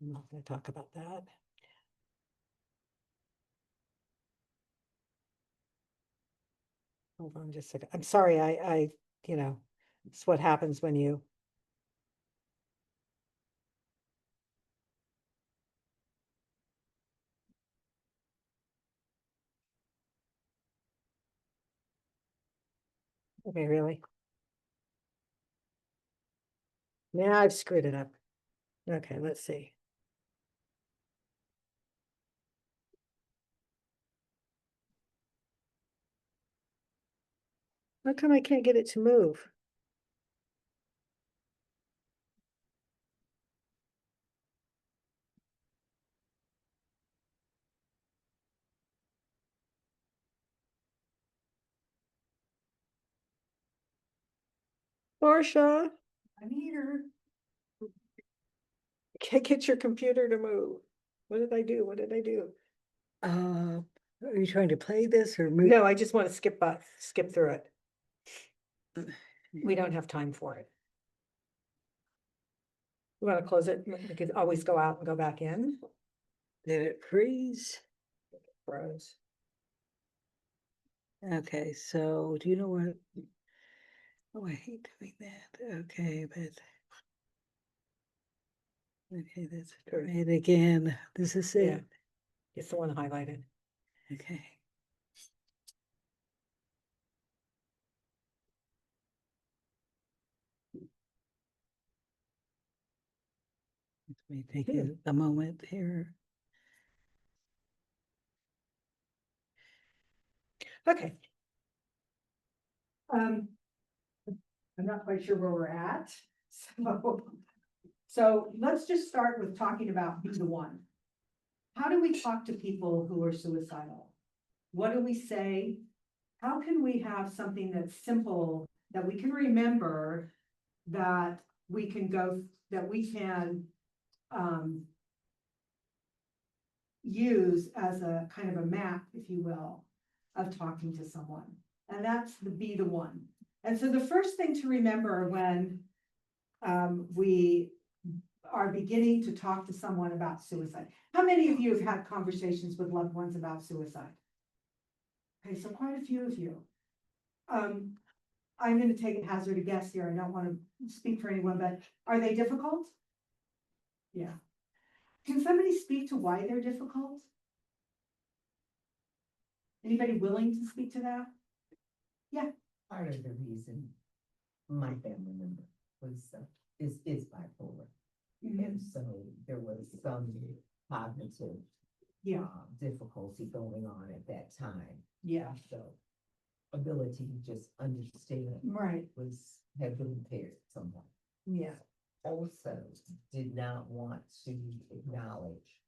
I'm not going to talk about that. Hold on just a second. I'm sorry, I, it's what happens when you. Okay, really? Now I've screwed it up. Okay, let's see. How come I can't get it to move? Marsha, I'm here. Can't get your computer to move. What did I do? What did I do? Are you trying to play this or move? No, I just want to skip through it. We don't have time for it. We want to close it. We could always go out and go back in. Did it freeze? Froze. Okay, so do you know what? Oh, I hate doing that. Okay, but. Okay, that's try it again. This is Yeah. it. It's the one highlighted. Okay. Let me take a moment here. Okay. I'm not quite sure where we're at. So let's just start with talking about be the one. How do we talk to people who are suicidal? What do we say? How can we have something that's simple that we can remember, that we can use as a kind of a map, if you will, of talking to someone? And that's the be the one. And so the first thing to remember when we are beginning to talk to someone about suicide. How many of you have had conversations with loved ones about suicide? Okay, so quite a few of you. I'm going to take a hazard guess here. I don't want to speak for anyone, but are they difficult? Yeah. Can somebody speak to why they're difficult? Anybody willing to speak to that? Yeah. Part of the reason my family member was, is bipolar. And so there was some cognitive difficulty going on at that time. Yeah. So ability to just understand had been impaired somewhat. Yeah. Also did not want to acknowledge.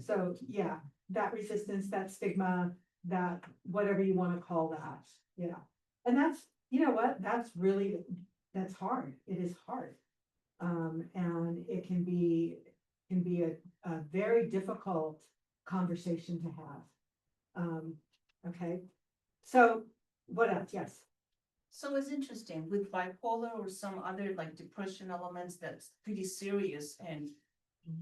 So yeah, that resistance, that stigma, that whatever you want to call that. Yeah. And that's, you know what, that's hard. It is hard. And it can be a very difficult conversation to have. Okay. So what else? Yes. So it's interesting with bipolar or some other like depression elements that's pretty serious and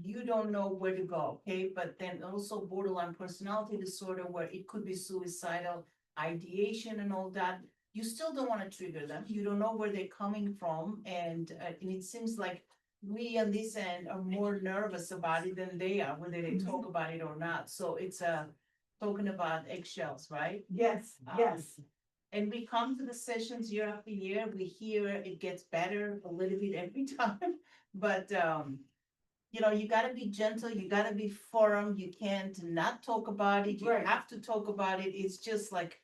you don't know where to go, okay? But then also borderline personality disorder where it could be suicidal ideation and all that. You still don't want to trigger them. You don't know where they're coming from. And it seems like we on this end are more nervous about it than they are, whether they talk about it or not. So it's talking about eggshells, right? Yes, yes. And we come to the sessions year after year, we hear it gets better a little bit every time, but, you know, you gotta be gentle, you gotta be firm, you can't not talk about it, you Right. have to talk about it, it's just like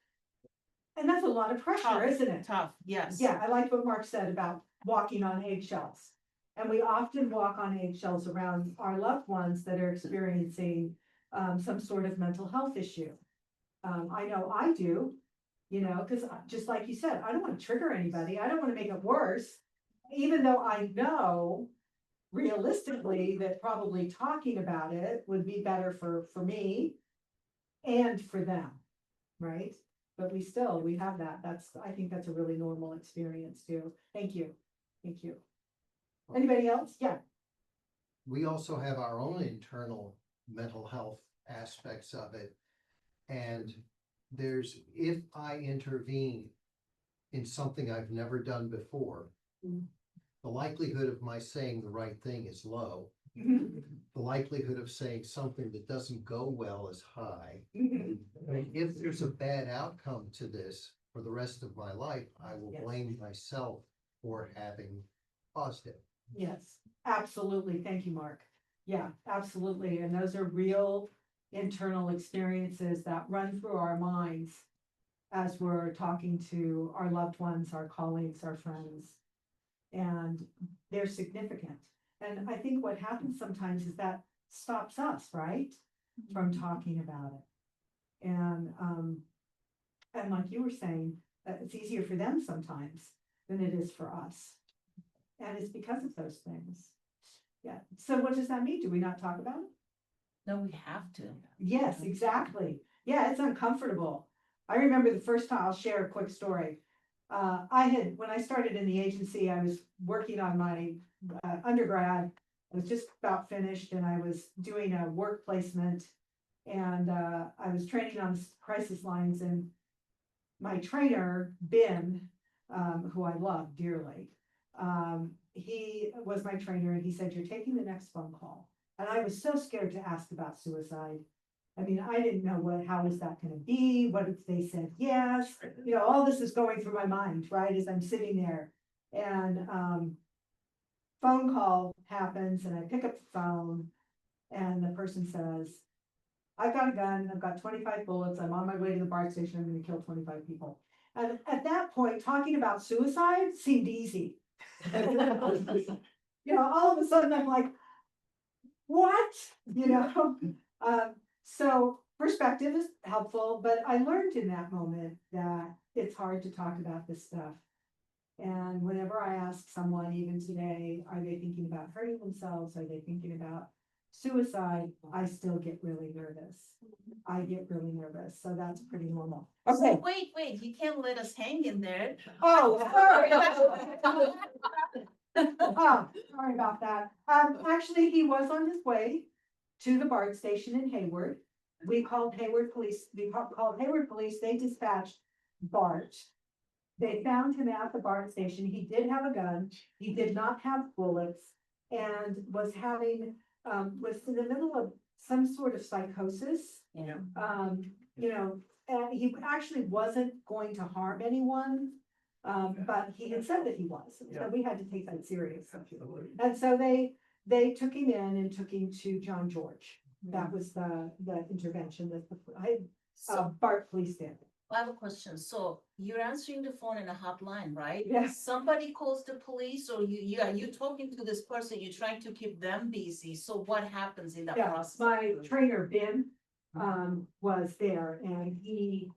And that's a lot of pressure, tough, isn't it? tough, yes. Yeah, I like what Mark said about walking on eggshells. And we often walk on eggshells around our loved ones that are experiencing some sort of mental health issue. I know I do, you know, because just like you said, I don't want to trigger anybody. I don't want to make it worse. Even though I know realistically that probably talking about it would be better for me and for them, right? But we have that. I think that's a really normal experience too. Thank you. Thank you. Anybody else? Yeah. We also have our own internal mental health aspects of it. And if I intervene in something I've never done before, the likelihood of my saying the right thing is low. The likelihood of saying something that doesn't go well is high. And if there's a bad outcome to this for the rest of my life, I will blame myself for having caused it. Yes, absolutely. Thank you, Mark. Yeah, absolutely. And those are real internal experiences that run through our minds as we're talking to our loved ones, our colleagues, our friends. And they're significant. And I think what happens sometimes is that stops us, right, from talking about it. And like you were saying, it's easier for them sometimes than it is for us. And it's because of those things. Yeah. So what does that mean? Do we not talk about it? No, we have to. Yes, exactly. Yeah, it's uncomfortable. I remember the first time, I'll share a quick story. When I started in the agency, I was working on my undergrad. I was just about finished and I was doing a work placement and I was training on crisis lines, and my trainer, Ben, who I love dearly, he was my trainer and he said, "You're taking the next phone call." And I was so scared to ask about suicide. I mean, I didn't know how was that going to be? What if they said yes? You know, all this is going through my mind, right, as I'm sitting there. And phone call happens and I pick up the phone and the person says, "I've got a gun, I've got 25 bullets, I'm on my way to the BART station, I'm going to kill 25 people." And at that point, talking about suicide seemed easy. You know, all of a sudden I'm like, what? You know? So perspective is helpful, but I learned in that moment that it's hard to talk about this stuff. And whenever I ask someone, even today, are they thinking about hurting themselves? Are they thinking about suicide? I still get really nervous. I get really nervous. So that's pretty normal. So Okay. wait, you can't let us hang in there. Oh, sorry. Oh, sorry about that. Actually, he was on his way to the BART station in Hayward. We called Hayward Police. Called Hayward Police. They dispatched BART. They found him at the BART station. He did have a gun. He did not have bullets, and was was in the middle of some sort of psychosis. Yeah. You know, and he actually wasn't going to harm anyone. But he had said that he was, so we had to take that serious. And so they took him in and took him to John George. That was the intervention that So BART police did. I have a question. So you're answering the phone in a hotline, right? Yes. Somebody calls the police, or you're talking to this person, you're trying to keep them busy. So what happens in that Yeah, process? my trainer, Ben, was there and he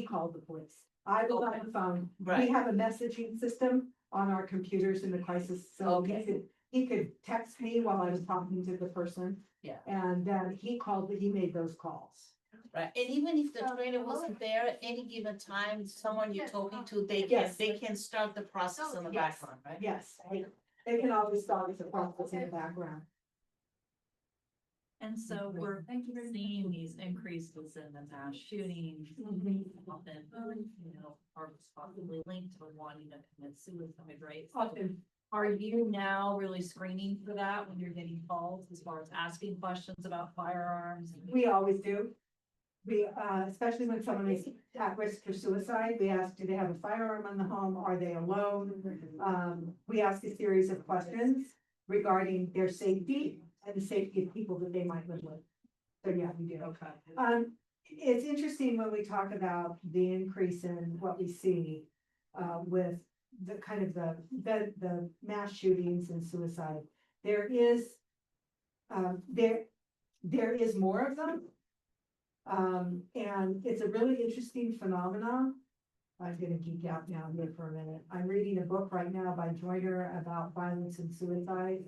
called the police. I was on the phone. We Right. have a messaging system on our computers in the crisis, so Okay. he could text me while I was talking to the person. Yeah. And then he made those calls. Right, and even if the trainer wasn't there at any given time, someone you're talking to, Yes. they can start the process in the Yes. background, right? Yes, they can always start the process in the background. And so we're seeing these increases in the mass shootings, often, you know, are possibly linked to wanting to commit suicide, right? So Often, Are you now really screening for that when you're getting calls as far as asking questions about firearms? We always do. We, especially when someone is at risk for suicide, we ask, do they have a firearm in the home? Are they alone? We ask a series of questions regarding their safety and the safety of people that they might live with. So yeah, we do. Okay. It's interesting when we talk about the increase in what we see, with the kind of the mass shootings and suicide. There is, there is more of them. And it's a really interesting phenomenon. I'm gonna geek out now here for a minute. I'm reading a book right now by Joyner about violence and suicide.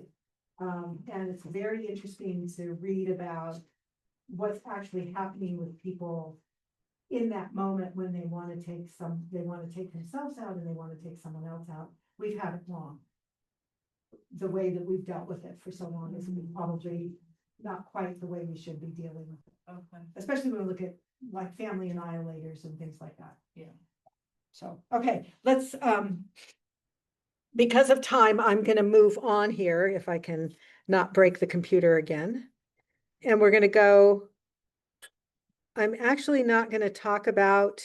And it's very interesting to read about what's actually happening with people in that moment when they want to take themselves out and they want to take someone else out. We've had it long. The way that we've dealt with it for so long is probably not quite the way we should be dealing with it. Okay. Especially when we look at like family annihilators and things like that. Yeah. So, okay, let's, because of time, I'm gonna move on here if I can not break the computer again. And we're gonna go, I'm actually not gonna talk about,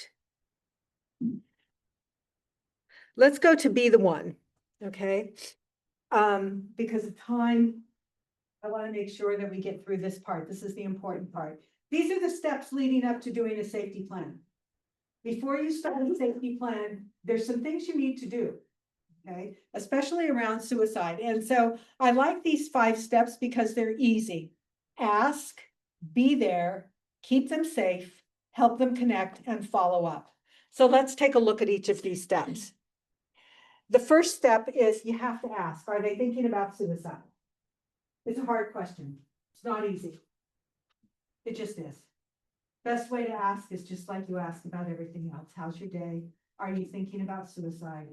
let's go to be the one, okay? Because of time, I want to make sure that we get through this part. This is the important part. These are the steps leading up to doing a safety plan. Before you start a safety plan, there's some things you need to do, okay? Especially around suicide. And so I like these 5 steps because they're easy. Ask, be there, keep them safe, help them connect, and follow up. So let's take a look at each of these steps. The first step is you have to ask, are they thinking about suicide? It's a hard question. It's not easy. It just is. Best way to ask is just like you ask about everything else. How's your day? Are you thinking about suicide?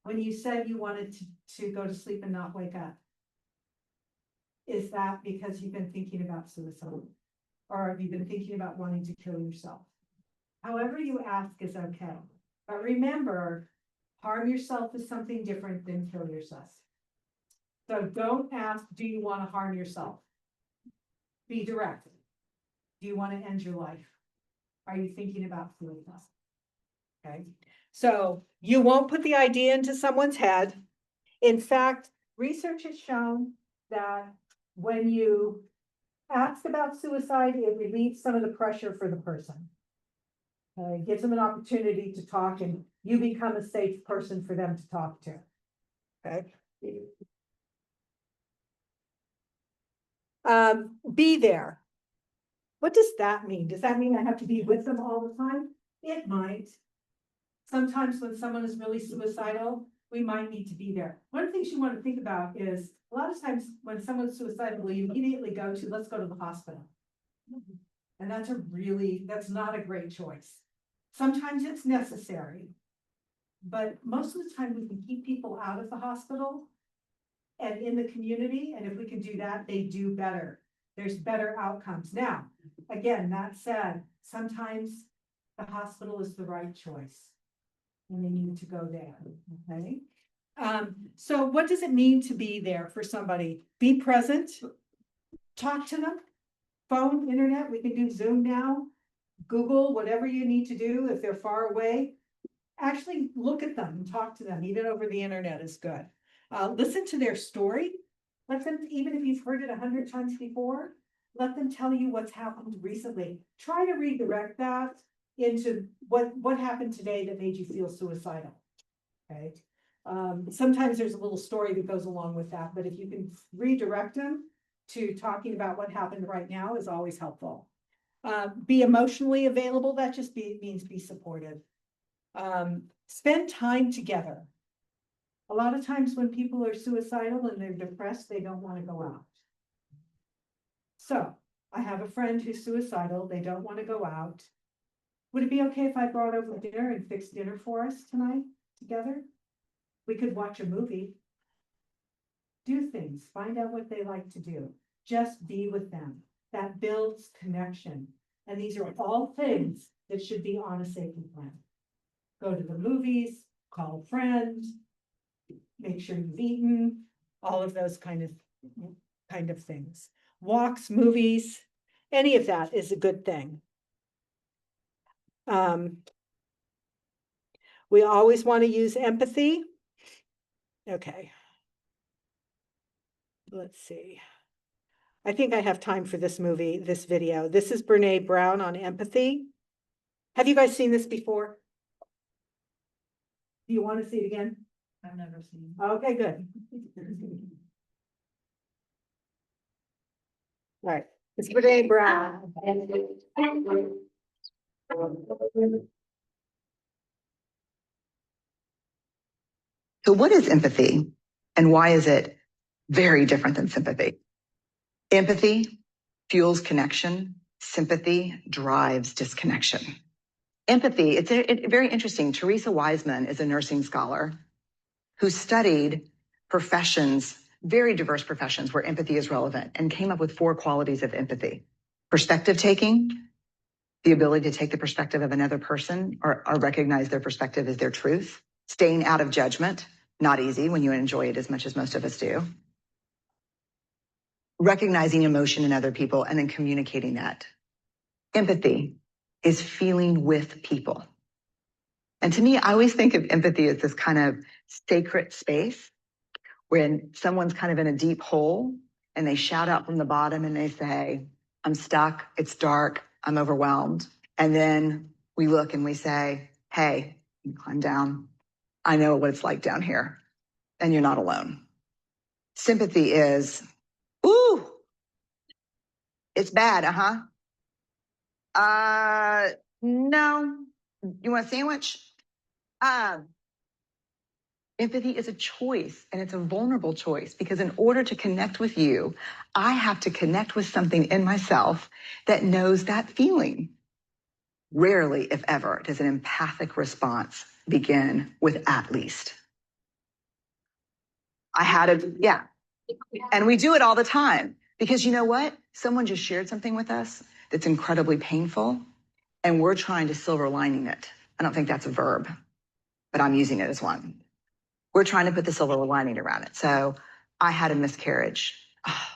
When you said you wanted to go to sleep and not wake up, is that because you've been thinking about suicide? Or have you been thinking about wanting to kill yourself? However you ask is okay. But remember, harm yourself is something different than kill yourself. So don't ask, do you want to harm yourself? Be direct. Do you want to end your life? Are you thinking about suicide? Okay, so you won't put the idea into someone's head. In fact, research has shown that when you ask about suicide, it relieves some of the pressure for the person. It gives them an opportunity to talk and you become a safe person for them to talk to. Okay. Be there. What does that mean? Does that mean I have to be with them all the time? It might. Sometimes when someone is really suicidal, we might need to be there. One of the things you want to think about is a lot of times when someone's suicidal, you immediately go to, let's go to the hospital. And that's not a great choice. Sometimes it's necessary, but most of the time we can keep people out of the hospital and in the community. And if we can do that, they do better. There's better outcomes. Now, again, that said, sometimes the hospital is the right choice and they need to go there, okay? So what does it mean to be there for somebody? Be present, talk to them, phone, internet, we can do Zoom now, Google, whatever you need to do if they're far away. Actually look at them and talk to them, even over the internet is good. Listen to their story. Let them, even if you've heard it 100 times before, let them tell you what's happened recently. Try to redirect that into what happened today that made you feel suicidal. Okay. Sometimes there's a little story that goes along with that, but if you can redirect them to talking about what happened right now is always helpful. Be emotionally available. That just means be supportive. Spend time together. A lot of times when people are suicidal and they're depressed, they don't want to go out. So I have a friend who's suicidal. They don't want to go out. Would it be okay if I brought over dinner and fixed dinner for us tonight together? We could watch a movie. Do things, find out what they like to do. Just be with them. That builds connection. And these are all things that should be on a safety plan. Go to the movies, call a friend, make sure you've eaten, all of those kind of things. Walks, movies, any of that is a good thing. We always want to use empathy. Okay. Let's see. I think I have time for this video. This is Brene Brown on empathy. Have you guys seen this before? Do you want to see it again? I've never seen. Okay, good. All right, it's Brene Brown. So what is empathy and why is it very different than sympathy? Empathy fuels connection. Sympathy drives disconnection. Empathy, it's very interesting. Teresa Wiseman is a nursing scholar who studied professions, very diverse professions where empathy is relevant, and came up with 4 qualities of empathy. Perspective taking, the ability to take the perspective of another person or recognize their perspective as their truth. Staying out of judgment, not easy when you enjoy it as much as most of us do. Recognizing emotion in other people and then communicating that. Empathy is feeling with people. And to me, I always think of empathy as this kind of sacred space when someone's kind of in a deep hole and they shout out from the bottom and they say, I'm stuck, it's dark, I'm overwhelmed. And then we look and we say, hey, you climb down. I know what it's like down here and you're not alone. Sympathy is, ooh, it's bad, no, you want a sandwich? Empathy is a choice, and it's a vulnerable choice, because in order to connect with you, I have to connect with something in myself that knows that feeling. Rarely, if ever, does an empathic response begin with at least. Yeah. And we do it all the time, because you know what? Someone just shared something with us that's incredibly painful, and we're trying to silver lining it. I don't think that's a verb, but I'm using it as one. We're trying to put the silver lining around it. So I had a miscarriage. Oh,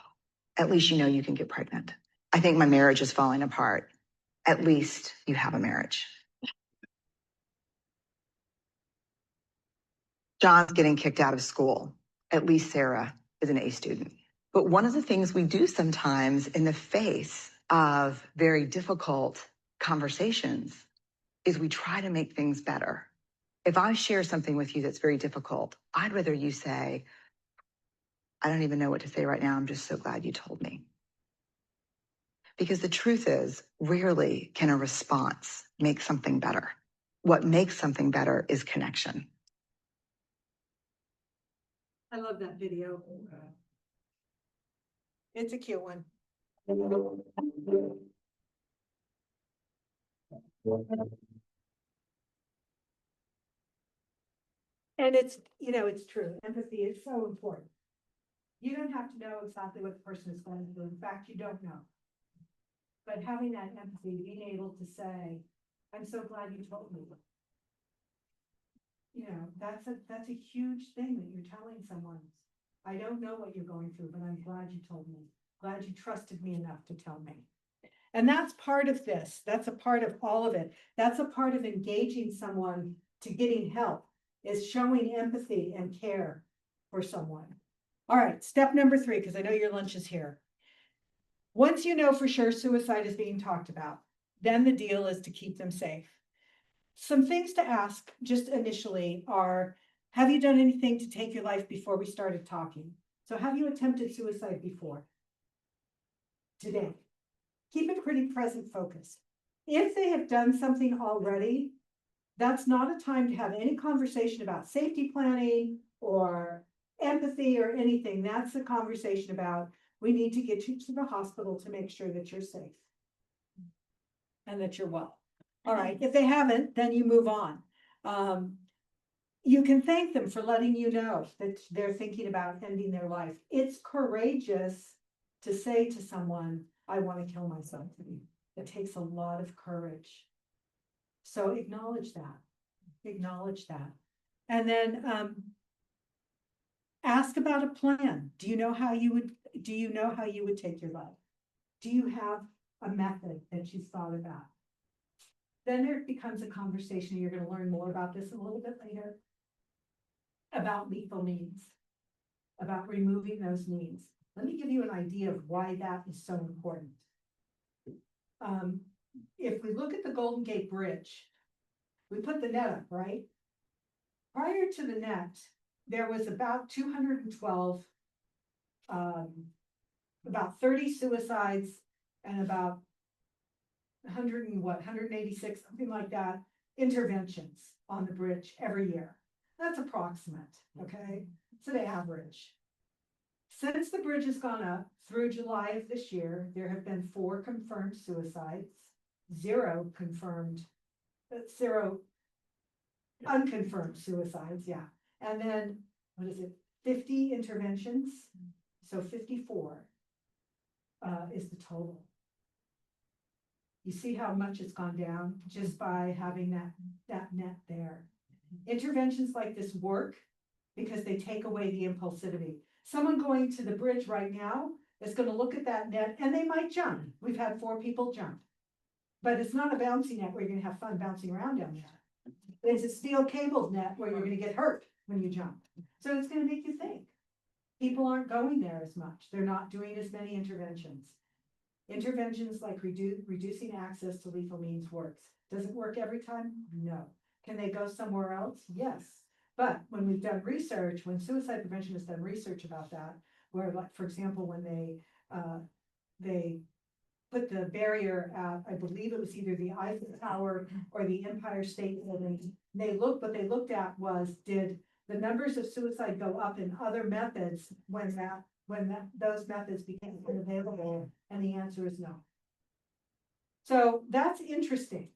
at least you know you can get pregnant. I think my marriage is falling apart. At least you have a marriage. John's getting kicked out of school. At least Sarah is an A student. But one of the things we do sometimes in the face of very difficult conversations is we try to make things better. If I share something with you that's very difficult, I'd rather you say, I don't even know what to say right now. I'm just so glad you told me. Because the truth is, rarely can a response make something better. What makes something better is connection. I love that video. It's a cute one. And it's, it's true. Empathy is so important. You don't have to know exactly what the person is going through. In fact, you don't know. But having that empathy, being able to say, I'm so glad you told me. That's a huge thing that you're telling someone. I don't know what you're going through, but I'm glad you told me. Glad you trusted me enough to tell me. And that's part of this. That's a part of all of it. That's a part of engaging someone to getting help, is showing empathy and care for someone. All right, step number 3, because I know your lunch is here. Once you know for sure suicide is being talked about, then the deal is to keep them safe. Some things to ask just initially are, have you done anything to take your life before we started talking? So have you attempted suicide before? Today. Keep it pretty present focused. If they have done something already, that's not a time to have any conversation about safety planning or empathy or anything. That's a conversation about, we need to get you to the hospital to make sure that you're safe and that you're well. All right, if they haven't, then you move on. You can thank them for letting you know that they're thinking about ending their life. It's courageous to say to someone, I want to kill myself. It takes a lot of courage. So acknowledge that. Acknowledge that. And then Ask about a plan. Do you know how you would take your life? Do you have a method that you've thought about? Then there becomes a conversation. You're gonna learn more about this a little bit later. About lethal means, about removing those means. Let me give you an idea of why that is so important. If we look at the Golden Gate Bridge, we put the net up, right? Prior to the net, there was about 212, about 30 suicides and about 186, something like that, interventions on the bridge every year. That's approximate, okay? It's an average. Since the bridge has gone up through July of this year, there have been 4 confirmed suicides, 0 unconfirmed suicides, yeah. And then, 50 interventions? So 54 is the total. You see how much it's gone down just by having that net there. Interventions like this work because they take away the impulsivity. Someone going to the bridge right now is going to look at that net and they might jump. We've had 4 people jump. But it's not a bouncy net where you're going to have fun bouncing around down there. It's a steel cable net where you're going to get hurt when you jump. So it's going to make you think. People aren't going there as much. They're not doing as many interventions. Interventions like reducing access to lethal means works. Does it work every time? No. Can they go somewhere else? Yes. But when we've done research, when suicide prevention has done research about that, where, like, for example, when they put the barrier at, I believe it was either the Eiffel Tower or the Empire State Building, what they looked at was, did the numbers of suicide go up in other methods when those methods became unavailable? And the answer is no. So that's interesting.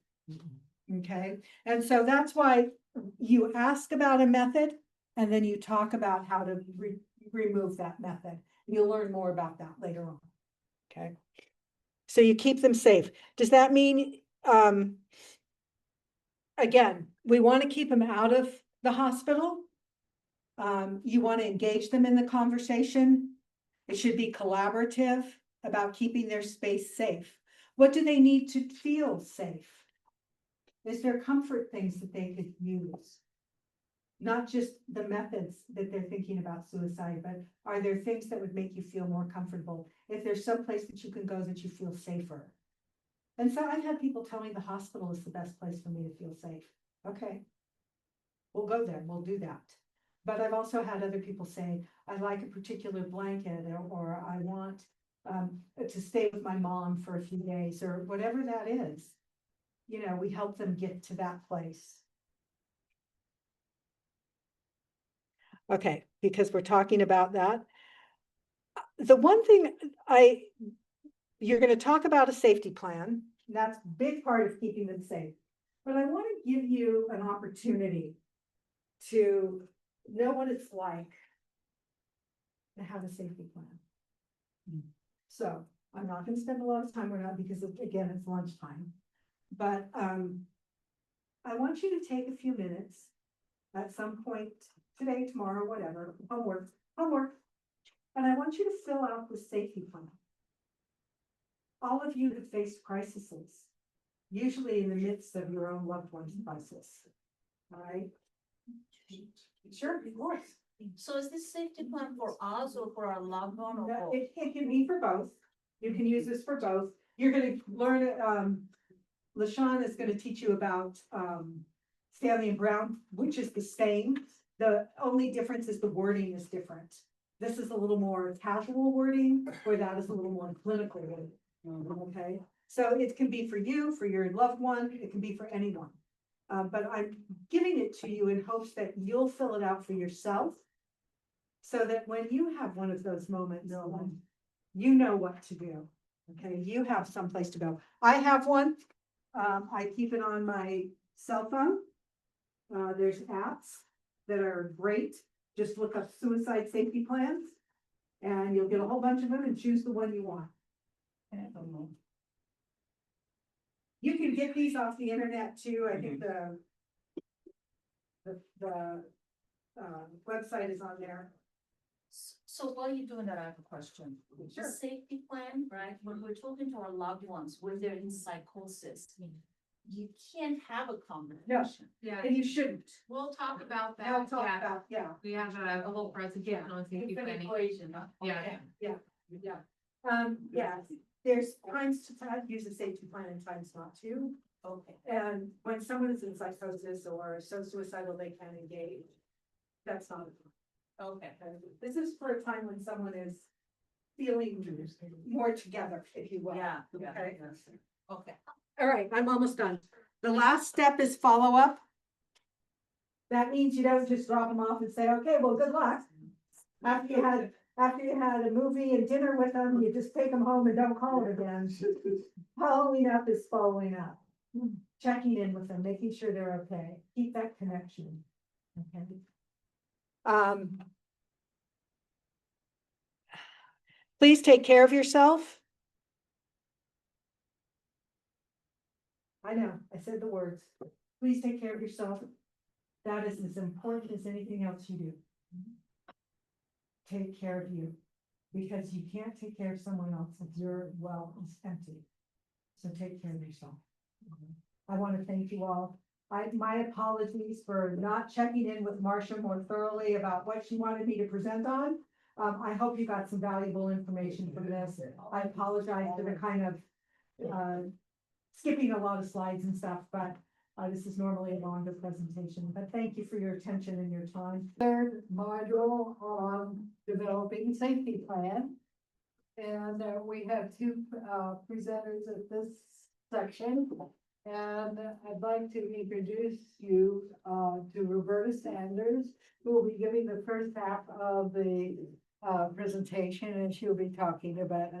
Okay. And so that's why you ask about a method and then you talk about how to remove that method. You'll learn more about that later on. Okay. So you keep them safe. Does that mean, again, we want to keep them out of the hospital? You want to engage them in the conversation. It should be collaborative about keeping their space safe. What do they need to feel safe? Is there comfort things that they could use? Not just the methods that they're thinking about suicide, but are there things that would make you feel more comfortable? If there's some place that you can go that you feel safer. And so I've had people tell me the hospital is the best place for me to feel safe. Okay, we'll go there, we'll do that. But I've also had other people say, I like a particular blanket, or I want to stay with my mom for a few days, or whatever that is. You know, we help them get to that place. Okay, because we're talking about that. The one thing you're going to talk about a safety plan. And that's a big part of keeping them safe. But I want to give you an opportunity to know what it's like to have a safety plan. So I'm not going to spend a lot of time on that because again, it's lunchtime. But I want you to take a few minutes at some point today, tomorrow, whatever, homework, and I want you to fill out the safety plan. All of you have faced crises, usually in the midst of your own loved one's crisis. All right? Sure, of course. So is this safety plan for us or for our loved one or both? It can be for both. You can use this for both. You're going to learn, LaShelle is going to teach you about Stanley and Brown, which is the same. The only difference is the wording is different. This is a little more casual wording, where that is a little more clinical wording. Okay, so it can be for you, for your loved one, it can be for anyone. But I'm giving it to you in hopes that you'll fill it out for yourself, so that when you have one of those moments, you know what to do. Okay, you have someplace to go. I have one. I keep it on my cell phone. There's apps that are great. Just look up suicide safety plans and you'll get a whole bunch of them and choose the one you want. You can get these off the internet too. I think the website is on there. So while you're doing that, I have a question. The safety plan, right, when we're talking to our loved ones, when they're in psychosis, you can't have a conversation. Yeah, And you shouldn't. we'll talk about that. Now talk Yeah. about, yeah. We have a whole presentation on safety It's an planning. equation, huh? Yeah. Okay. Yeah, there's times to use a safety plan and times not to. Okay. And when someone is in psychosis or so suicidal, they can engage. That's not. Okay. This is for a time when someone is feeling more together, if you will. Yeah. Okay. Okay. All right, I'm almost done. The last step is follow-up. That means you don't just drop them off and say, okay, well, good luck. After you had a movie and dinner with them, you just take them home and don't call them again. Following up is following up. Checking in with them, making sure they're okay. Keep that connection. Okay. Please take care of yourself. I know, I said the words. Please take care of yourself. That is as important as anything else you do. Take care of you, because you can't take care of someone else if your well is empty. So take care of yourself. I want to thank you all. My apologies for not checking in with Marsha more thoroughly about what she wanted me to present on. I hope you got some valuable information from this. I apologize for the kind of skipping a lot of slides and stuff, but this is normally a longer presentation, but thank you for your attention and your time. Third module on developing safety plan. And we have two presenters at this section. And I'd like to introduce you to Roberta Sanders, who will be giving the first half of the presentation, and she'll be talking about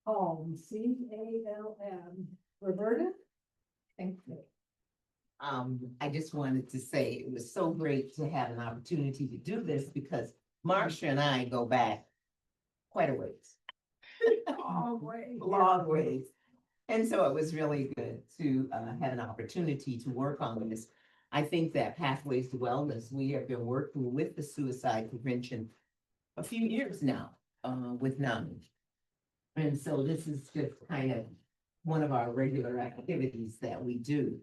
CALM, CALM. Roberta? Thank you. I just wanted to say it was so great to have an opportunity to do this because Marsha and I go back quite a ways. Long ways. And so it was really good to have an opportunity to work on this. I think that Pathways to Wellness, we have been working with the suicide prevention a few years now with NAMI. And so this is just kind of one of our regular activities that we do.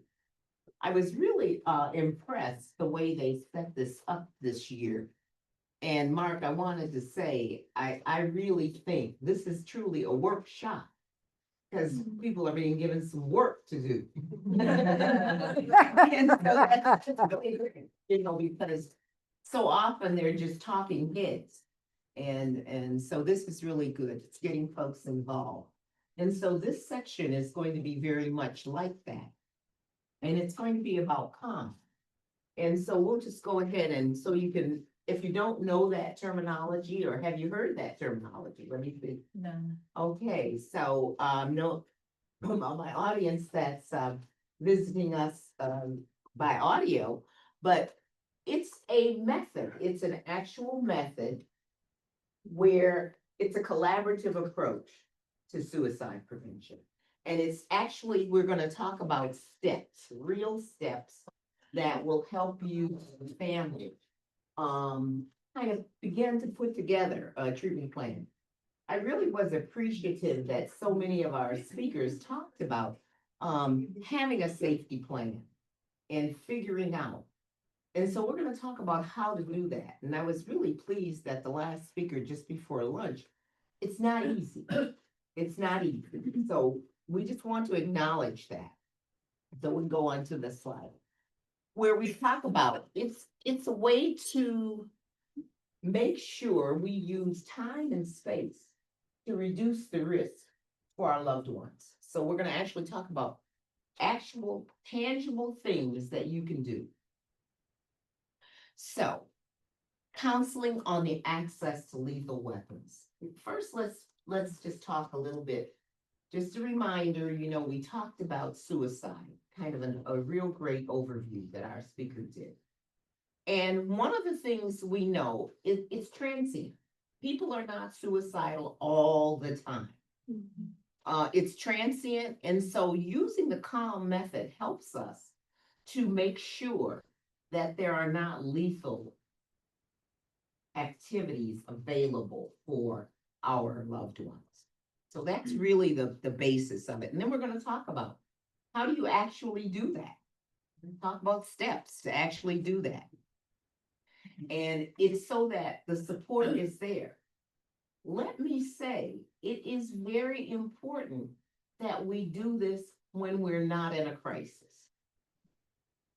I was really impressed the way they set this up this year. And Mark, I wanted to say, I really think this is truly a workshop because people are being given some work to do. And so that's really great, because so often they're just talking heads. And so this is really good. It's getting folks involved. And so this section is going to be very much like that. And it's going to be about calm. And so we'll just go ahead and so you can, if you don't know that terminology or have you heard that terminology? Let me see. No. Okay, so no, my audience that's visiting us by audio, but it's a method. It's an actual method where it's a collaborative approach to suicide prevention. And it's actually, we're going to talk about steps, real steps that will help you and the family kind of begin to put together a treatment plan. I really was appreciative that so many of our speakers talked about having a safety plan and figuring out. And so we're going to talk about how to do that. And I was really pleased that the last speaker just before lunch, it's not easy. It's not easy. So we just want to acknowledge that. So we go on to the slide where we talk about it's a way to make sure we use time and space to reduce the risk for our loved ones. So we're going to actually talk about actual tangible things that you can do. So counseling on the access to lethal weapons. First, let's just talk a little bit. Just a reminder, we talked about suicide, kind of a real great overview that our speaker did. And one of the things we know is it's transient. People are not suicidal all the time. It's transient. And so using the CALM method helps us to make sure that there are not lethal activities available for our loved ones. So that's really the basis of it. And then we're gonna talk about, how do you actually do that? Talk about steps to actually do that. And it's so that the support is there. Let me say, it is very important that we do this when we're not in a crisis.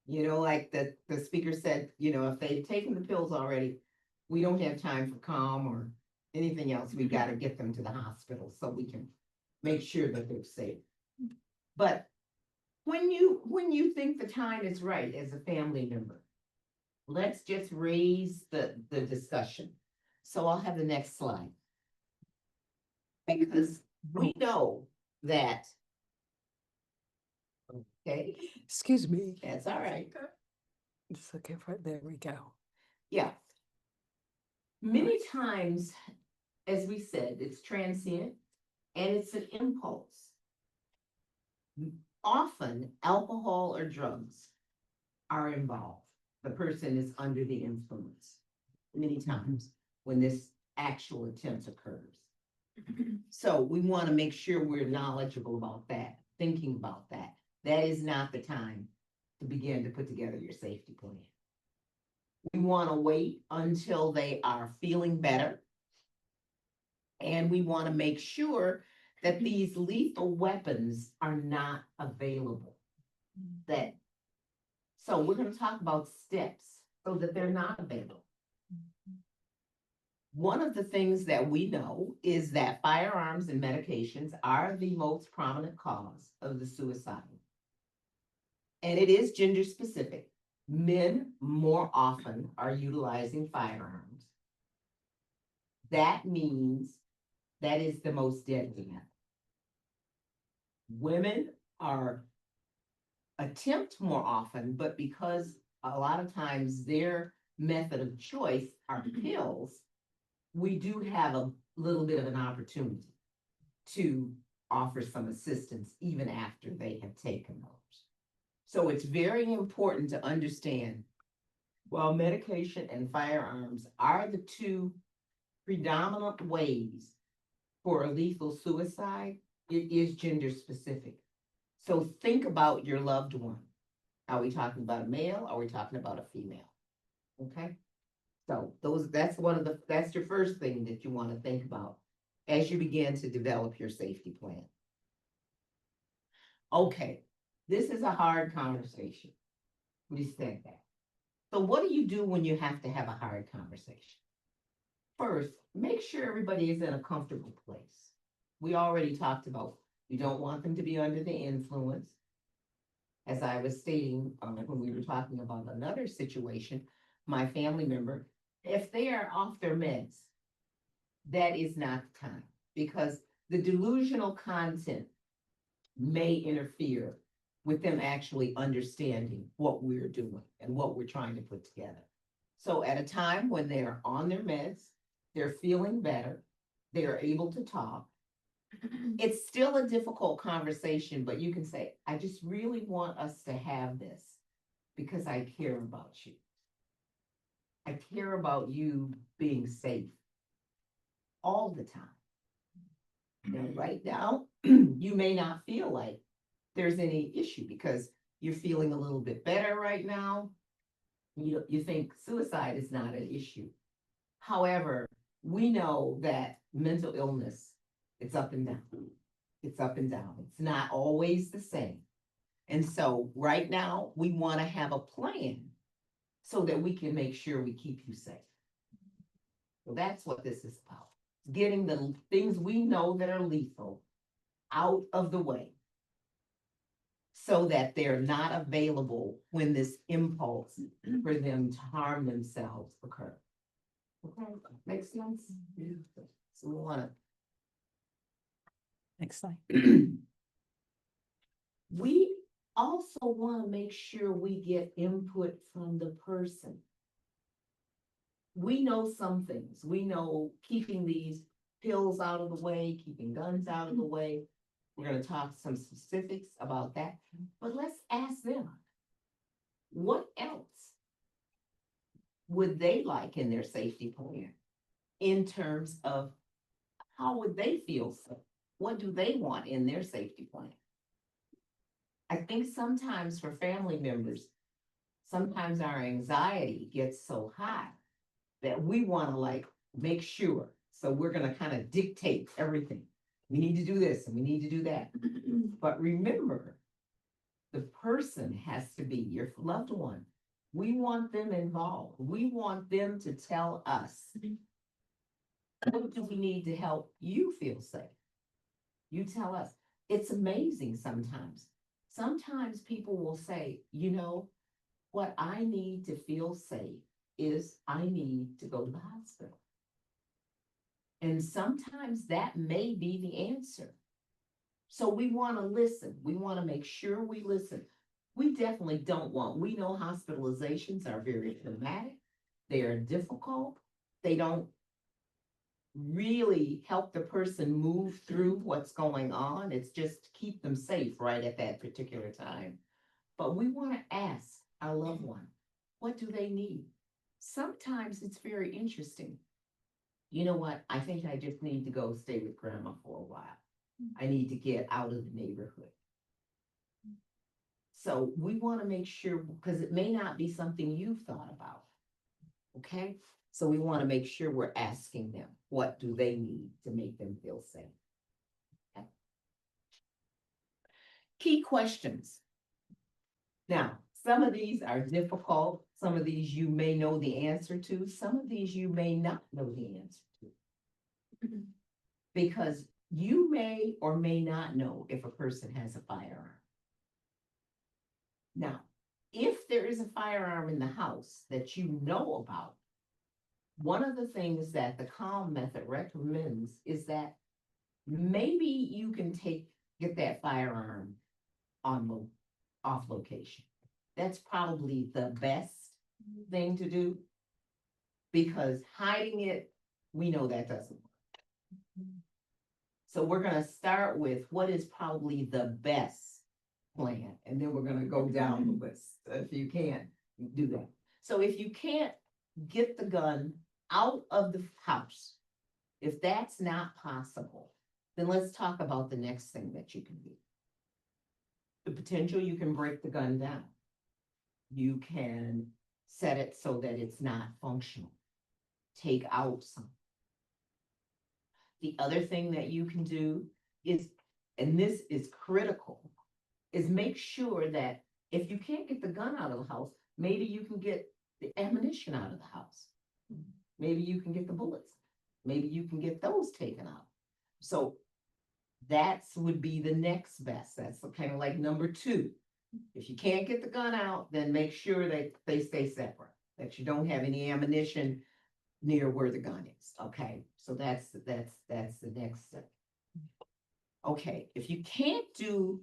You know, like the speaker said, you know, if they've taken the pills already, we don't have time for calm or anything else. We've got to get them to the hospital so we can make sure that they're safe. But when you think the time is right as a family member, let's just raise the discussion. So I'll have the next slide. Because we know that. Okay, Excuse me. that's all right. Just looking for, there we go. Yeah. Many times, as we said, it's transient and it's an impulse. Often alcohol or drugs are involved. The person is under the influence many times when this actual attempt occurs. So we want to make sure we're knowledgeable about that, thinking about that. That is not the time to begin to put together your safety plan. We want to wait until they are feeling better. And we want to make sure that these lethal weapons are not available. So we're going to talk about steps so that they're not available. One of the things that we know is that firearms and medications are the most prominent cause of the suicide. And it is gender specific. Men more often are utilizing firearms. That means that is the most deadly method. Women are attempt more often, but because a lot of times their method of choice are pills, we do have a little bit of an opportunity to offer some assistance even after they have taken those. So it's very important to understand, while medication and firearms are the two predominant ways for a lethal suicide, it is gender specific. So think about your loved one. Are we talking about a male? Are we talking about a female? Okay. So that's your first thing that you want to think about as you begin to develop your safety plan. Okay, this is a hard conversation. We said that. So what do you do when you have to have a hard conversation? First, make sure everybody is in a comfortable place. We already talked about, you don't want them to be under the influence. As I was stating when we were talking about another situation, my family member, if they are off their meds, that is not the time, because the delusional content may interfere with them actually understanding what we're doing and what we're trying to put together. So at a time when they're on their meds, they're feeling better, they are able to talk. It's still a difficult conversation, but you can say, I just really want us to have this because I care about you. I care about you being safe all the time. And right now, you may not feel like there's any issue because you're feeling a little bit better right now. You think suicide is not an issue. However, we know that mental illness, it's up and down. It's up and down. It's not always the same. And so right now, we want to have a plan so that we can make sure we keep you safe. So that's what this is about. Getting the things we know that are lethal out of the way so that they're not available when this impulse for them to harm themselves occur. Okay, makes sense? So we want to. Next slide. We also want to make sure we get input from the person. We know some things. We know keeping these pills out of the way, keeping guns out of the way. We're going to talk some specifics about that, but let's ask them, what else would they like in their safety plan? In terms of how would they feel safe? What do they want in their safety plan? I think sometimes for family members, sometimes our anxiety gets so high that we want to like make sure. So we're going to kind of dictate everything. We need to do this and we need to do that. But remember, the person has to be your loved one. We want them involved. We want them to tell us, what do we need to help you feel safe? You tell us. It's amazing sometimes. Sometimes people will say, you know, what I need to feel safe is I need to go to the hospital. And sometimes that may be the answer. So we want to listen. We want to make sure we listen. We definitely don't want, we know hospitalizations are very traumatic. They are difficult. They don't really help the person move through what's going on. It's just to keep them safe right at that particular time. But we want to ask our loved one, what do they need? Sometimes it's very interesting. You know what? I think I just need to go stay with grandma for a while. I need to get out of the neighborhood. So we want to make sure, because it may not be something you've thought about. Okay? So we want to make sure we're asking them, what do they need to make them feel safe? Okay. Key questions. Now, some of these are difficult. Some of these you may know the answer to. Some of these you may not know the answer to. Because you may or may not know if a person has a firearm. Now, if there is a firearm in the house that you know about, one of the things that the CALM method recommends is that maybe you can get that firearm off location. That's probably the best thing to do, because hiding it, we know that doesn't work. So we're going to start with what is probably the best plan, and then we're going to go down the list if you can't do that. So if you can't get the gun out of the house, if that's not possible, then let's talk about the next thing that you can do. The potential, you can break the gun down. You can set it so that it's not functional. Take out some. The other thing that you can do is, and this is critical, is make sure that if you can't get the gun out of the house, maybe you can get the ammunition out of the house. Maybe you can get the bullets. Maybe you can get those taken out. So that would be the next best. That's kind of like number 2. If you can't get the gun out, then make sure that they stay separate, that you don't have any ammunition near where the gun is. Okay, so that's the next step. Okay, if you can't do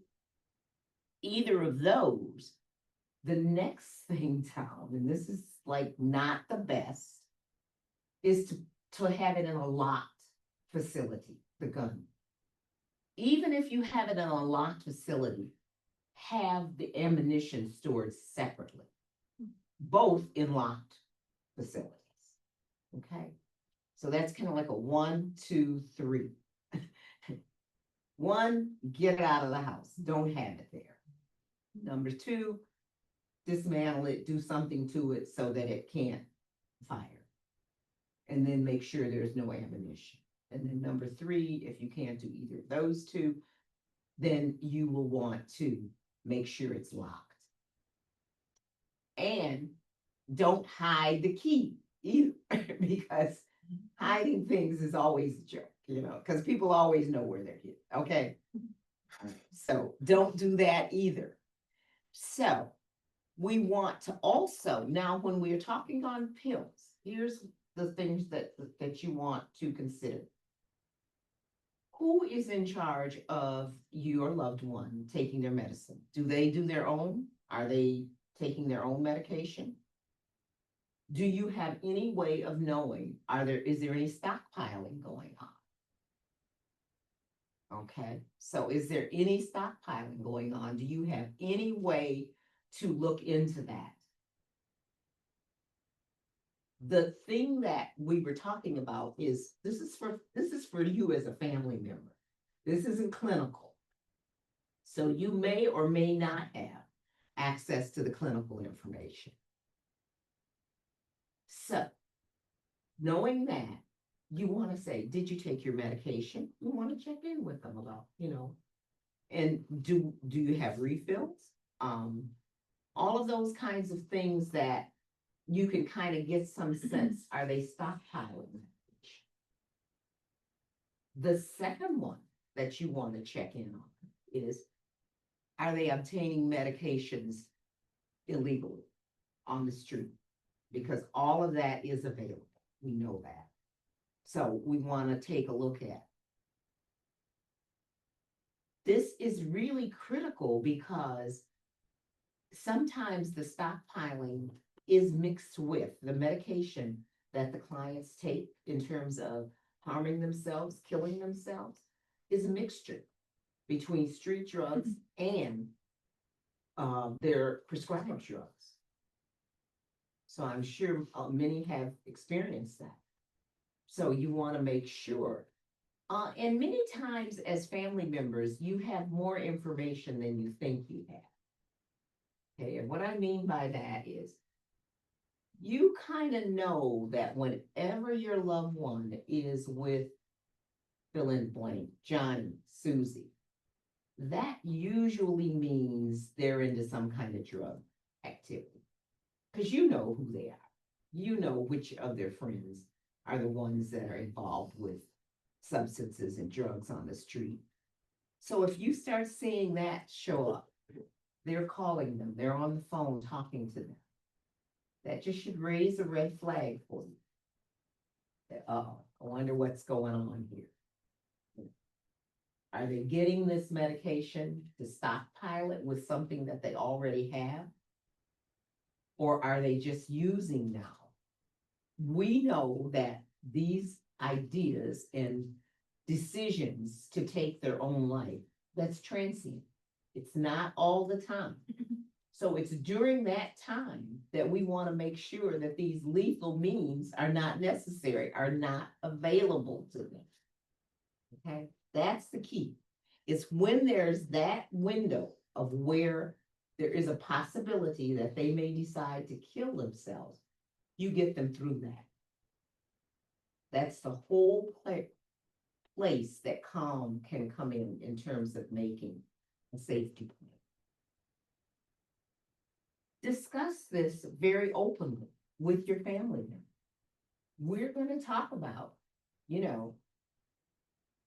either of those, the next thing, Tom, and this is like not the best, is to have it in a locked facility, the gun. Even if you have it in a locked facility, have the ammunition stored separately, both in locked facilities. Okay, so that's kind of like a 1, 2, 3. 1, get it out of the house. Don't have it there. Number 2, dismantle it, do something to it so that it can't fire. And then make sure there's no ammunition. And then number 3, if you can't do either of those 2, then you will want to make sure it's locked. And don't hide the key either, because hiding things is always a joke, you know, because people always know where they're hidden. Okay. So don't do that either. So we want to also, now when we're talking on pills, here's the things that you want to consider. Who is in charge of your loved one taking their medicine? Do they do their own? Are they taking their own medication? Do you have any way of knowing, is there any stockpiling going on? Okay, so is there any stockpiling going on? Do you have any way to look into that? The thing that we were talking about is, this is for you as a family member. This isn't clinical. So you may or may not have access to the clinical information. So, knowing that, you want to say, did you take your medication? You want to check in with them about, and do you have refills? All of those kinds of things that you can kind of get some sense, are they stockpiling? The second one that you want to check in on is, are they obtaining medications illegally on the street? Because all of that is available. We know that. So we want to take a look at. This is really critical because sometimes the stockpiling is mixed with the medication that the clients take in terms of harming themselves, killing themselves, is a mixture between street drugs and their prescribed drugs. So I'm sure many have experienced that. So you want to make sure. And many times as family members, you have more information than you think you have. Okay, and what I mean by that is, you kind of know that whenever your loved one is with fill in blank, Johnny, Susie, that usually means they're into some kind of drug activity. Because you know who they are. You know which of their friends are the ones that are involved with substances and drugs on the street. So if you start seeing that show up, they're calling them, they're on the phone talking to them, that just should raise a red flag for you. I wonder what's going on here. Are they getting this medication to stockpile it with something that they already have? Or are they just using now? We know that these ideas and decisions to take their own life, that's transient. It's not all the time. So it's during that time that we want to make sure that these lethal means are not necessary, are not available to them. Okay, that's the key. It's when there's that window of where there is a possibility that they may decide to kill themselves, you get them through that. That's the whole place that calm can come in terms of making a safety plan. Discuss this very openly with your family member. We're going to talk about,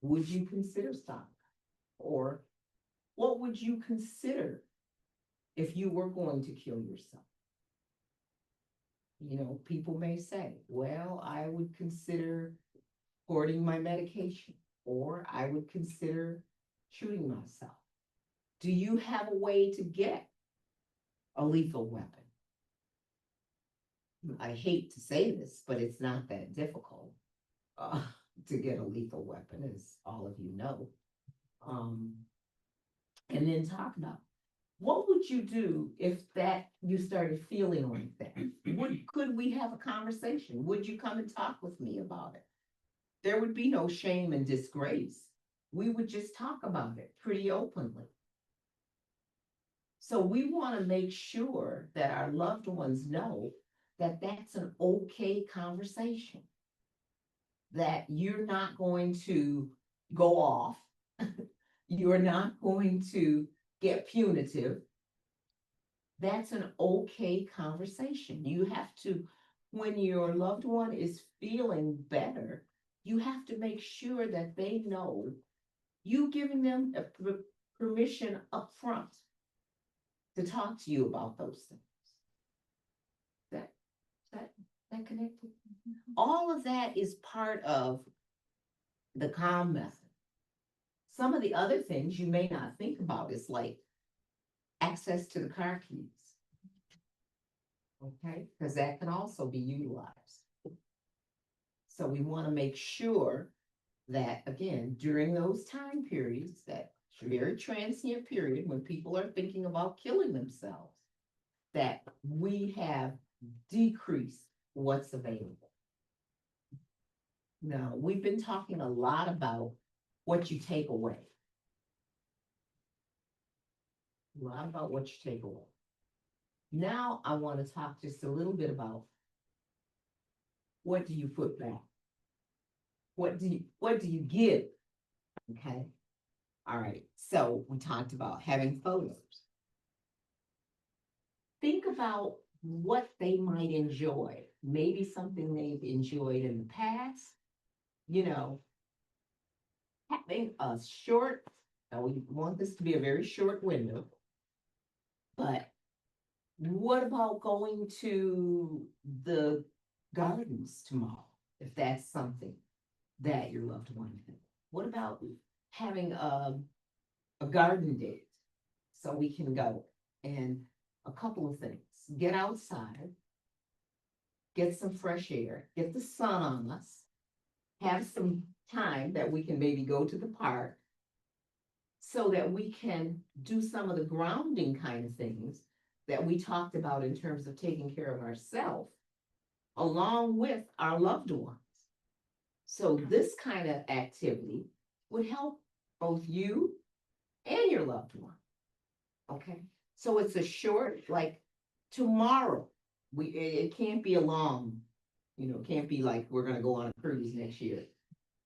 would you consider stock? Or what would you consider if you were going to kill yourself? People may say, well, I would consider hoarding my medication, or I would consider shooting myself. Do you have a way to get a lethal weapon? I hate to say this, but it's not that difficult to get a lethal weapon, as all of you know. And then talk about, what would you do if you started feeling like that? Could we have a conversation? Would you come and talk with me about it? There would be no shame and disgrace. We would just talk about it pretty openly. So we want to make sure that our loved ones know that that's an okay conversation. That you're not going to go off. You're not going to get punitive. That's an okay conversation. You have to, when your loved one is feeling better, you have to make sure that they know you giving them a permission up front to talk to you about those things. That connected? All of that is part of the calm method. Some of the other things you may not think about is like access to the car keys. Okay, because that can also be utilized. So we want to make sure that, again, during those time periods, that very transient period when people are thinking about killing themselves, that we have decreased what's available. Now, we've been talking a lot about what you take away. A lot about what you take away. Now, I want to talk just a little bit about what do you put back? What do you give? Okay. All right. So we talked about having photos. Think about what they might enjoy. Maybe something they've enjoyed in the past. You know, having a short, now we want this to be a very short window, but what about going to the gardens tomorrow, if that's something that your loved one did? What about having a garden date so we can go? And a couple of things, get outside, get some fresh air, get the sun on us, have some time that we can maybe go to the park so that we can do some of the grounding kind of things that we talked about in terms of taking care of ourselves along with our loved ones. So this kind of activity would help both you and your loved one. Okay, so it's a short, like tomorrow, it can't be a long, it can't be like we're gonna go on a cruise next year.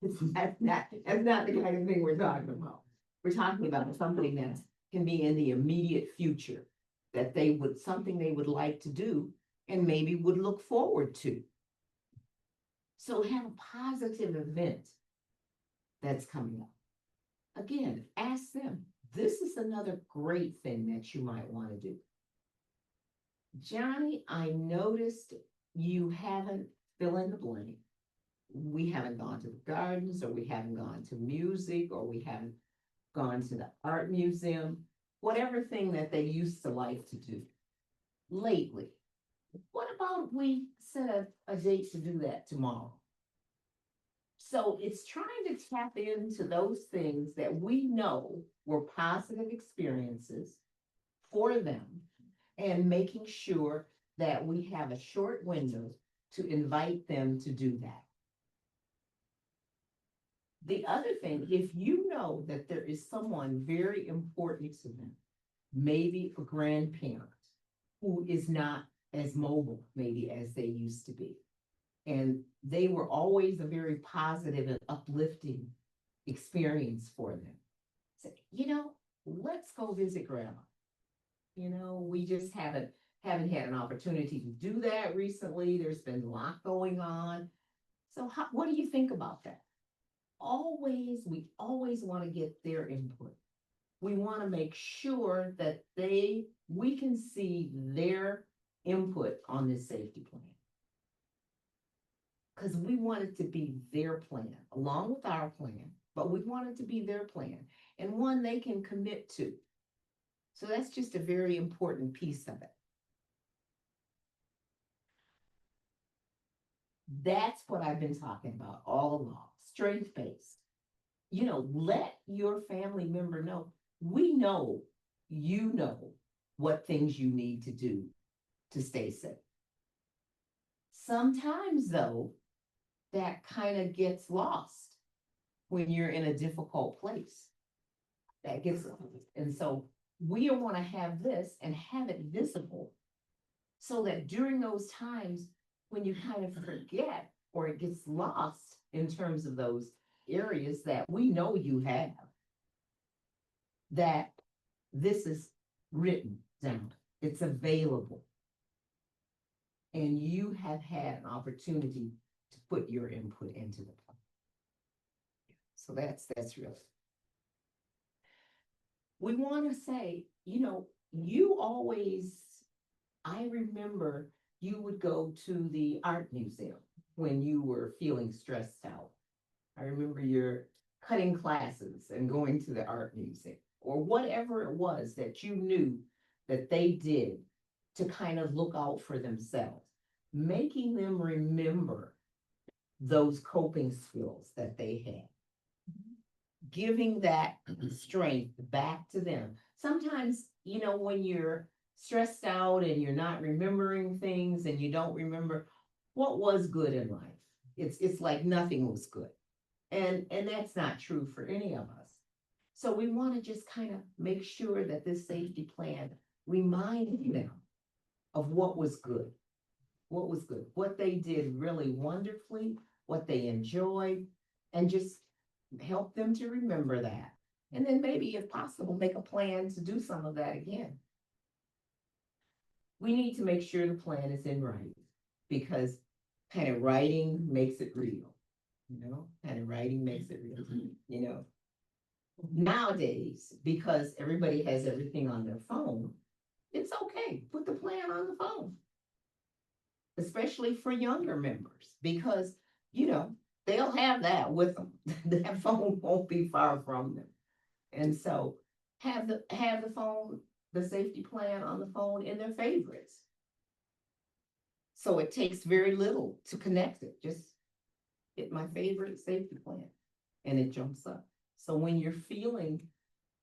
That's not the kind of thing we're talking about. We're talking about something that can be in the immediate future, that something they would like to do and maybe would look forward to. So have a positive event that's coming up. Again, ask them. This is another great thing that you might want to do. Johnny, I noticed you haven't fill in the blank. We haven't gone to the gardens, or we haven't gone to music, or we haven't gone to the art museum, whatever thing that they used to like to do lately. What about we set a date to do that tomorrow? So it's trying to tap into those things that we know were positive experiences for them, and making sure that we have a short window to invite them to do that. The other thing, if you know that there is someone very important to them, maybe a grandparent who is not as mobile maybe as they used to be, and they were always a very positive and uplifting experience for them. So, let's go visit grandma. We just haven't had an opportunity to do that recently. There's been a lot going on. So what do you think about that? We always want to get their input. We want to make sure that we can see their input on this safety plan. Because we want it to be their plan, along with our plan, but we want it to be their plan, and one they can commit to. So that's just a very important piece of it. That's what I've been talking about all along, strength-based. Let your family member know, we know, what things you need to do to stay safe. Sometimes though, that kind of gets lost when you're in a difficult place. And so we want to have this and have it visible so that during those times when you kind of forget or it gets lost in terms of those areas that we know you have, that this is written down, it's available, and you have had an opportunity to put your input into the plan. So that's really. We want to say, you always, I remember you would go to the art museum when you were feeling stressed out. I remember your cutting classes and going to the art museum, or whatever it was that you knew that they did to kind of look out for themselves, making them remember those coping skills that they had, giving that strength back to them. Sometimes, when you're stressed out and you're not remembering things and you don't remember, what was good in life. It's like nothing was good. And that's not true for any of us. So we want to just kind of make sure that this safety plan reminds them of what was good. What was good, what they did really wonderfully, what they enjoyed, and just help them to remember that. And then maybe, if possible, make a plan to do some of that again. We need to make sure the plan is in writing, because kind of writing makes it real, kind of writing makes it real, Nowadays, because everybody has everything on their phone, it's okay, put the plan on the phone. Especially for younger members, because, they'll have that with them. That phone won't be far from them. And so have the phone, the safety plan on the phone in their favorites. So it takes very little to connect it. Just hit my favorite safety plan and it jumps up. So when you're feeling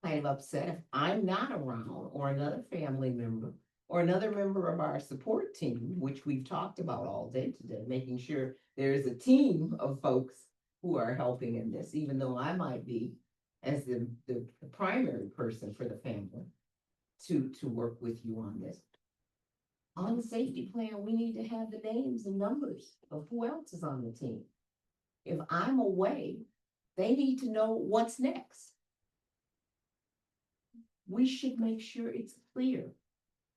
kind of upset, if I'm not around, or another family member, or another member of our support team, which we've talked about all day today, making sure there's a team of folks who are helping in this, even though I might be as the primary person for the family to work with you on this. On the safety plan, we need to have the names and numbers of who else is on the team. If I'm away, they need to know what's next. We should make sure it's clear.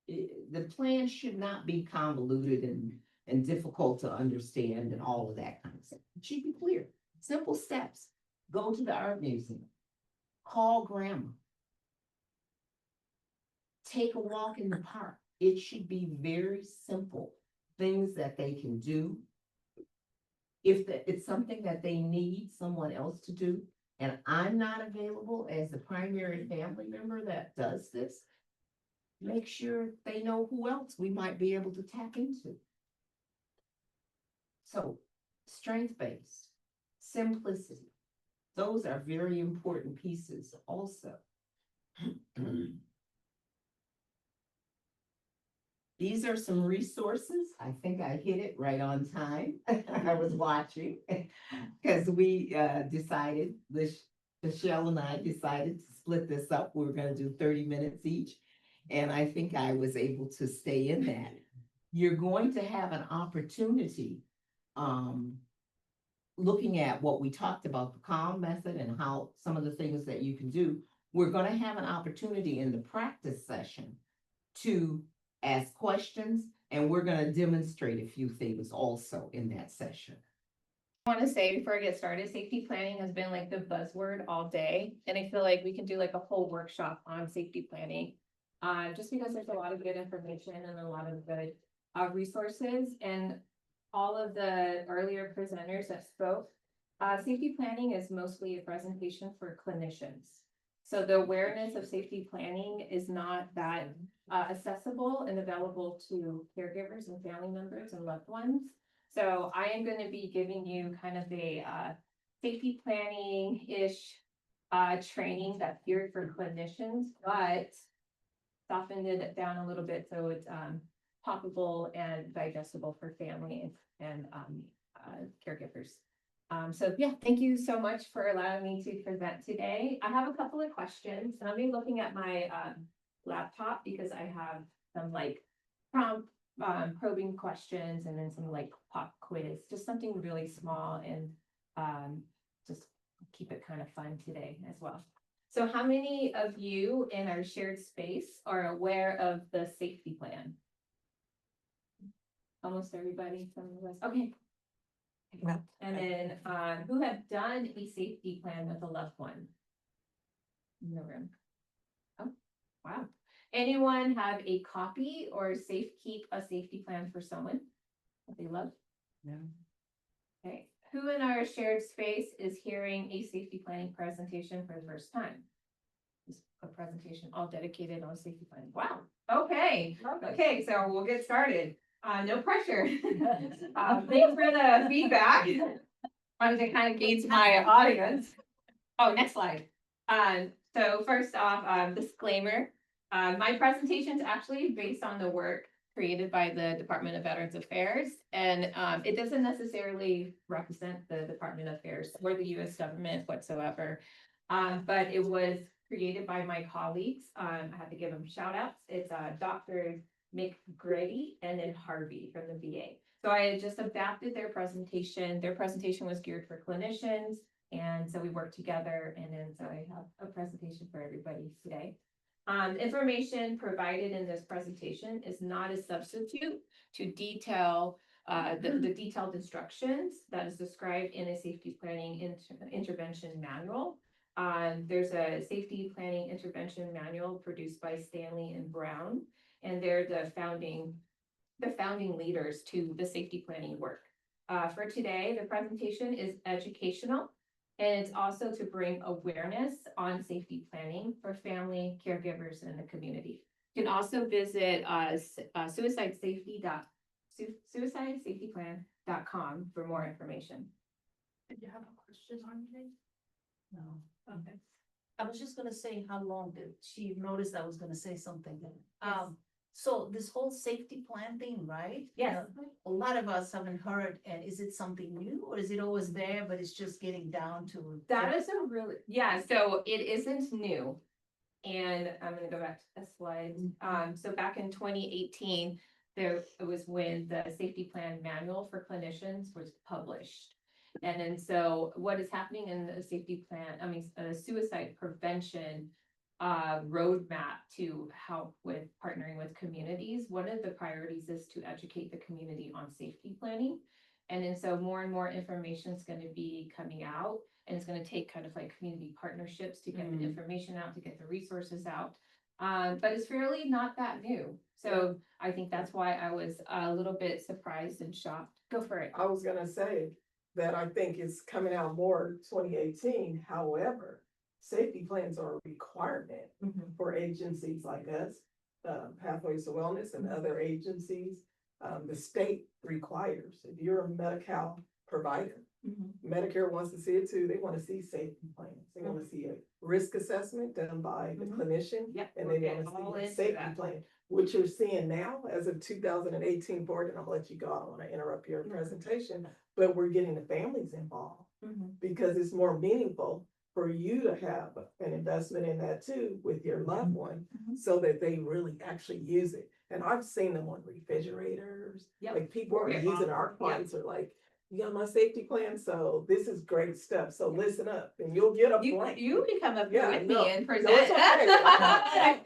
The plan should not be convoluted and difficult to understand and all of that kind of stuff. It should be clear. Simple steps. Go to the art museum. Call grandma. Take a walk in the park. It should be very simple things that they can do. If it's something that they need someone else to do, and I'm not available as the primary family member that does this, make sure they know who else we might be able to tap into. So, strength-based, simplicity, those are very important pieces also. These are some resources. I think I hit it right on time. I was watching because we decided, LaShelle and I decided to split this up. We were going to do 30 minutes each. And I think I was able to stay in that. You're going to have an opportunity looking at what we talked about, the CALM method and how some of the things that you can do. We're going to have an opportunity in the practice session to ask questions, and we're going to demonstrate a few things also in that session. I want to say before I get started, safety planning has been like the buzzword all day. And I feel like we can do like a whole workshop on safety planning. Just because there's a lot of good information and a lot of good resources, and all of the earlier presenters that spoke, safety planning is mostly a presentation for clinicians. So the awareness of safety planning is not that accessible and available to caregivers and family members and loved ones. So I am going to be giving you kind of a safety planning-ish training that's geared for clinicians, but softened it down a little bit so it's poppable and digestible for family and caregivers. So yeah, thank you so much for allowing me to present today. I have a couple of questions, and I'll be looking at my laptop because I have some like prompt probing questions and then some like pop quiz, just something really small and just keep it kind of fun today as well. So how many of you in our shared space are aware of the safety plan? Almost everybody from the West. Okay. Yeah. And then who have done a safety plan with a loved one in the room? Oh, wow. Anyone have a copy or keep a safety plan for someone that they love? No. Okay. Who in our shared space is hearing a safety planning presentation for the first time? Just a presentation all dedicated on safety planning. Wow. Okay. Okay. So we'll get started. No pressure. Thanks for the feedback. Wanted to kind of gauge my audience. Oh, next slide. So first off, disclaimer. My presentation is actually based on the work created by the Department of Veterans Affairs. And it doesn't necessarily represent the Department of Affairs or the US government whatsoever. But it was created by my colleagues. I have to give them shout outs. It's Dr. McGrady and then Harvey from the VA. So I had just adapted their presentation. Their presentation was geared for clinicians. And so we worked together, and then so I have a presentation for everybody today. Information provided in this presentation is not a substitute to detail the detailed instructions that is described in a safety planning intervention manual. There's a safety planning intervention manual produced by Stanley and Brown, and they're the founding leaders to the safety planning work. For today, the presentation is educational, and it's also to bring awareness on safety planning for family, caregivers, and the community. You can also visit suicidesafetyplan.com for more information. Did you have a question on anything? No. Okay. I was just gonna say, how long did she notice I was gonna say something? So this whole safety plan thing, right? Yes. A lot of us haven't heard, and is it something new or is it always there, but it's just getting down to? That is a really, yeah, so it isn't new. And I'm gonna go back to the slide. So back in 2018, it was when the safety plan manual for clinicians was published. And then so what is happening in the safety plan, suicide prevention roadmap to help with partnering with communities. One of the priorities is to educate the community on safety planning. And then so more and more information is going to be coming out, and it's going to take kind of like community partnerships to get the information out, to get the resources out. But it's fairly not that new. So I think that's why I was a little bit surprised and shocked. Go for it. I was gonna say that I think it's coming out more 2018. However, safety plans are a requirement for agencies like us, Pathways to Wellness and other agencies. The state requires, if you're a Medi-Cal provider, Medicare wants to see it too. They want to see safety plans. They want to see a risk assessment done by the clinician. And they want to see a safety plan. What you're seeing now as of 2018 forward, and I'll let you go, I don't want to interrupt your presentation, but we're getting the families involved because it's more meaningful for you to have an investment in that too with your loved one so that they really actually use it. And I've seen them on refrigerators, like people are using our clients are like, you got my safety plan, so this is great stuff. So listen up, and you'll get a blank. You can come up here with me and present.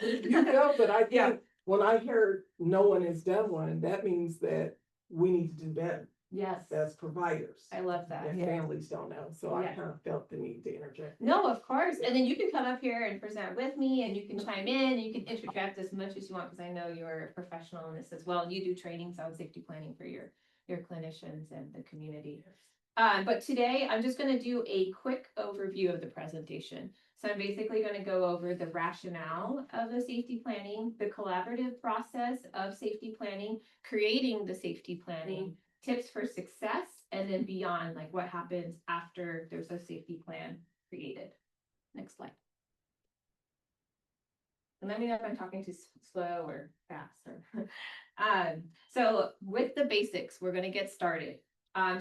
You go, but I think when I heard no one has done one, that means that we need to do better. Yes. As providers. I love that. And families don't know, so I kind of felt the need to interject. No, of course. And then you can come up here and present with me, and you can chime in, and you can interject as much as you want, because I know you're a professional in this as well. You do trainings on safety planning for your clinicians and the community. But today I'm just going to do a quick overview of the presentation. So I'm basically going to go over the rationale of the safety planning, the collaborative process of safety planning, creating the safety planning, tips for success, and then beyond, like what happens after there's a safety plan created. Next slide. And let me know if I'm talking too slow or fast. So with the basics, we're going to get started.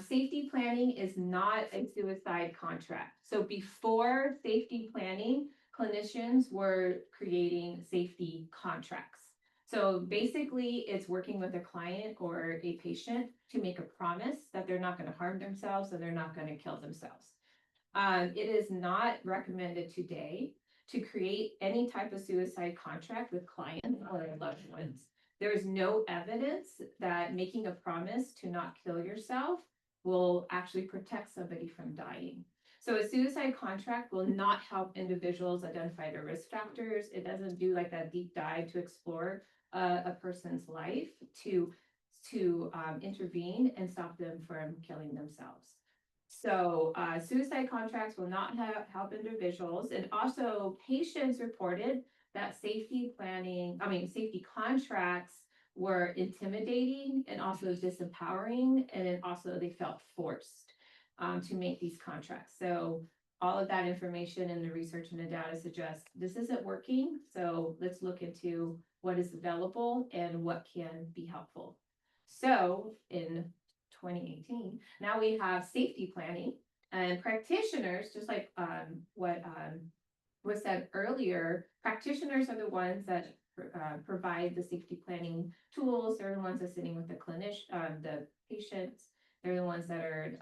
Safety planning is not a suicide contract. So before safety planning, clinicians were creating safety contracts. So basically, it's working with a client or a patient to make a promise that they're not going to harm themselves and they're not going to kill themselves. It is not recommended today to create any type of suicide contract with clients or loved ones. There is no evidence that making a promise to not kill yourself will actually protect somebody from dying. So a suicide contract will not help individuals identify their risk factors. It doesn't do like that deep dive to explore a person's life to intervene and stop them from killing themselves. So suicide contracts will not help individuals, and also patients reported that safety contracts were intimidating and also disempowering, and then also they felt forced to make these contracts. So all of that information and the research and the data suggests this isn't working. So let's look into what is available and what can be helpful. So in 2018, now we have safety planning and practitioners, just like what was said earlier, practitioners are the ones that provide the safety planning tools. They're the ones that are sitting with the clinician, the patients. They're the ones that are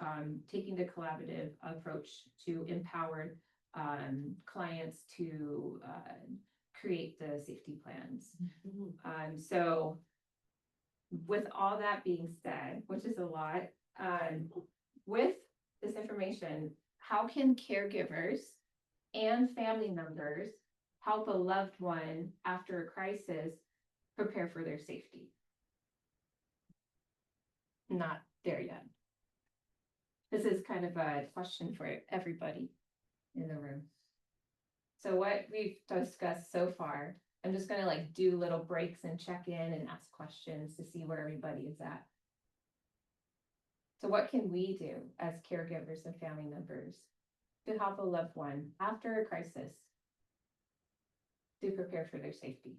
taking the collaborative approach to empower clients to create the safety plans. So with all that being said, which is a lot, with this information, how can caregivers and family members help a loved one after a crisis prepare for their safety? Not there yet. This is kind of a question for everybody in the room. So what we've discussed so far, I'm just gonna like do little breaks and check in and ask questions to see where everybody is at. So what can we do as caregivers and family members to help a loved one after a crisis to prepare for their safety?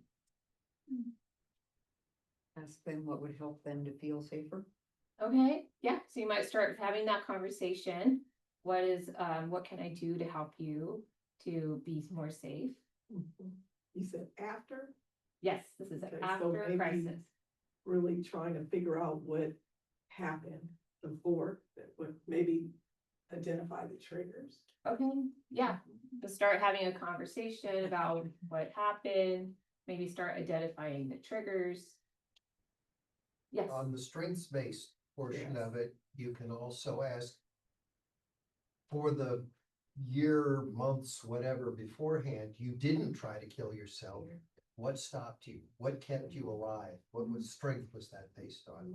Ask them what would help them to feel safer. Okay, yeah, so you might start having that conversation. What can I do to help you to be more safe? You said after? Yes, this is Okay, so after a maybe crisis. really trying to figure out what happened before, that would maybe identify the triggers. Okay, yeah, to start having a conversation about what happened, maybe start identifying the triggers. Yes, On the strengths-based portion Yes. of it, you can also ask for the year, months, whatever beforehand, you didn't try to kill yourself. What stopped you? What kept you alive? What strength was that based on?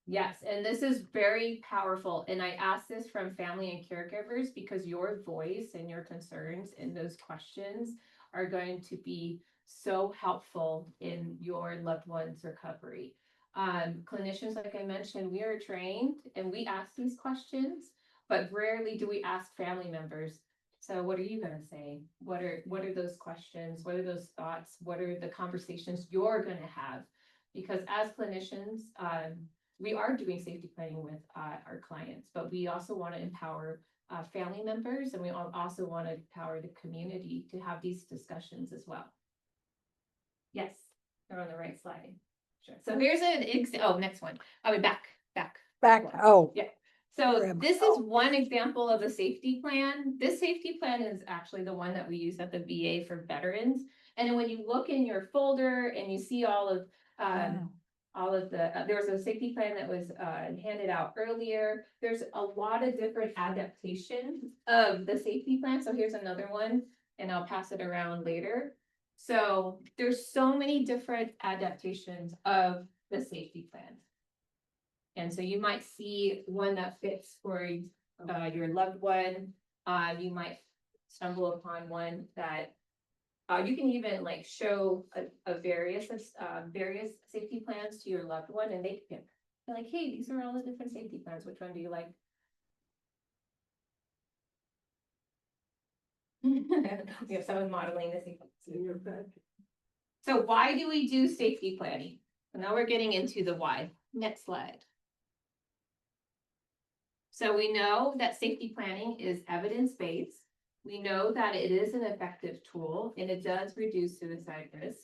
yes, and this is very powerful. And I ask this from family and caregivers because your voice and your concerns in those questions are going to be so helpful in your loved one's recovery. Clinicians, like I mentioned, we are trained and we ask these questions, but rarely do we ask family members. So what are you going to say? What are those questions? What are those thoughts? What are the conversations you're going to have? Because as clinicians, we are doing safety planning with our clients, but we also want to empower family members, and we also want to empower the community to have these discussions as well. Yes, they're on the right slide. Sure. So here's next one. I mean, back. Oh. Yeah. So Where am I? this is one example of a safety plan. This safety plan is actually the one that we use at the VA for veterans. And then when you look in your folder and you see all of there was a safety plan that was handed out earlier. There's a lot of different adaptations of the safety plan. So here's another one, and I'll pass it around later. So there's so many different adaptations of the safety plan. And so you might see one that fits for your loved one. You might stumble upon one that you can even like show various safety plans to your loved one, and they can pick. They're like, hey, these are all the different safety plans. Which one do you like? We have someone modeling the safety. In your bed. So why do we do safety planning? So now we're getting into the why. Next slide. So we know that safety planning is evidence-based. We know that it is an effective tool and it does reduce suicide risk.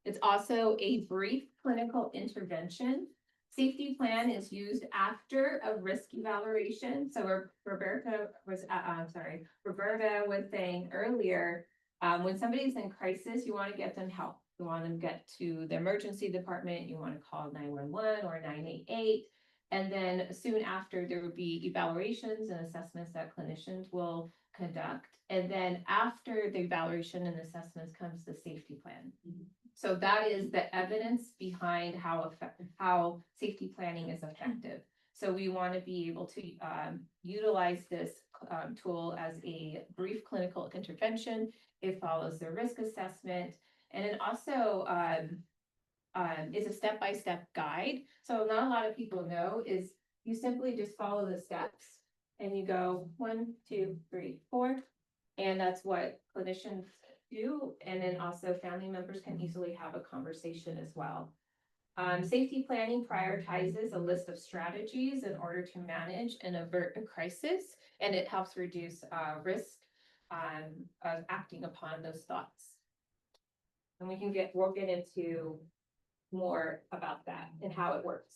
It's also a brief clinical intervention. Safety plan is used after a risk evaluation. So Roberta was saying earlier, when somebody's in crisis, you want to get them help. You want them to get to the emergency department. You want to call 911 or 988. And then soon after, there would be evaluations and assessments that clinicians will conduct. And then after the evaluation and assessments comes the safety plan. So that is the evidence behind how safety planning is effective. So we want to be able to utilize this tool as a brief clinical intervention. It follows the risk assessment, and it also is a step-by-step guide. So not a lot of people know is you simply just follow the steps and you go 1, 2, 3, 4. And that's what clinicians too. And then also family members can easily have a conversation as well. Safety planning prioritizes a list of strategies in order to manage and avert a crisis, and it helps reduce risk of acting upon those thoughts. And we'll get into more about that and how it works.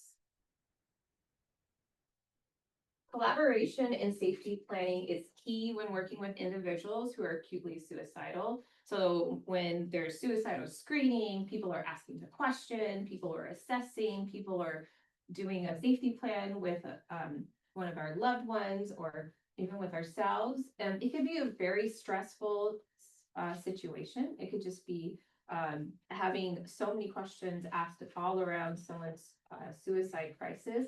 Collaboration in safety planning is key when working with individuals who are acutely suicidal. So when there's suicidal screening, people are asking the question, people are assessing, people are doing a safety plan with one of our loved ones or even with ourselves. It can be a very stressful situation. It could just be having so many questions asked all around someone's suicide crisis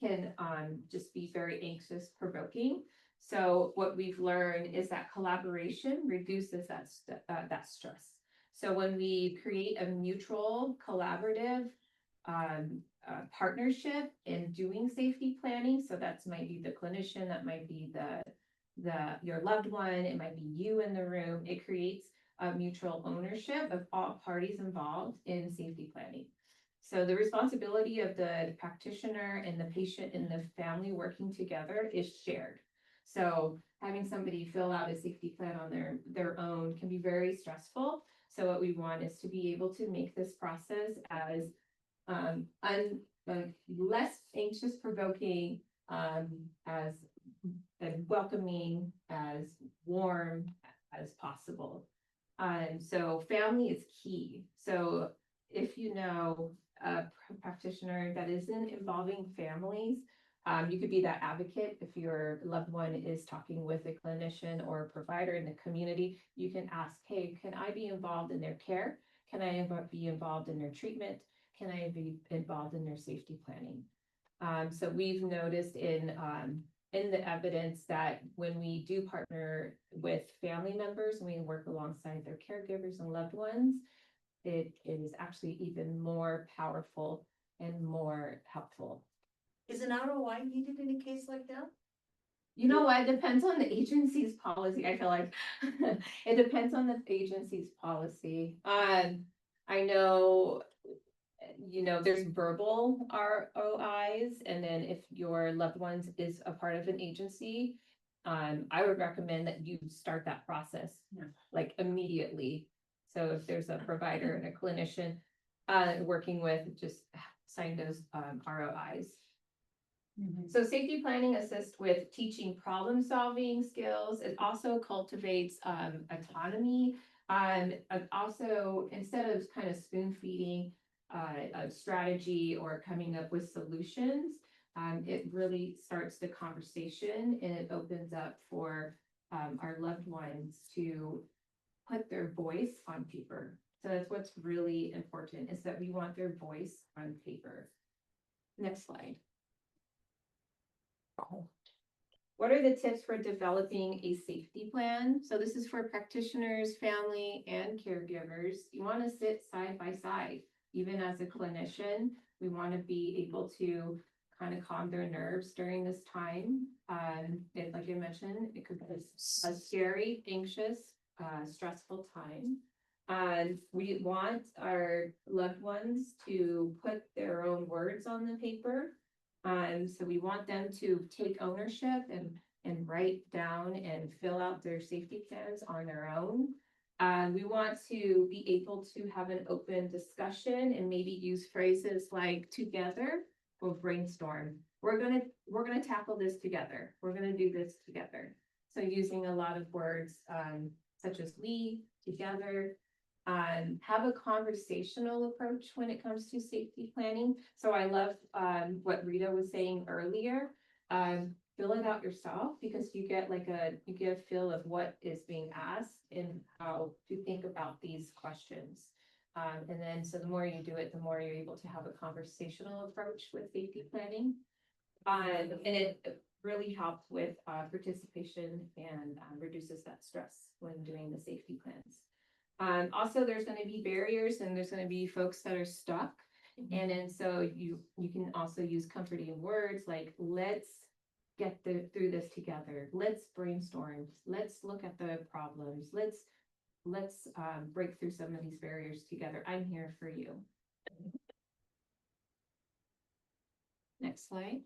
can just be very anxious provoking. So what we've learned is that collaboration reduces that stress. So when we create a mutual collaborative partnership in doing safety planning, so that might be the clinician, that might be your loved one, it might be you in the room, it creates a mutual ownership of all parties involved in safety planning. So the responsibility of the practitioner and the patient and the family working together is shared. So having somebody fill out a safety plan on their own can be very stressful. So what we want is to be able to make this process as less anxious provoking, as welcoming, as warm as possible. So family is key. So if you know a practitioner that isn't involving families, you could be that advocate. If your loved one is talking with a clinician or a provider in the community, you can ask, hey, can I be involved in their care? Can I be involved in their treatment? Can I be involved in their safety planning? So we've noticed in the evidence that when we do partner with family members, and we work alongside their caregivers and loved ones, it is actually even more powerful and more helpful. Is an ROI needed in a case like that? You know what, it depends on the agency's policy. I feel like it depends on the agency's policy. I know, there's verbal ROIs, and then if your loved ones is a part of an agency, I would recommend that you start that process like immediately. So if there's a provider and a clinician working with, just sign those ROIs. So safety planning assists with teaching problem solving skills. It also cultivates autonomy. Also, instead of kind of spoon feeding a strategy or coming up with solutions, it really starts the conversation, and it opens up for our loved ones to put their voice on paper. So that's what's really important, is that we want their voice on paper. Next slide. What are the tips for developing a safety plan? So this is for practitioners, family, and caregivers. You want to sit side by side. Even as a clinician, we want to be able to kind of calm their nerves during this time. Like I mentioned, it could be a scary, anxious, stressful time. We want our loved ones to put their own words on the paper. So we want them to take ownership and write down and fill out their safety plans on their own. We want to be able to have an open discussion and maybe use phrases like together or brainstorm. We're gonna tackle this together. We're gonna do this together. So using a lot of words such as we, together. Have a conversational approach when it comes to safety planning. So I love what Rita was saying earlier. Fill it out yourself, because you get a feel of what is being asked and how to think about these questions. And then so the more you do it, the more you're able to have a conversational approach with safety planning. And it really helps with participation and reduces that stress when doing the safety plans. Also, there's going to be barriers, and there's going to be folks that are stuck. And then so you can also use comforting words like, let's get through this together. Let's brainstorm. Let's look at the problems. Let's let's break through some of these barriers together. I'm here for you. Next slide.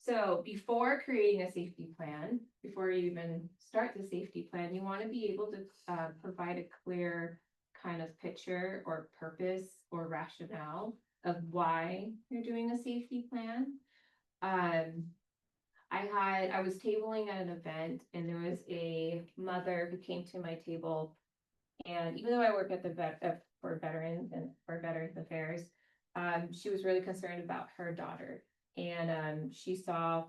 So before creating a safety plan, before you even start the safety plan, you want to be able to provide a clear kind of picture or purpose or rationale of why you're doing a safety plan. I was tabling at an event and there was a mother who came to my table. And even though I work at the for veterans and for Veterans Affairs, she was really concerned about her daughter. And she saw,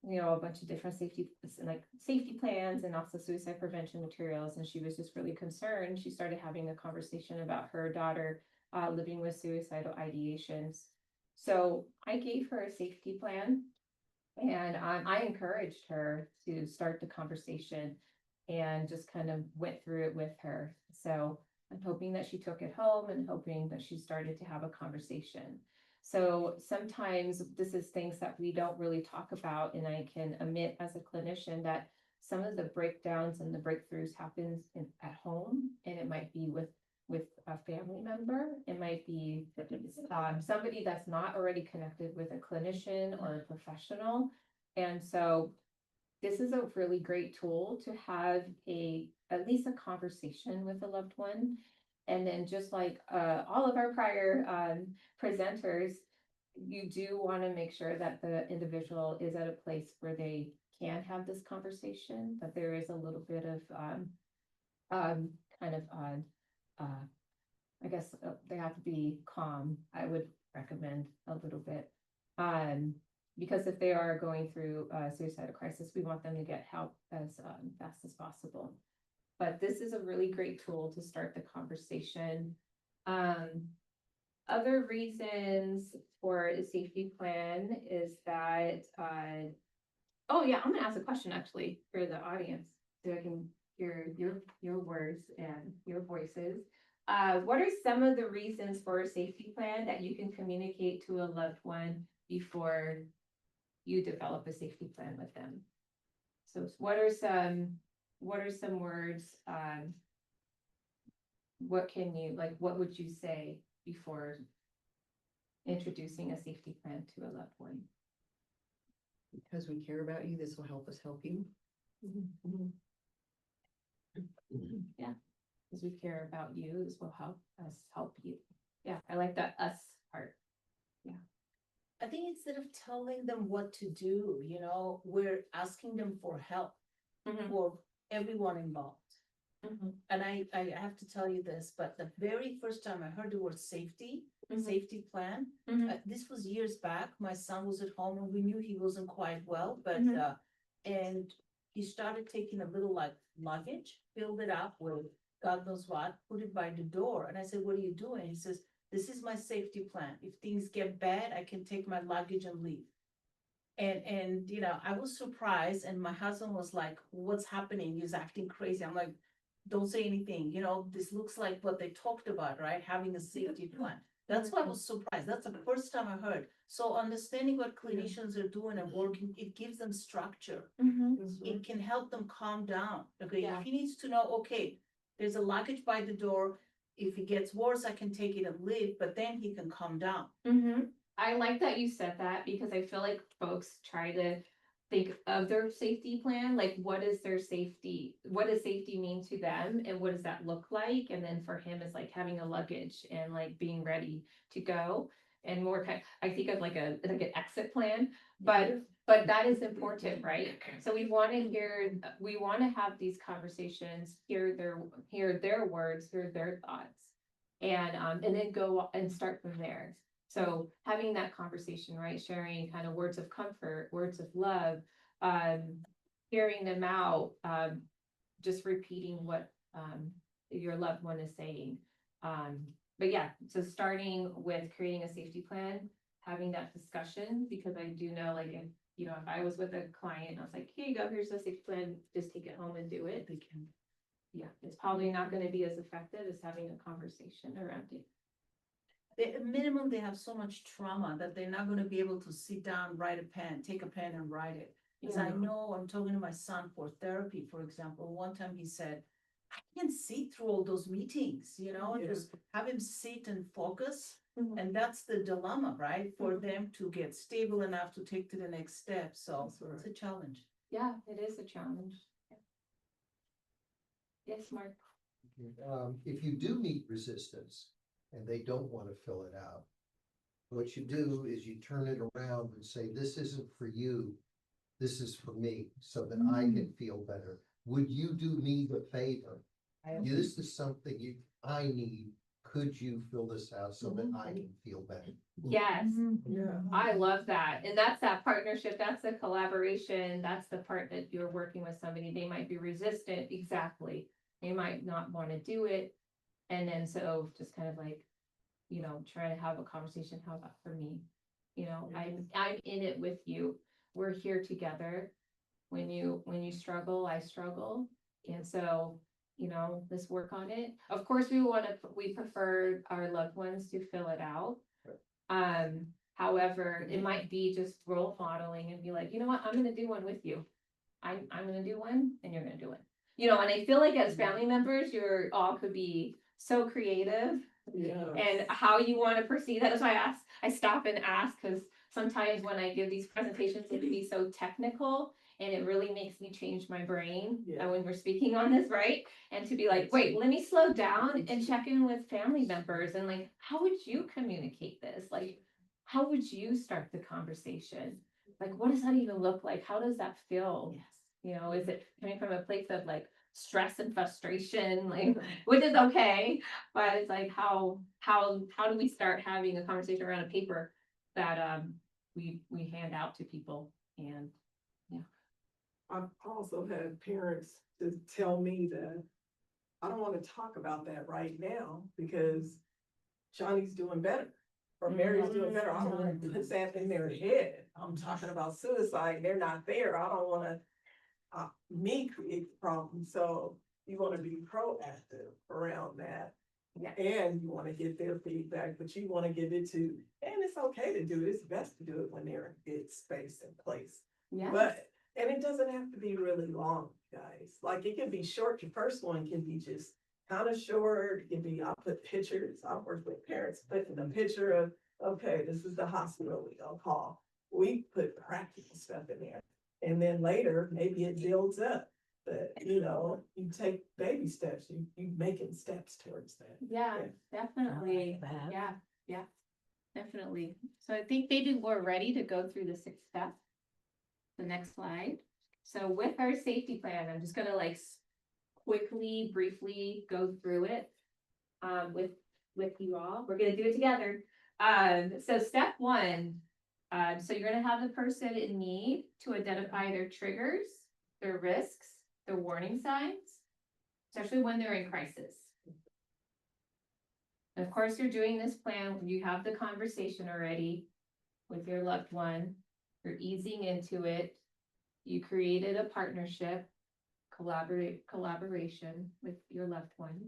you know, a bunch of different safety plans and also suicide prevention materials. And she was just really concerned. She started having a conversation about her daughter living with suicidal ideations. So I gave her a safety plan. And I encouraged her to start the conversation and just kind of went through it with her. So I'm hoping that she took it home and hoping that she started to have a conversation. So sometimes this is things that we don't really talk about, and I can admit as a clinician that some of the breakdowns and the breakthroughs happens at home, and it might be with a family member. It might be somebody that's not already connected with a clinician or a professional. And so this is a really great tool to have at least a conversation with a loved one. And then just like all of our prior presenters, you do want to make sure that the individual is at a place where they can have this conversation, that there is a little bit of I guess they have to be calm. I would recommend a little bit. Because if they are going through a suicidal crisis, we want them to get help as fast as possible. But this is a really great tool to start the conversation. Other reasons for a safety plan is that, oh yeah, I'm gonna ask a question actually for the audience so I can hear your words and your voices. What are some of the reasons for a safety plan that you can communicate to a loved one before you develop a safety plan with them? So what are some words, what would you say before introducing a safety plan to a loved one? Because we care about you, this will help us help you. Yeah, because we care about you, this will help us help you. Yeah, I like that us part. Yeah. I think instead of telling them what to do, you know, we're asking them for help for everyone involved. And I have to tell you this, but the very first time I heard the word safety plan, this was years back. My son was at home and we knew he wasn't quite well, but and he started taking a little like luggage, filled it up with God knows what, put it by the door. And I said, what are you doing? He says, this is my safety plan. If things get bad, I can take my luggage and leave. And you know, I was surprised, and my husband was like, what's happening? He's acting crazy. I'm like, don't say anything. You know, this looks like what they talked about, right? Having a safety plan. That's why I was surprised. That's the first time I heard. So understanding what clinicians are doing and working, it gives them structure. It can help them calm down. Okay, if he needs to know, okay, there's a luggage by the door. If it gets worse, I can take it and leave, but then he can calm down. I like that you said that because I feel like folks try to think of their safety plan, like what is their safety, what does safety mean to them and what does that look like? And then for him, it's like having a luggage and like being ready to go and more kind, I think of like an exit plan, but that is important, right? So we want to have these conversations, hear their words, hear their thoughts, and then go and start from there. So having that conversation, right? Sharing kind of words of comfort, words of love, hearing them out, just repeating what your loved one is saying. But yeah, so starting with creating a safety plan, having that discussion, because I do know, like, if I was with a client, I was like, here you go, here's the safety plan, just take it home and do it. They can. Yeah, it's probably not going to be as effective as having a conversation around it. At minimum, they have so much trauma that they're not going to be able to sit down, take a pen and write it. Because I know I'm talking to my son for therapy, for example. One time he said, I can see through all those meetings, you know, Yeah. just have him sit and focus. Mhm. And that's the dilemma, right? For them to get stable enough to take to the next step. So it's a challenge. Yeah, it is a challenge. Yes, Mark. If you do meet resistance and they don't want to fill it out, what you do is you turn it around and say, this isn't for you. This is for me, so that I can feel better. Would you do me the favor? This is something I need. Could you fill this out so that I can feel better? Yes, Yeah. I love that. And that's that partnership, that's the collaboration, that's the part that you're working with somebody. They might be resistant, exactly. They might not want to do it. And then so just kind of like, you know, trying to have a conversation, how about for me? You know, I'm in it with you. We're here together. When you struggle, I struggle. And so, you know, let's work on it. Of course, we prefer our loved ones to fill it out. However, it might be just role modeling and be like, you know what, I'm gonna do one with you. I'm gonna do one and you're gonna do it. You know, and I feel like as family members, you're all could be so creative Yeah. and how you want to proceed. That's why I stop and ask, because sometimes when I give these presentations, it can be so technical and it really makes me change my brain Yeah. when we're speaking on this, right? And to be like, wait, let me slow down and check in with family members and like, how would you communicate this? Like, how would you start the conversation? Like, what does that even look like? How does that feel? Yes. You know, is it coming from a place of like stress and frustration, like, which is okay, but it's like, how do we start having a conversation around a paper that we hand out to people? And I've also had parents to tell me that I don't want to talk about that right now because Johnny's doing better or Mary's doing better. I don't want to put that in their head. I'm talking about suicide. They're not there. I don't want to me create the problem. So you want to be proactive around that. Yeah. And you want to get their feedback, but you want to give it to, and it's okay to do it. It's best to do it when they're in good space and place. yeah, And it doesn't have to be really long, guys. Like it can be short. Your first one can be just kind of short. It can be, I'll put pictures. I'll work with parents, putting a picture of, okay, this is the hospital we gonna call. We put practical stuff in there. And then later, maybe it builds up. But you know, you take baby steps, you making steps towards that. yeah, definitely, yeah, definitely. So I think maybe we're ready to go through the 6th step. The next slide. So with our safety plan, I'm just gonna like quickly, briefly go through it with you all. We're gonna do it together. So step 1, so you're gonna have the person in need to identify their triggers, their risks, their warning signs, especially when they're in crisis. And of course, you're doing this plan when you have the conversation already with your loved one. You're easing into it. You created a partnership, collaboration with your loved one.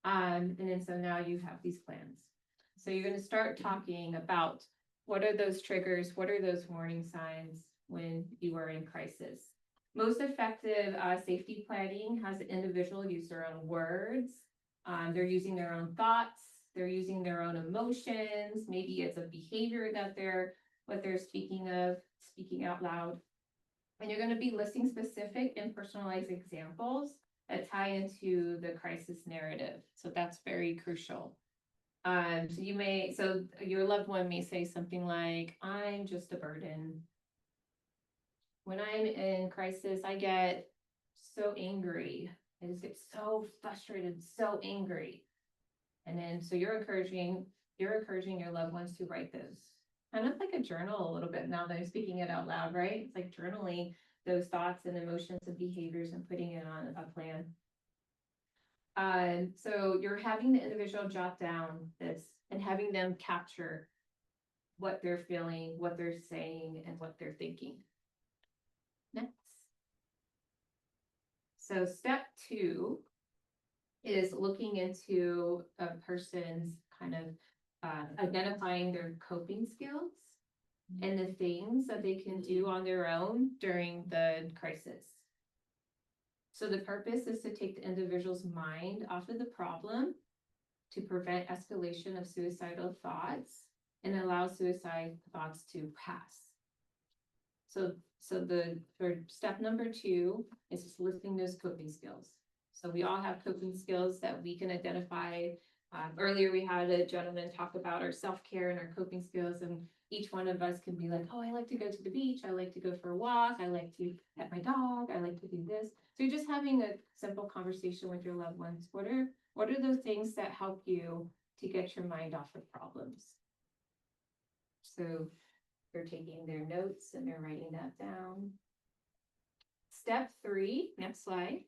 And then so now you have these plans. So you're going to start talking about what are those triggers, what are those warning signs when you are in crisis. Most effective safety planning has the individual use their own words. They're using their own thoughts. They're using their own emotions. Maybe it's a behavior that what they're speaking out loud. And you're going to be listing specific and personalized examples that tie into the crisis narrative. So that's very crucial. So your loved one may say something like, I'm just a burden. When I'm in crisis, I get so angry. I just get so frustrated, so angry. And then, so you're encouraging your loved ones to write those. Kind of like a journal a little bit now that I'm speaking it out loud, right? It's like journaling those thoughts and emotions and behaviors and putting it on a plan. So you're having the individual jot down this and having them capture what they're feeling, what they're saying, and what they're thinking. Next. So step 2 is looking into a person's kind of identifying their coping skills and the things that they can do on their own during the crisis. So the purpose is to take the individual's mind off of the problem, to prevent escalation of suicidal thoughts and allow suicide thoughts to pass. So for step number 2 is just listing those coping skills. So we all have coping skills that we can identify. Earlier, we had a gentleman talk about our self-care and our coping skills, and each one of us can be like, oh, I like to go to the beach. I like to go for a walk. I like to pet my dog. I like to do this. So you're just having a simple conversation with your loved ones. What are those things that help you to get your mind off of problems? So they're taking their notes and they're writing that down. Step 3, next slide.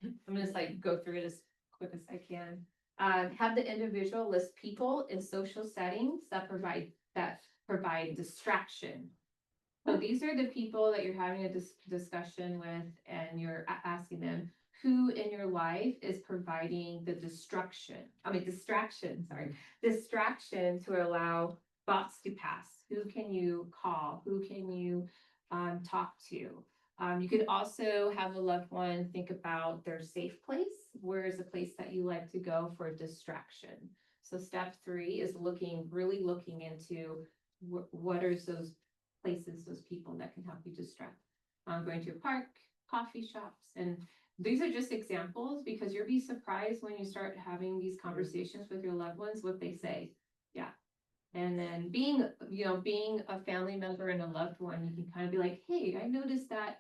I'm gonna go through it as quick as I can. Have the individual list people in social settings that provide distraction. So these are the people that you're having a discussion with, and you're asking them who in your life is providing the distraction to allow thoughts to pass. Who can you call? Who can you talk to? You could also have a loved one think about their safe place. Where is a place that you like to go for distraction? So step 3 is really looking into what are those places, those people that can help you distract. Going to a park, coffee shops, and these are just examples because you'll be surprised when you start having these conversations with your loved ones, what they say. Yeah. And then being a family member and a loved one, you can kind of be like, hey, I noticed that,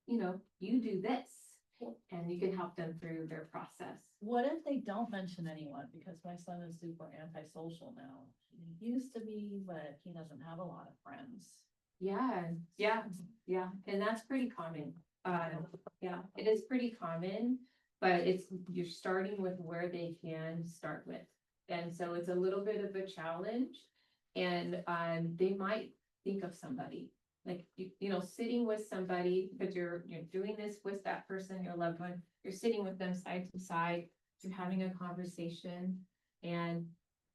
you do this, and you can help them through their process. What if they don't mention anyone? Because my son is super antisocial now. He used to be, but he doesn't have a lot of friends. Yeah. And that's pretty common. It is pretty common, but you're starting with where they can start with. And so it's a little bit of a challenge, and they might think of somebody. Like, sitting with somebody, because you're doing this with that person, your loved one, you're sitting with them side to side, you're having a conversation, and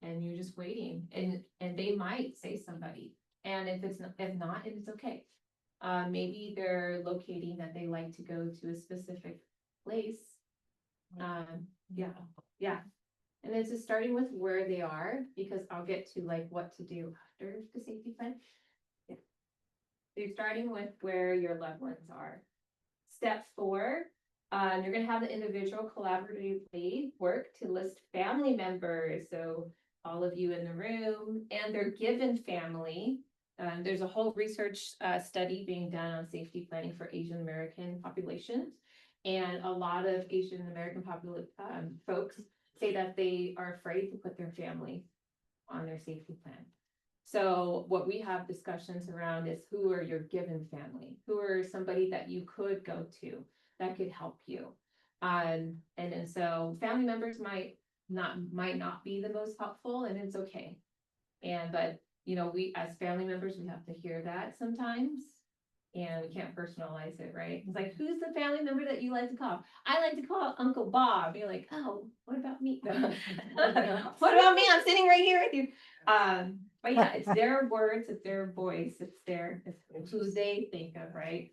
you're just waiting, and they might say somebody. And if not, it's okay. Maybe they're locating that they like to go to a specific place. Yeah. And it's just starting with where they are, because I'll get to what to do after the safety plan. Yeah. So you're starting with where your loved ones are. Step 4, you're going to have the individual collaboratively work to list family members. So all of you in the room and their given family. There's a whole research study being done on safety planning for Asian American populations. And a lot of Asian American folks say that they are afraid to put their family on their safety plan. So what we have discussions around is who are your given family? Who are somebody that you could go to that could help you? And then so family members might not be the most helpful, and it's okay. But we as family members, we have to hear that sometimes. And we can't personalize it, right? It's like, who's the family member that you like to call? I like to call Uncle Bob. You're like, oh, what about me? What about me? I'm sitting right here with you. But yeah, it's their words, it's their voice, it's who they think of, right?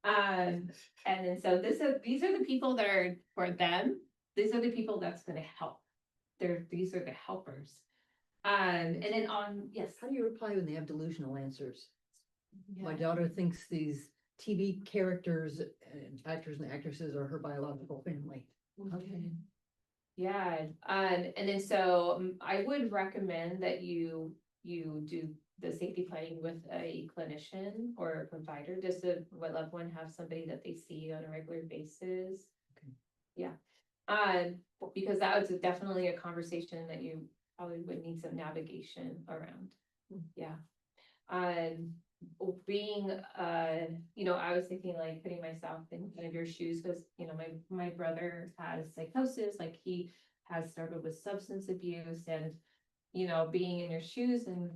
And then so these are the people that are for them. These are the people that's going to help. These are the helpers. And then yes. How do you reply when they have delusional answers? My daughter thinks these TV characters and actors and actresses are her biological family. Okay. Yeah, and then so I would recommend that you do the safety planning with a clinician or a provider, just to loved one have somebody that they see on a regular basis. Okay. Yeah. Because that was definitely a conversation that you probably would need some navigation around. Yeah. Being I was thinking putting myself in kind of your shoes, because my brother has psychosis, he has started with substance abuse, and being in your shoes, and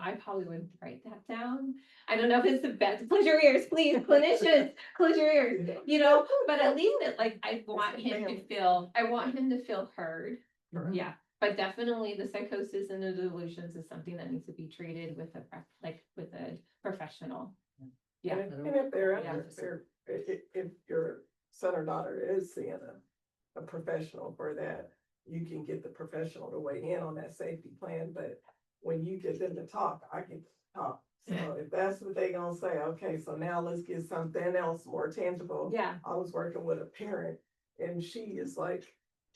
I probably would write that down. I don't know if it's the best. Close your ears, please, clinicians, close your ears. But at least I want him to feel heard. Yeah. But definitely the psychosis and the delusions is something that needs to be treated with a professional. Yeah. And if if your son or daughter is seeing a professional for that, you can get the professional to weigh in on that safety plan, but when you get them to talk, I get to talk. So if that's what they gonna say, okay, so now let's get something else more tangible. Yeah. I was working with a parent and she is like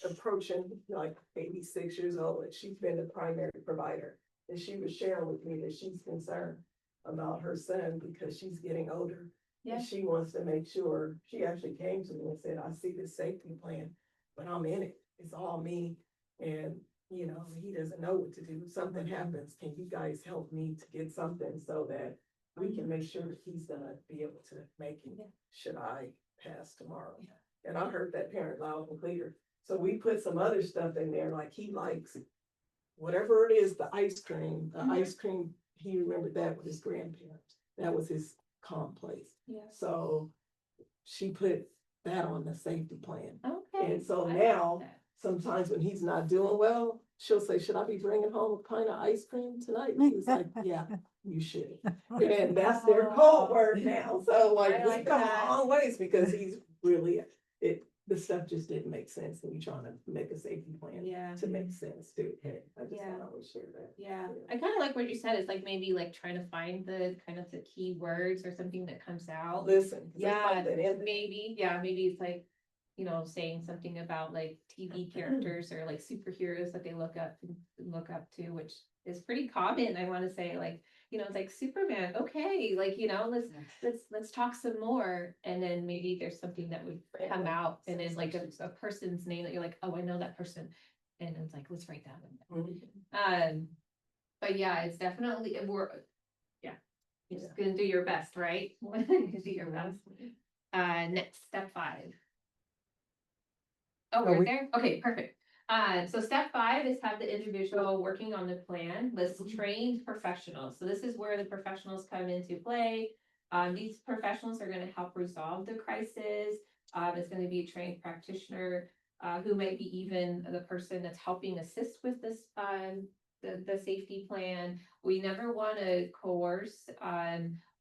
approaching like 86 years old and she's been the primary provider. And she was sharing with me that she's concerned about her son because she's getting older. Yeah. And she wants to make sure, she actually came to me and said, I see this safety plan, but I'm in it. It's all me. And, you know, he doesn't know what to do. If something happens, can you guys help me to get something so that we can make sure that he's gonna be able to make it, should I pass tomorrow? And I heard that parent loud and clear. So we put some other stuff in there, like he likes whatever it is, the ice cream, he remembered that with his grandparents. That was his calm place. Yeah. So she put that on the safety plan. Okay. And so I now, like that. sometimes when he's not doing well, she'll say, should I be bringing home a pint of ice cream tonight? He's like, yeah, you should. And that's their code word now. So like, I we like come that. a long ways because he's really, the stuff just didn't make sense. And we trying to make a safety plan Yeah. to make sense too. I just Yeah. want to always share that. Yeah, I kind of like what you said. It's like maybe like trying to find the kind of the key words or something that comes out. Listen. 'cause there's Yeah, something in there. maybe it's like, you know, saying something about like TV characters or like superheroes that they look up to, which is pretty common. I want to say, like, you know, it's like Superman. Okay, like, you know, let's talk some more, and then maybe there's something that would come out, and then like a person's name that you're like, oh, I know that person, and it's like, let's write that one. But yeah, it's definitely you're just gonna do your best, right? Do your best. Next, step 5. Oh, we're there? Okay, perfect. So step 5 is have the individual working on the plan with trained professionals. So this is where the professionals come into play. These professionals are going to help resolve the crisis. It's going to be a trained practitioner who might be even the person that's helping assist with this the safety plan. We never want to coerce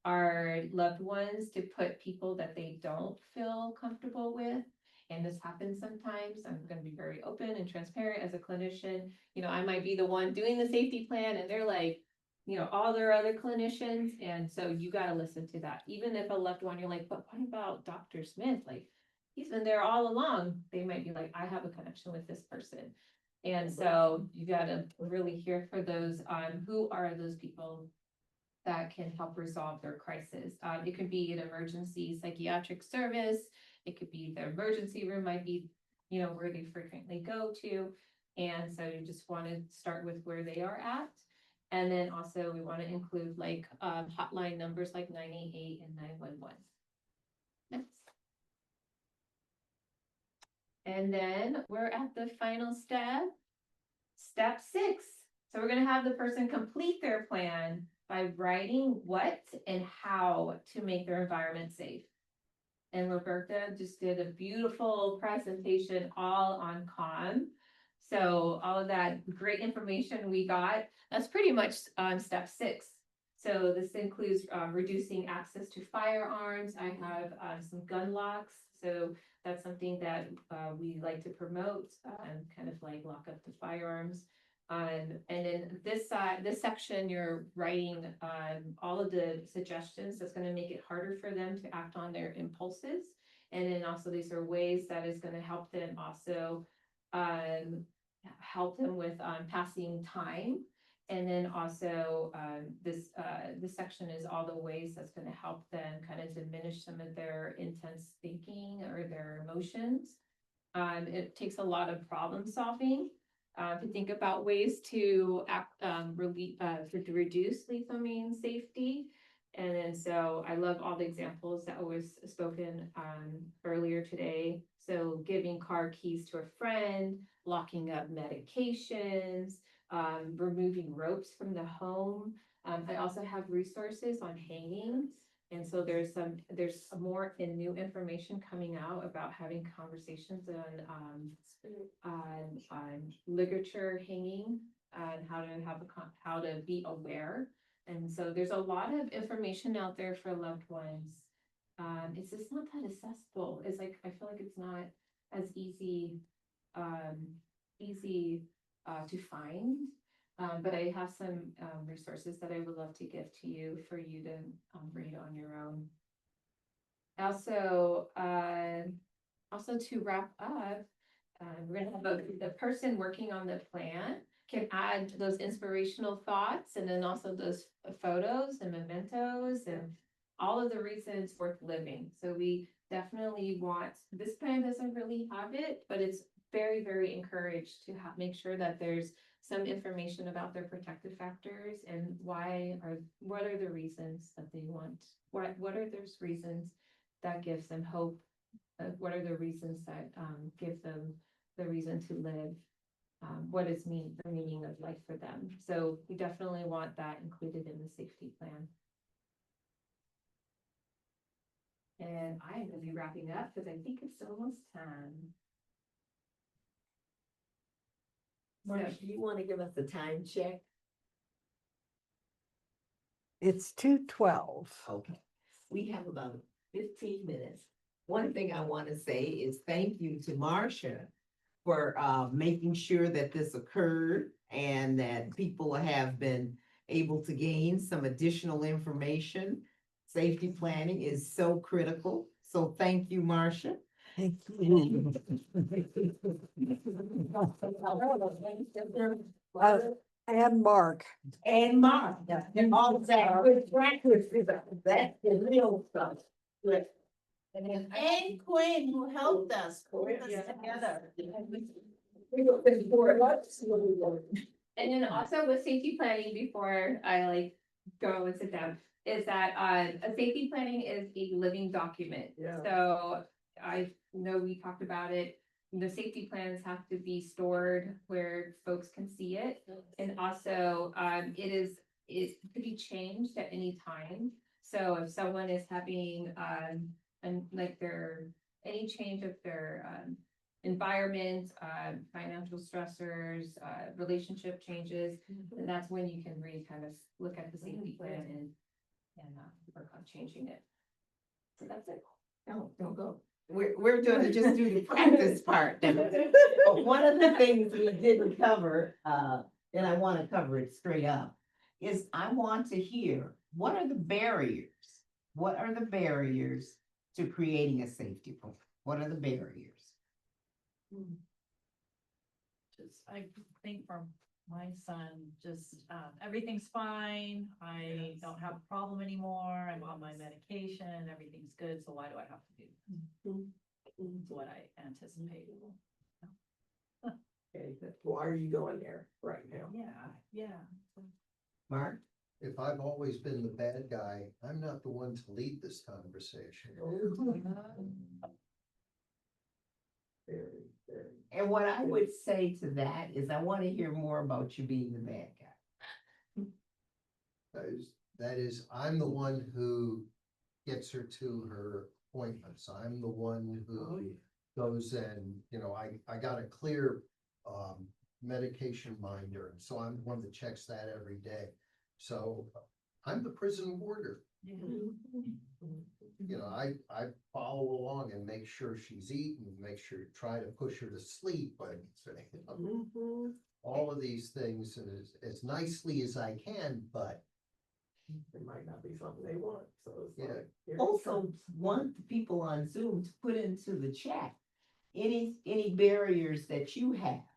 our loved ones to put people that they don't feel comfortable with. And this happens sometimes. I'm going to be very open and transparent as a clinician. You know, I might be the one doing the safety plan and they're like, you know, all their other clinicians. And so you got to listen to that. Even if a loved one, you're like, but what about Dr. Smith? Like, he's been there all along. They might be like, I have a connection with this person. And so you got to really hear for those, who are those people that can help resolve their crisis. It could be an emergency psychiatric service. It could be the emergency room might be, you know, where they frequently go to. And so you just want to start with where they are at. And then also we want to include like hotline numbers like 988 and 911. Next. And then we're at the final step, step 6. So we're going to have the person complete their plan by writing what and how to make their environment safe. And Roberta just did a beautiful presentation all on calm. So all of that great information we got, that's pretty much step 6. So this includes reducing access to firearms. I have some gun locks. So that's something that we like to promote and kind of like lock up the firearms. And then this section, you're writing all of the suggestions that's going to make it harder for them to act on their impulses. And then also these are ways that is going to help them also help them with passing time. And then also this section is all the ways that's going to help them kind of diminish some of their intense thinking or their emotions. It takes a lot of problem solving to think about ways to reduce lethal means safety. And then so I love all the examples that was spoken earlier today. So giving car keys to a friend, locking up medications, removing ropes from the home. I also have resources on hanging. And so there's more and new information coming out about having conversations on ligature hanging and how to be aware. And so there's a lot of information out there for loved ones. it's just not that accessible. It's like, I feel like it's not as easy, to find. But I have some, resources that I would love to give to you for you to, read on your own. Also to wrap up, we're gonna have the person working on the plan can add those inspirational thoughts and then also those photos and mementos and all of the reasons worth living. So we definitely want, this plan doesn't really have it, but it's very, very encouraged to make sure that there's some information about their protective factors and what are the reasons that they want, what are those reasons that gives them hope? What are the reasons that give them the reason to live? What is the meaning of life for them? So we definitely want that included in the safety plan. And I'm gonna be wrapping up because I think it's almost time. Marsha, do you want to give us a time check? It's 2:12. Okay, we have about 15 minutes. One thing I want to say is thank you to Marsha for making sure that this occurred and that people have been able to gain some additional information. Safety planning is so critical. So thank you, Marsha. Thank you. And Mark. And Mark. And all of that good practice, that's the real stuff. Good. And Quinn, who helped us put us together. And then also with safety planning, before I go and sit down, is that a safety planning is a living document. Yeah. So I know we talked about it. The safety plans have to be stored where folks can see it. And also it could be changed at any time. So if someone is having any change of their environment, financial stressors, relationship changes, and that's when you can really kind of look at the safety plan and work on changing it. So that's it. Don't go. We're gonna just do the practice part. But one of the things we didn't cover, and I want to cover it straight up, is I want to hear, what are the barriers? What are the barriers to creating a safety plan? What are the barriers? Just, I think from my son, everything's fine. I don't have a problem anymore. I'm on my medication. Everything's good. So why do I have to do this? That's what I anticipate. Okay, why are you going there right now? Yeah. Mark? If I've always been the bad guy, I'm not the one to lead this conversation. And what I would say to that is I want to hear more about you being the bad guy. That is, I'm the one who gets her to her appointments. I'm the one who goes and, I got a clear medication minder. And so I'm the one that checks that every day. So I'm the prison warder. I follow along and make sure she's eating, make sure, try to push her to sleep, but all of these things as nicely as I can, but it might not be something they want, so it's Also want the people on Zoom to put into the chat any barriers that you have,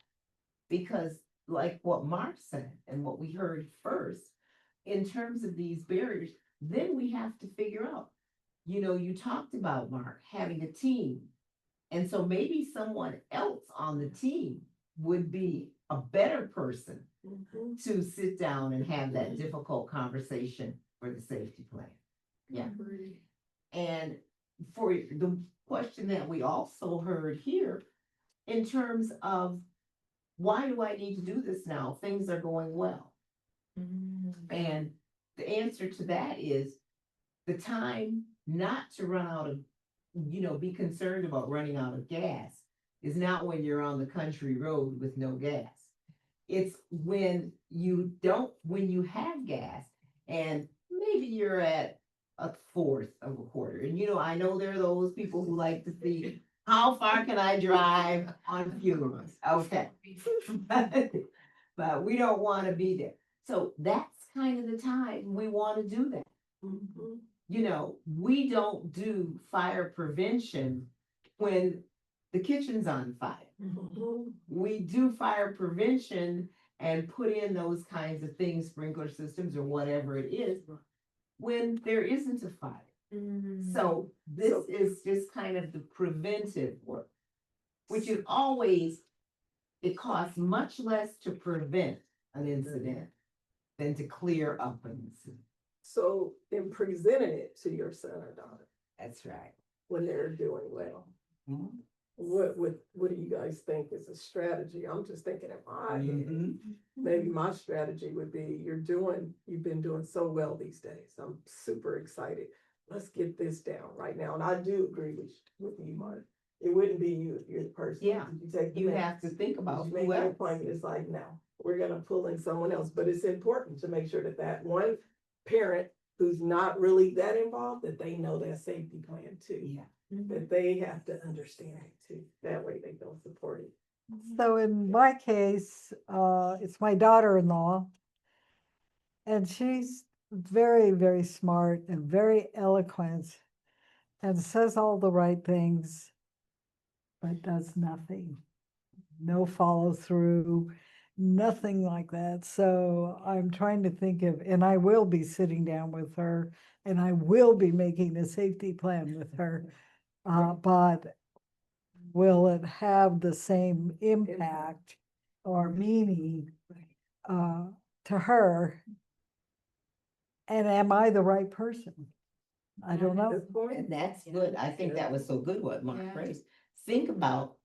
because like what Mark said and what we heard first, in terms of these barriers, then we have to figure out, you talked about, Mark, having a team. And so maybe someone else on the team would be a better person to sit down and have that difficult conversation for the safety plan. Yeah. And for the question that we also heard here, in terms of why do I need to do this now? Things are going well. And the answer to that is the time not to run out of, be concerned about running out of gas is not when you're on the country road with no gas. It's when you have gas and maybe you're at a fourth of a quarter. And you know, I know there are those people who like to see, how far can I drive on funerals? Okay. But we don't want to be there. So that's kind of the time we want to do that. You know, we don't do fire prevention when the kitchen's on fire. We do fire prevention and put in those kinds of things, sprinkler systems or whatever it is, when there isn't a fire. So this is just kind of the preventive work, which is always, it costs much less to prevent an incident than to clear up an incident. So in presenting it to your son or daughter, That's right. when they're doing well, Mhm. what do you guys think is a strategy? I'm just thinking in my head. Maybe my strategy would be, you've been doing so well these days. I'm super excited. Let's get this down right now. And I do agree with you, Mark. It wouldn't be you if you're the person. Yeah. You take the You meds. have to think about You make who your else. appointment, it's like, no, we're gonna pull in someone else, but it's important to make sure that one parent who's not really that involved, that they know that safety plan too. Yeah. That they have to understand it too, that way they feel supported. So in my case, it's my daughter-in-law. And she's very, very smart and very eloquent and says all the right things, but does nothing. No follow through, nothing like that. So I'm trying to think of, and I will be sitting down with her and I will be making a safety plan with her. But will it have the same impact or meaning to her? And am I the right person? I don't know. And that's good. I think that was so good what Mark Yeah. raised. Think about,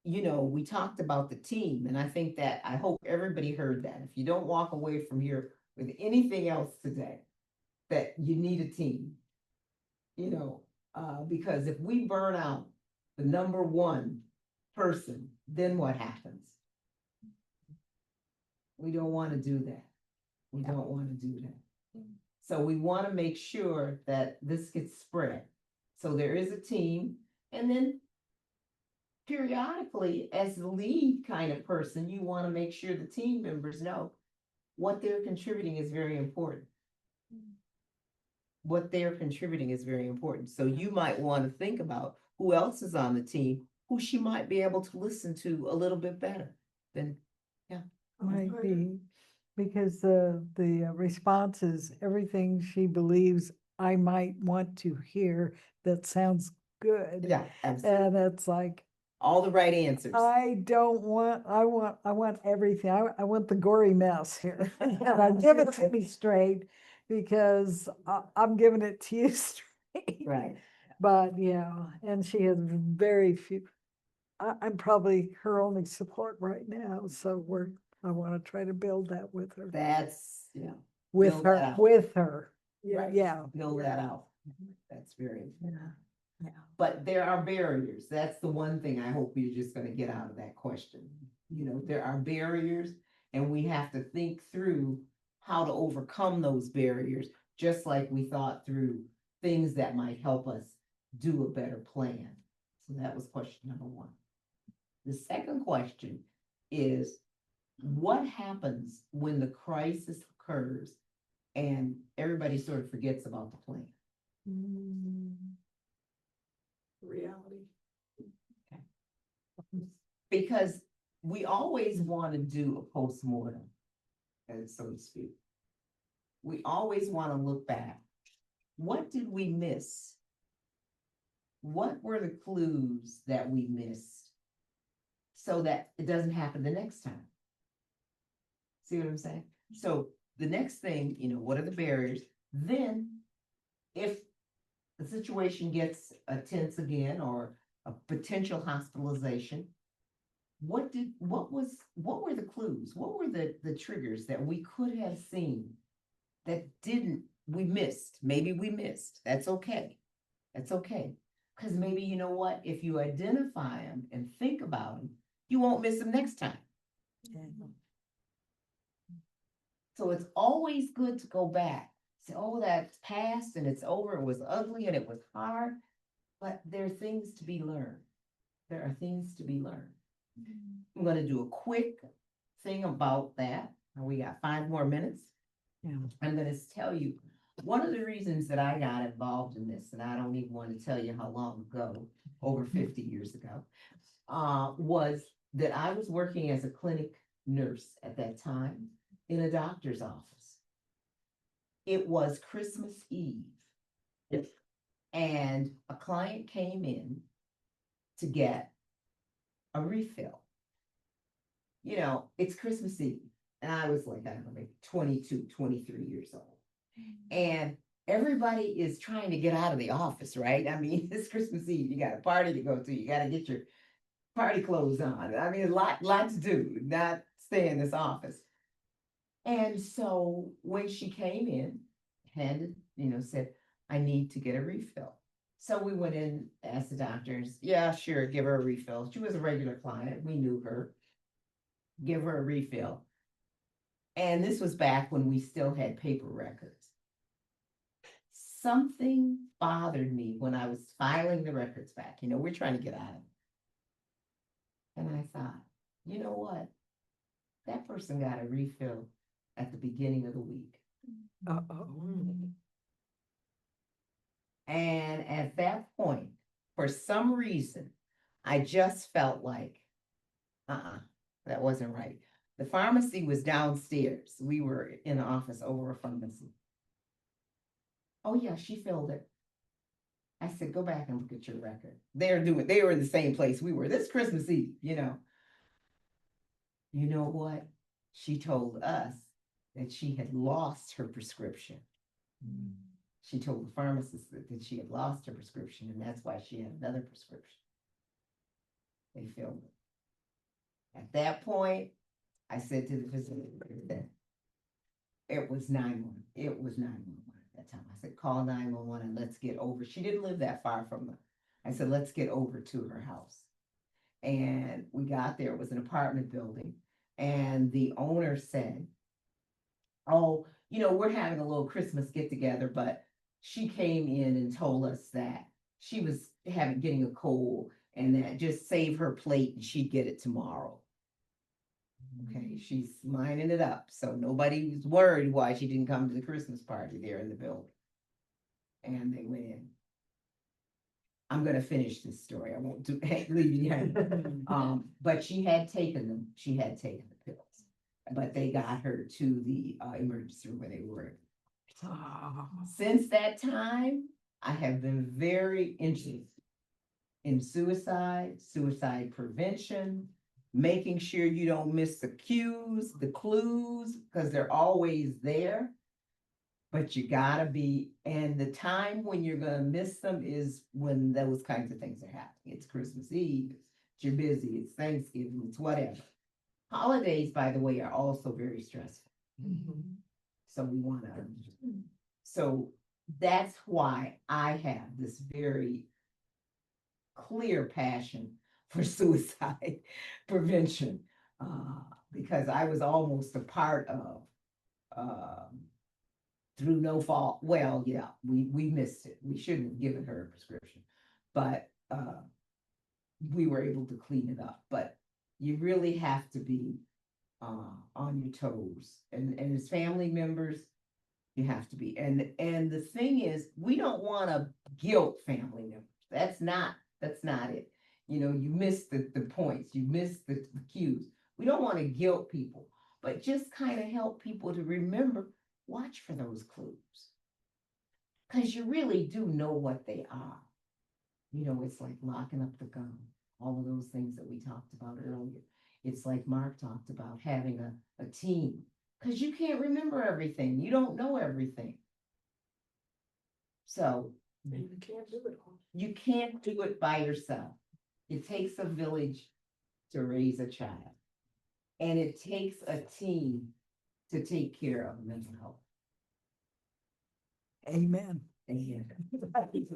you know, we talked about the team, and I think that, I hope everybody heard that. If you don't walk away from here with anything else today, that you need a team. You know, because if we burn out the number one person, then what happens? We don't want to do that. We don't want to do that. So we want to make sure that this gets spread. So there is a team, and then periodically, as the lead kind of person, you want to make sure the team members know what they're contributing is very important. What they're contributing is very important. So you might want to think about who else is on the team, who she might be able to listen to a little bit better than, Might be, because the response is everything she believes I might want to hear that sounds good. yeah, absolutely. And it's like, All the right answers. I want everything. I want the gory mess here. And I give it to me straight because I'm giving it to you straight. Right. But yeah, and she has very few, I'm probably her only support right now, so I want to try to build that with her. That's, With build her, that out. with her. Yeah. Yeah. Build that out. That's very important. Yeah. But there are barriers. That's the one thing I hope you're just gonna get out of that question. You know, there are barriers, and we have to think through how to overcome those barriers, just like we thought through things that might help us do a better plan. So that was question number one. The second question is, what happens when the crisis occurs and everybody sort of forgets about the plan? Reality. Because we always want to do a postmortem, and so to speak. We always want to look back. What did we miss? What were the clues that we missed so that it doesn't happen the next time? See what I'm saying? So the next thing, what are the barriers? Then if the situation gets tense again or a potential hospitalization, what were the clues? What were the triggers that we could have seen that we missed? Maybe we missed. That's okay. That's okay. Because maybe, you know what, if you identify them and think about them, you won't miss them next time. So it's always good to go back say, oh, that's past and it's over, it was ugly and it was hard. But there are things to be learned. There are things to be learned. I'm gonna do a quick thing about that. We got 5 more minutes. Yeah. I'm gonna tell you, one of the reasons that I got involved in this, and I don't even want to tell you how long ago, over 50 years ago, was that I was working as a clinic nurse at that time in a doctor's office. It was Christmas Eve. Yes. And a client came in to get a refill. You know, it's Christmas Eve. And I was like, I don't know, maybe 22, 23 years old. And everybody is trying to get out of the office, right? I mean, it's Christmas Eve. You got a party to go to. You got to get your party clothes on. I mean, a lot to do, not stay in this office. And so when she came in, handed, said, I need to get a refill. So we went in, asked the doctors, yeah, sure, give her a refill. She was a regular client. We knew her. Give her a refill. And this was back when we still had paper records. Something bothered me when I was filing the records back. We're trying to get out of it. And I thought, you know what? That person got a refill at the beginning of the week. And at that point, for some reason, I just felt like, that wasn't right. The pharmacy was downstairs. We were in an office over a pharmacy. Oh yeah, she filled it. I said, go back and look at your record. They were in the same place we were. This Christmas Eve, You know what? She told us that she had lost her prescription. She told the pharmacist that she had lost her prescription, and that's why she had another prescription. They filled it. At that point, I said to the physician, it was 911. It was 911 at that time. I said, call 911 and let's get over. She didn't live that far from her. I said, let's get over to her house. And we got there. It was an apartment building. And the owner said, oh, we're having a little Christmas get together, but she came in and told us that she was getting a cold and that just save her plate and she'd get it tomorrow. Okay, she's lining it up. So nobody's worried why she didn't come to the Christmas party there in the building. And they went in. I'm going to finish this story. I won't leave you yet. But she had taken them. She had taken the pills. But they got her to the emergency room where they were. Since that time, I have been very interested in suicide prevention, making sure you don't miss the cues, the clues, because they're always there. But you gotta be, and the time when you're gonna miss them is when those kinds of things are happening. It's Christmas Eve, you're busy, it's Thanksgiving, it's whatever. Holidays, by the way, are also very stressful. So we wanna, so that's why I have this very clear passion for suicide prevention, because I was almost a part of, through no fault. Well, yeah, we missed it. We shouldn't have given her a prescription, but we were able to clean it up. But you really have to be on your toes, and as family members, you have to be. And the thing is, we don't want to guilt family members. That's not it. You miss the points, you miss the cues. We don't want to guilt people, but just kind of help people to remember, watch for those clues. Because you really do know what they are. It's like locking up the gun, all of those things that we talked about earlier. It's like Mark talked about, having a team. Because you can't remember everything. You don't know everything. So You can't do it all. you can't do it by yourself. It takes a village to raise a child. And it takes a team to take care of mental health. Amen. Amen. Okay.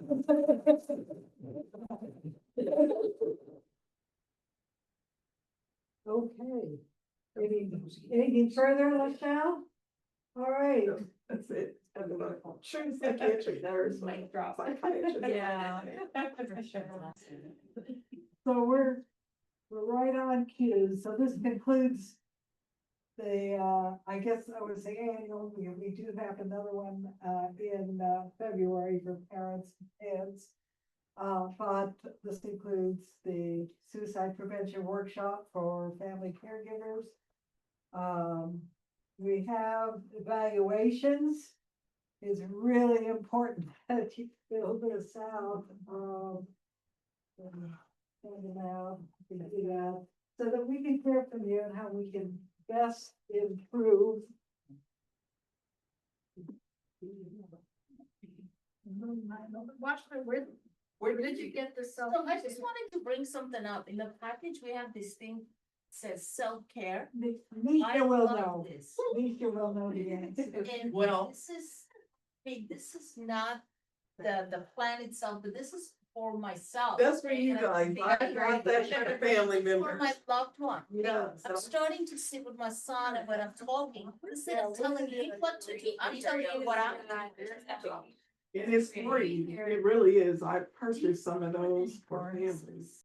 Anything further, LaShelle? All right. That's it. and the true psychiatry nurse, psychiatrist. Yeah. So we're right on cue, so this concludes the, I guess I would say annual, we do have another one, in, February for parents and kids. But this includes the suicide prevention workshop for family caregivers. We have evaluations. It's really important that you fill this out. Send them out, you can do that, so that we can hear from you and how we can best improve. Where did you get this? So I just wanted to bring something up. In the package, we have this thing says self-care. Nisha will know. Nisha will know the answer. And this is not the plan itself, but this is for myself. That's for you And I'm guys. I got that for the family For members. my loved one. Yeah, I'm starting to sit with my son and when I'm talking, instead of telling him what to do, I'm telling him what I'm doing. And it's free. It really is. I purchased some of those for families.